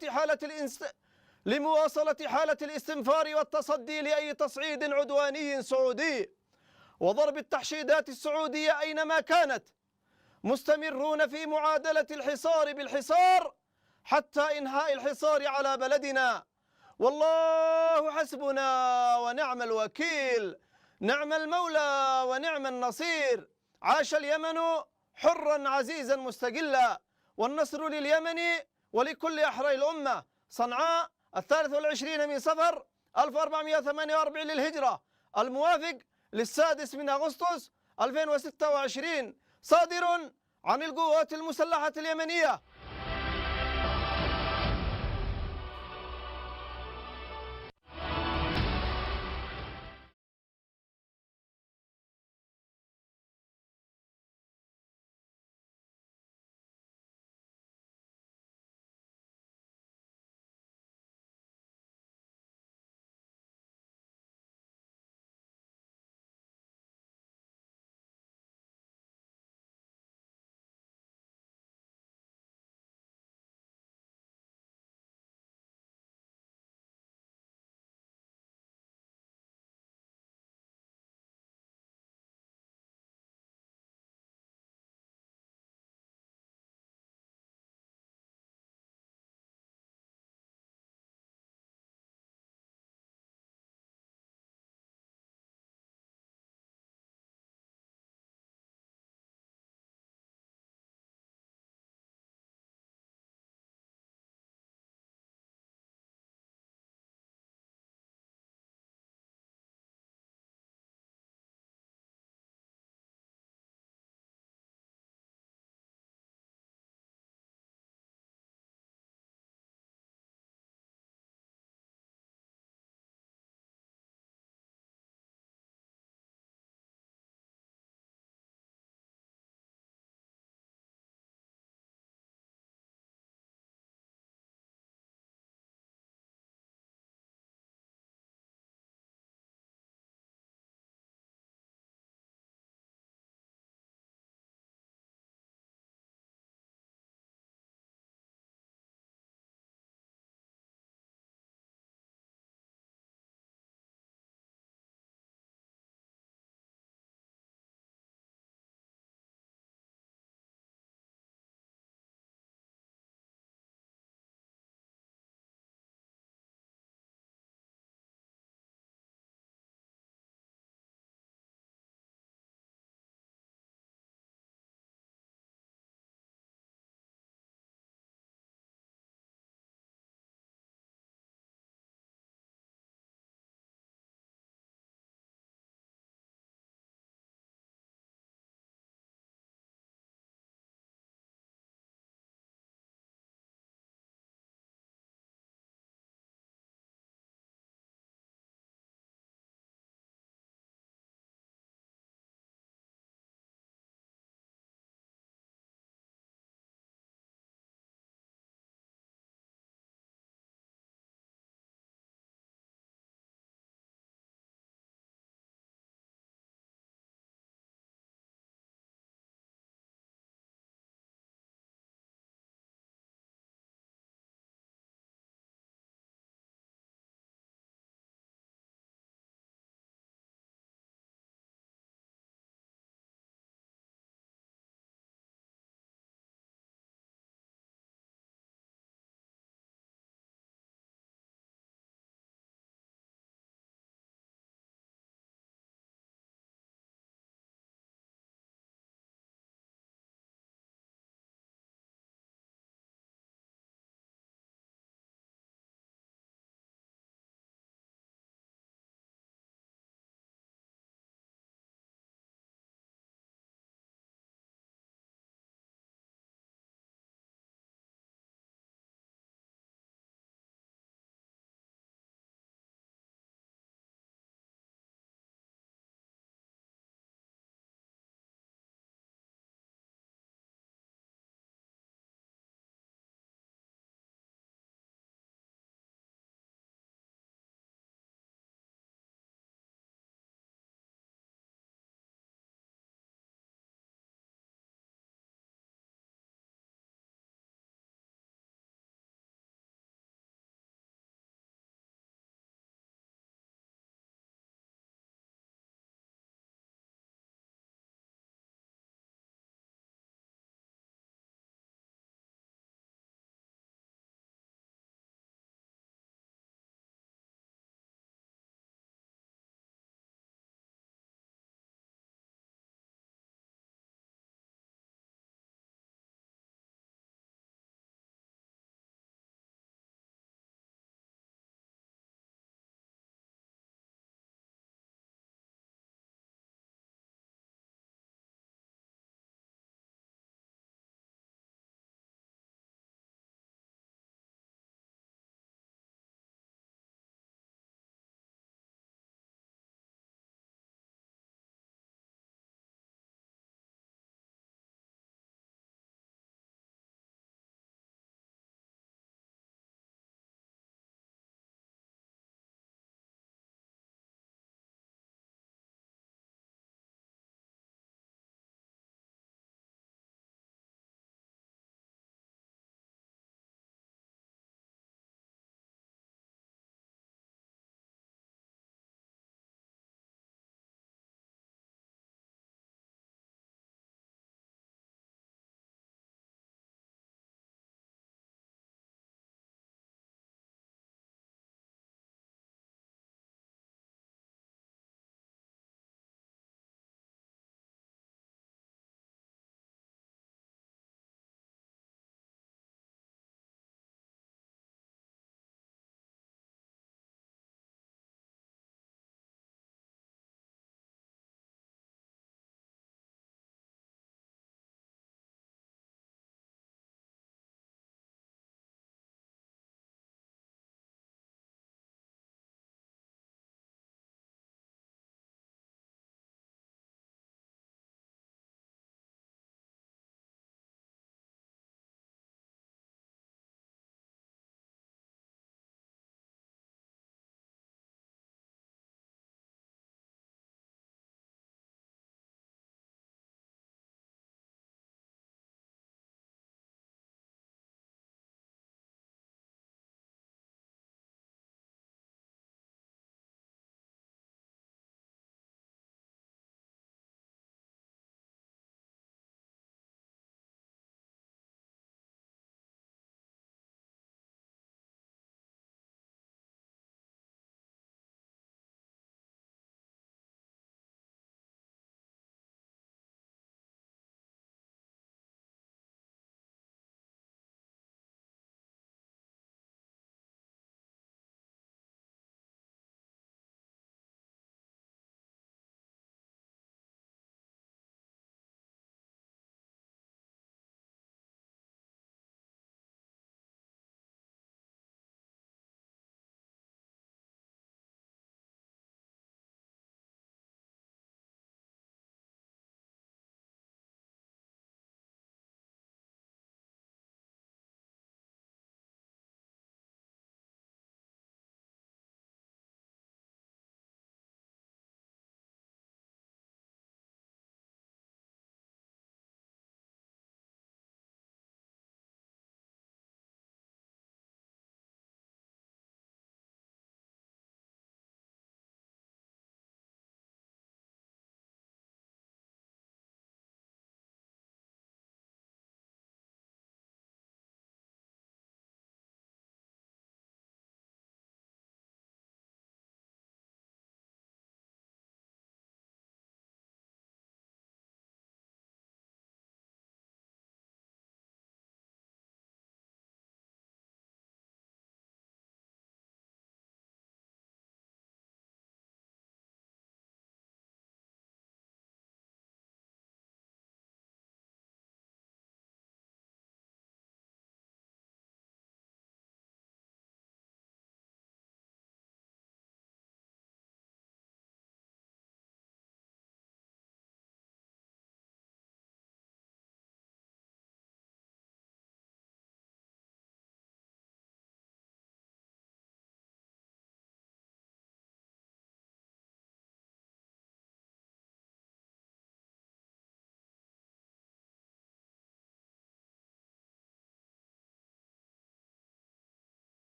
T: حالة الاستنفار والتصدي لأي تصعيد عدواني سعودي، وضرب التحشيدات السعودية أينما كانت. مستمرون في معادلة الحصار بالحصار حتى إنهاء الحصار على بلدنا. والله حسبنا ونعم الوكيل، نعم المولى ونعم النصير. عاش اليمن حرا عزيزا مستقلا، والنصر لليمن ولكل أحرار الأمة. صنعاء 23 من صفر 1448 للهجرة، الموافق للسادس من أغسطس 2026، صادر عن القوات المسلحة اليمنية.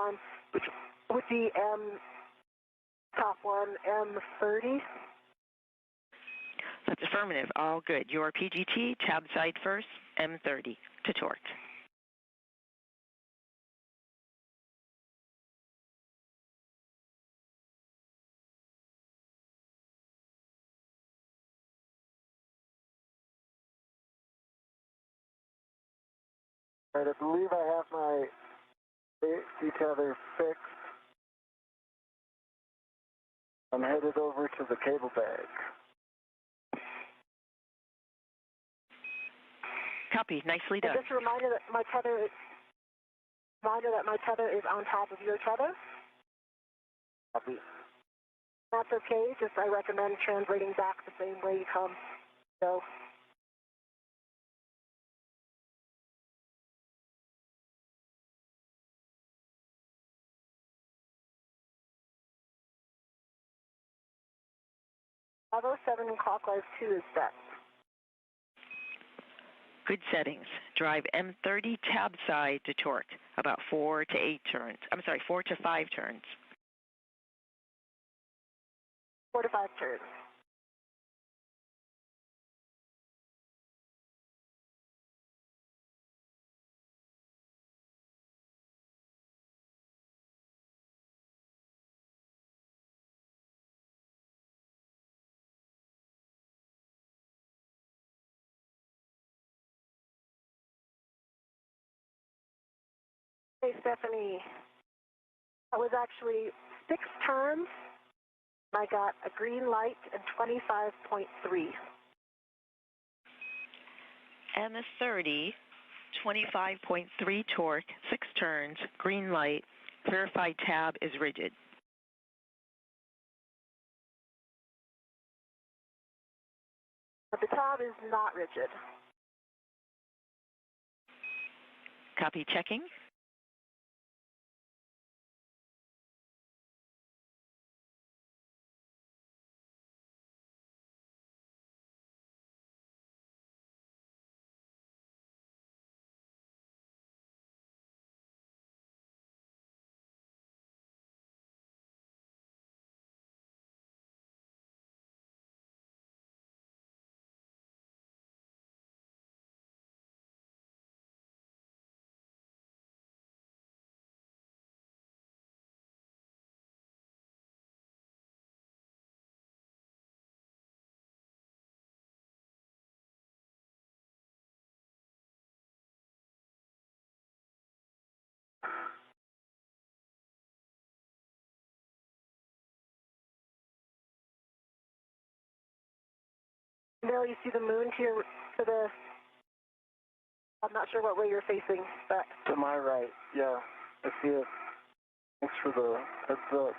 U: time, which would be top one, M30.
V: That's affirmative. All good. Your PGT, tab side first, M30 to torque.
W: All right, I believe I have my detailer fixed. I'm headed over to the cable bag.
V: Copy. Nicely done.
U: And just a reminder that my tether is on top of your tether.
W: Copy.
U: That's okay. Just I recommend translating back the same way you come. So. Bravo 7 and clockwise 2 is set.
V: Good settings. Drive M30 tab side to torque. About 4 to 8 turns. I'm sorry, 4 to 5 turns.
U: 4 to 5 turns. Hey, Stephanie. I was actually 6 turns. I got a green light and 25.3.
V: M30, 25.3 torque, 6 turns, green light, verified tab is rigid.
U: But the tab is not rigid.
V: Copy checking.
U: Now you see the moon to the, I'm not sure what way you're facing, but.
W: To my right, yeah, I see it. Thanks for the heads up.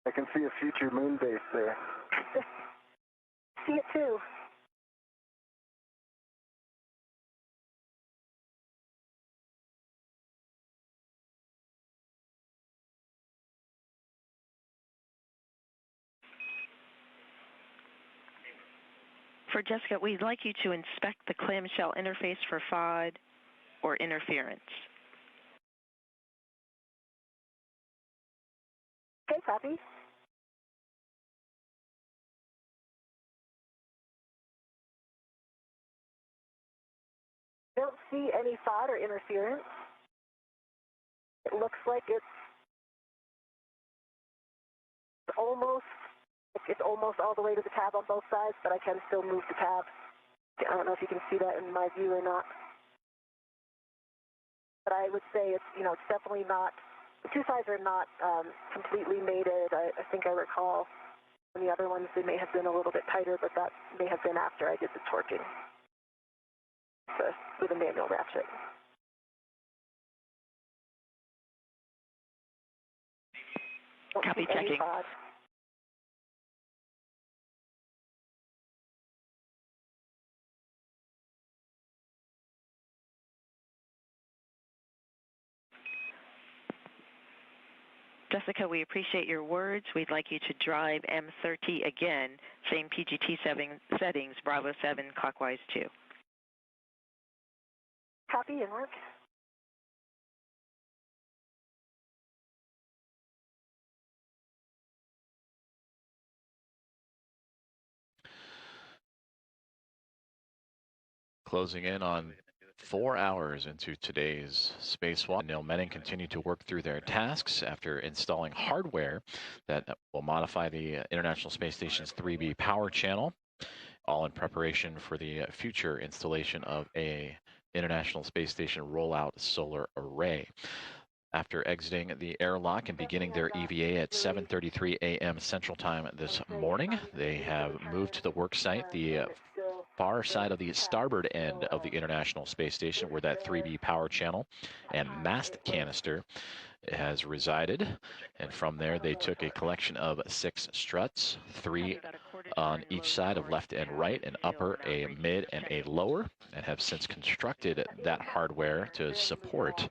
W: I can see a future moon base there.
U: See it too.
V: For Jessica, we'd like you to inspect the clamshell interface for FOD or interference.
U: Okay, copy. Don't see any FOD or interference. It looks like it's almost all the way to the tab on both sides, but I can still move the tab. I don't know if you can see that in my view or not. But I would say it's definitely not, the two sides are not completely mated. I think I recall in the other ones they may have been a little bit tighter, but that may have been after I did the torquing with a manual ratchet.
V: Copy checking. Jessica, we appreciate your words. We'd like you to drive M30 again, same PGT settings, Bravo 7, clockwise 2.
U: Copy and work.
F: Closing in on 4 hours into today's spacewalk, Neil Menning continued to work through their tasks after installing hardware that will modify the International Space Station's 3B power channel, all in preparation for the future installation of a International Space Station rollout solar array. After exiting the airlock and beginning their EVA at 7:33 a.m. Central Time this morning, they have moved to the work site, the far side of the starboard end of the International Space Station, where that 3B power channel and mast canister has resided. And from there, they took a collection of 6 struts, 3 on each side of left and right, an upper, a mid, and a lower, and have since constructed that hardware to support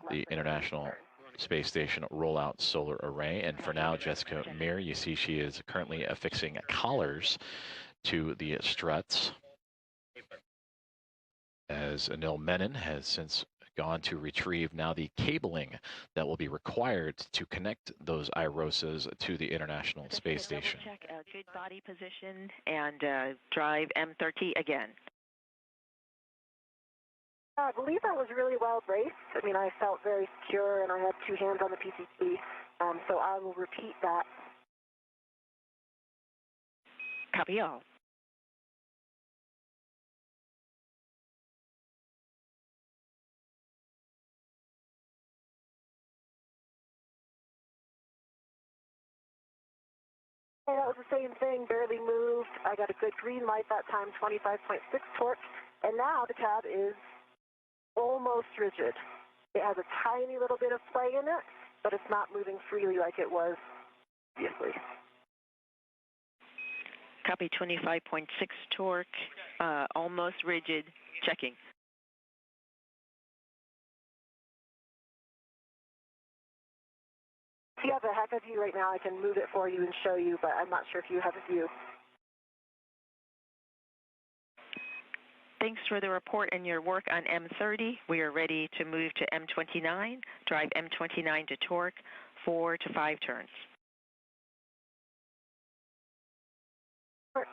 F: the International Space Station rollout solar array. And for now, Jessica Meir, you see she is currently affixing collars to the struts, as Anil Menon has since gone to retrieve now the cabling that will be required to connect those IROSAs to the International Space Station.
V: Check a good body position and drive M30 again.
U: I believe I was really well braced. I mean, I felt very secure, and I had 2 hands on the PCT, so I will repeat that.
V: Copy all.
U: Okay, that was the same thing, barely moved. I got a good green light that time, 25.6 torque, and now the tab is almost rigid. It has a tiny little bit of play in it, but it's not moving freely like it was previously.
V: Copy 25.6 torque, almost rigid, checking.
U: If you have a heck of view right now, I can move it for you and show you, but I'm not sure if you have a view.
V: Thanks for the report and your work on M30. We are ready to move to M29. Drive M29 to torque, 4 to 5 turns.
U: Work.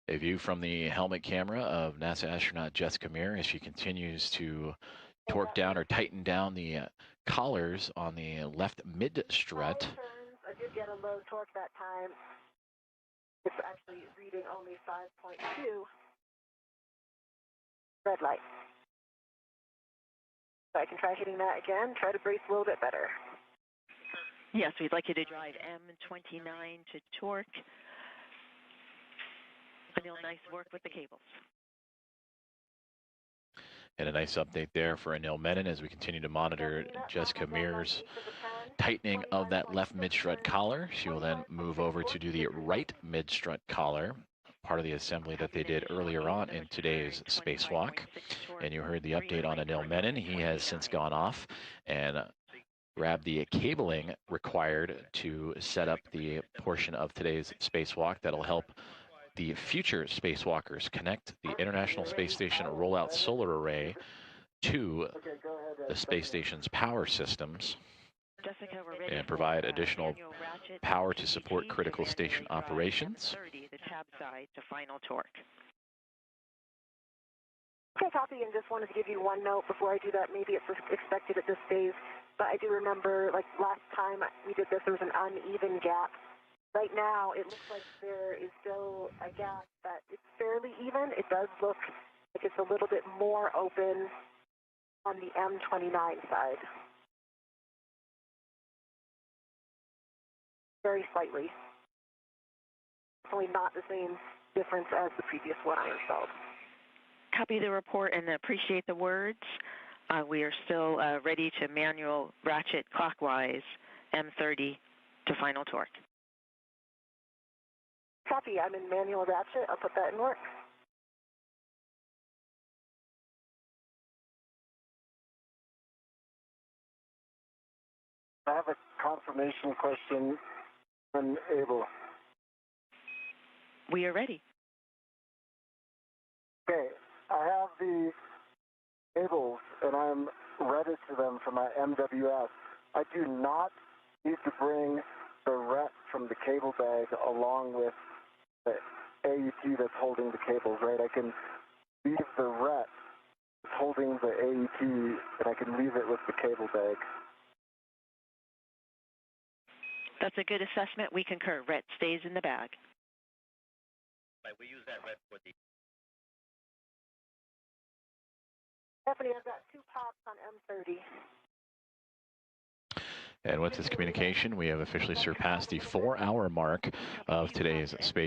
F: A view from the helmet camera of NASA astronaut Jessica Meir as she continues to torque down or tighten down the collars on the left mid strut.
U: I did get a low torque that time. It's actually reading only 5.2. Red light. So I can try hitting that again, try to brace a little bit better.
V: Yes, we'd like you to drive M29 to torque. Anil, nice work with the cables.
F: And a nice update there for Anil Menon as we continue to monitor Jessica Meir's tightening of that left mid-strut collar. She will then move over to do the right mid-strut collar, part of the assembly that they did earlier on in today's spacewalk. And you heard the update on Anil Menon. He has since gone off and grabbed the cabling required to set up the portion of today's spacewalk that'll help the future spacewalkers connect the International Space Station rollout solar array to the space station's power systems and provide additional power to support critical station operations.
V: The tab side to final torque.
U: Okay, copy, and just wanted to give you one note before I do that. Maybe it's expected at this phase, but I do remember, like last time we did this, there was an uneven gap. Right now, it looks like there is still a gap that it's fairly even. It does look like it's a little bit more open on the M29 side. Very slightly. Definitely not the same difference as the previous one I installed.
V: Copy the report and appreciate the words. We are still ready to manual ratchet clockwise M30 to final torque.
U: Copy. I'm in manual ratchet. I'll put that in work.
W: I have a confirmation question when able.
V: We are ready.
W: Okay, I have the cables and I'm ready to them for my MWS. I do not need to bring the RET from the cable bag along with the AET that's holding the cables, right? I can leave the RET holding the AET and I can leave it with the cable bag.
V: That's a good assessment. We concur. RET stays in the bag.
G: We use that RET for the...
U: Stephanie, I've got 2 pops on M30.
F: And with this communication, we have officially surpassed the 4-hour mark of today's space.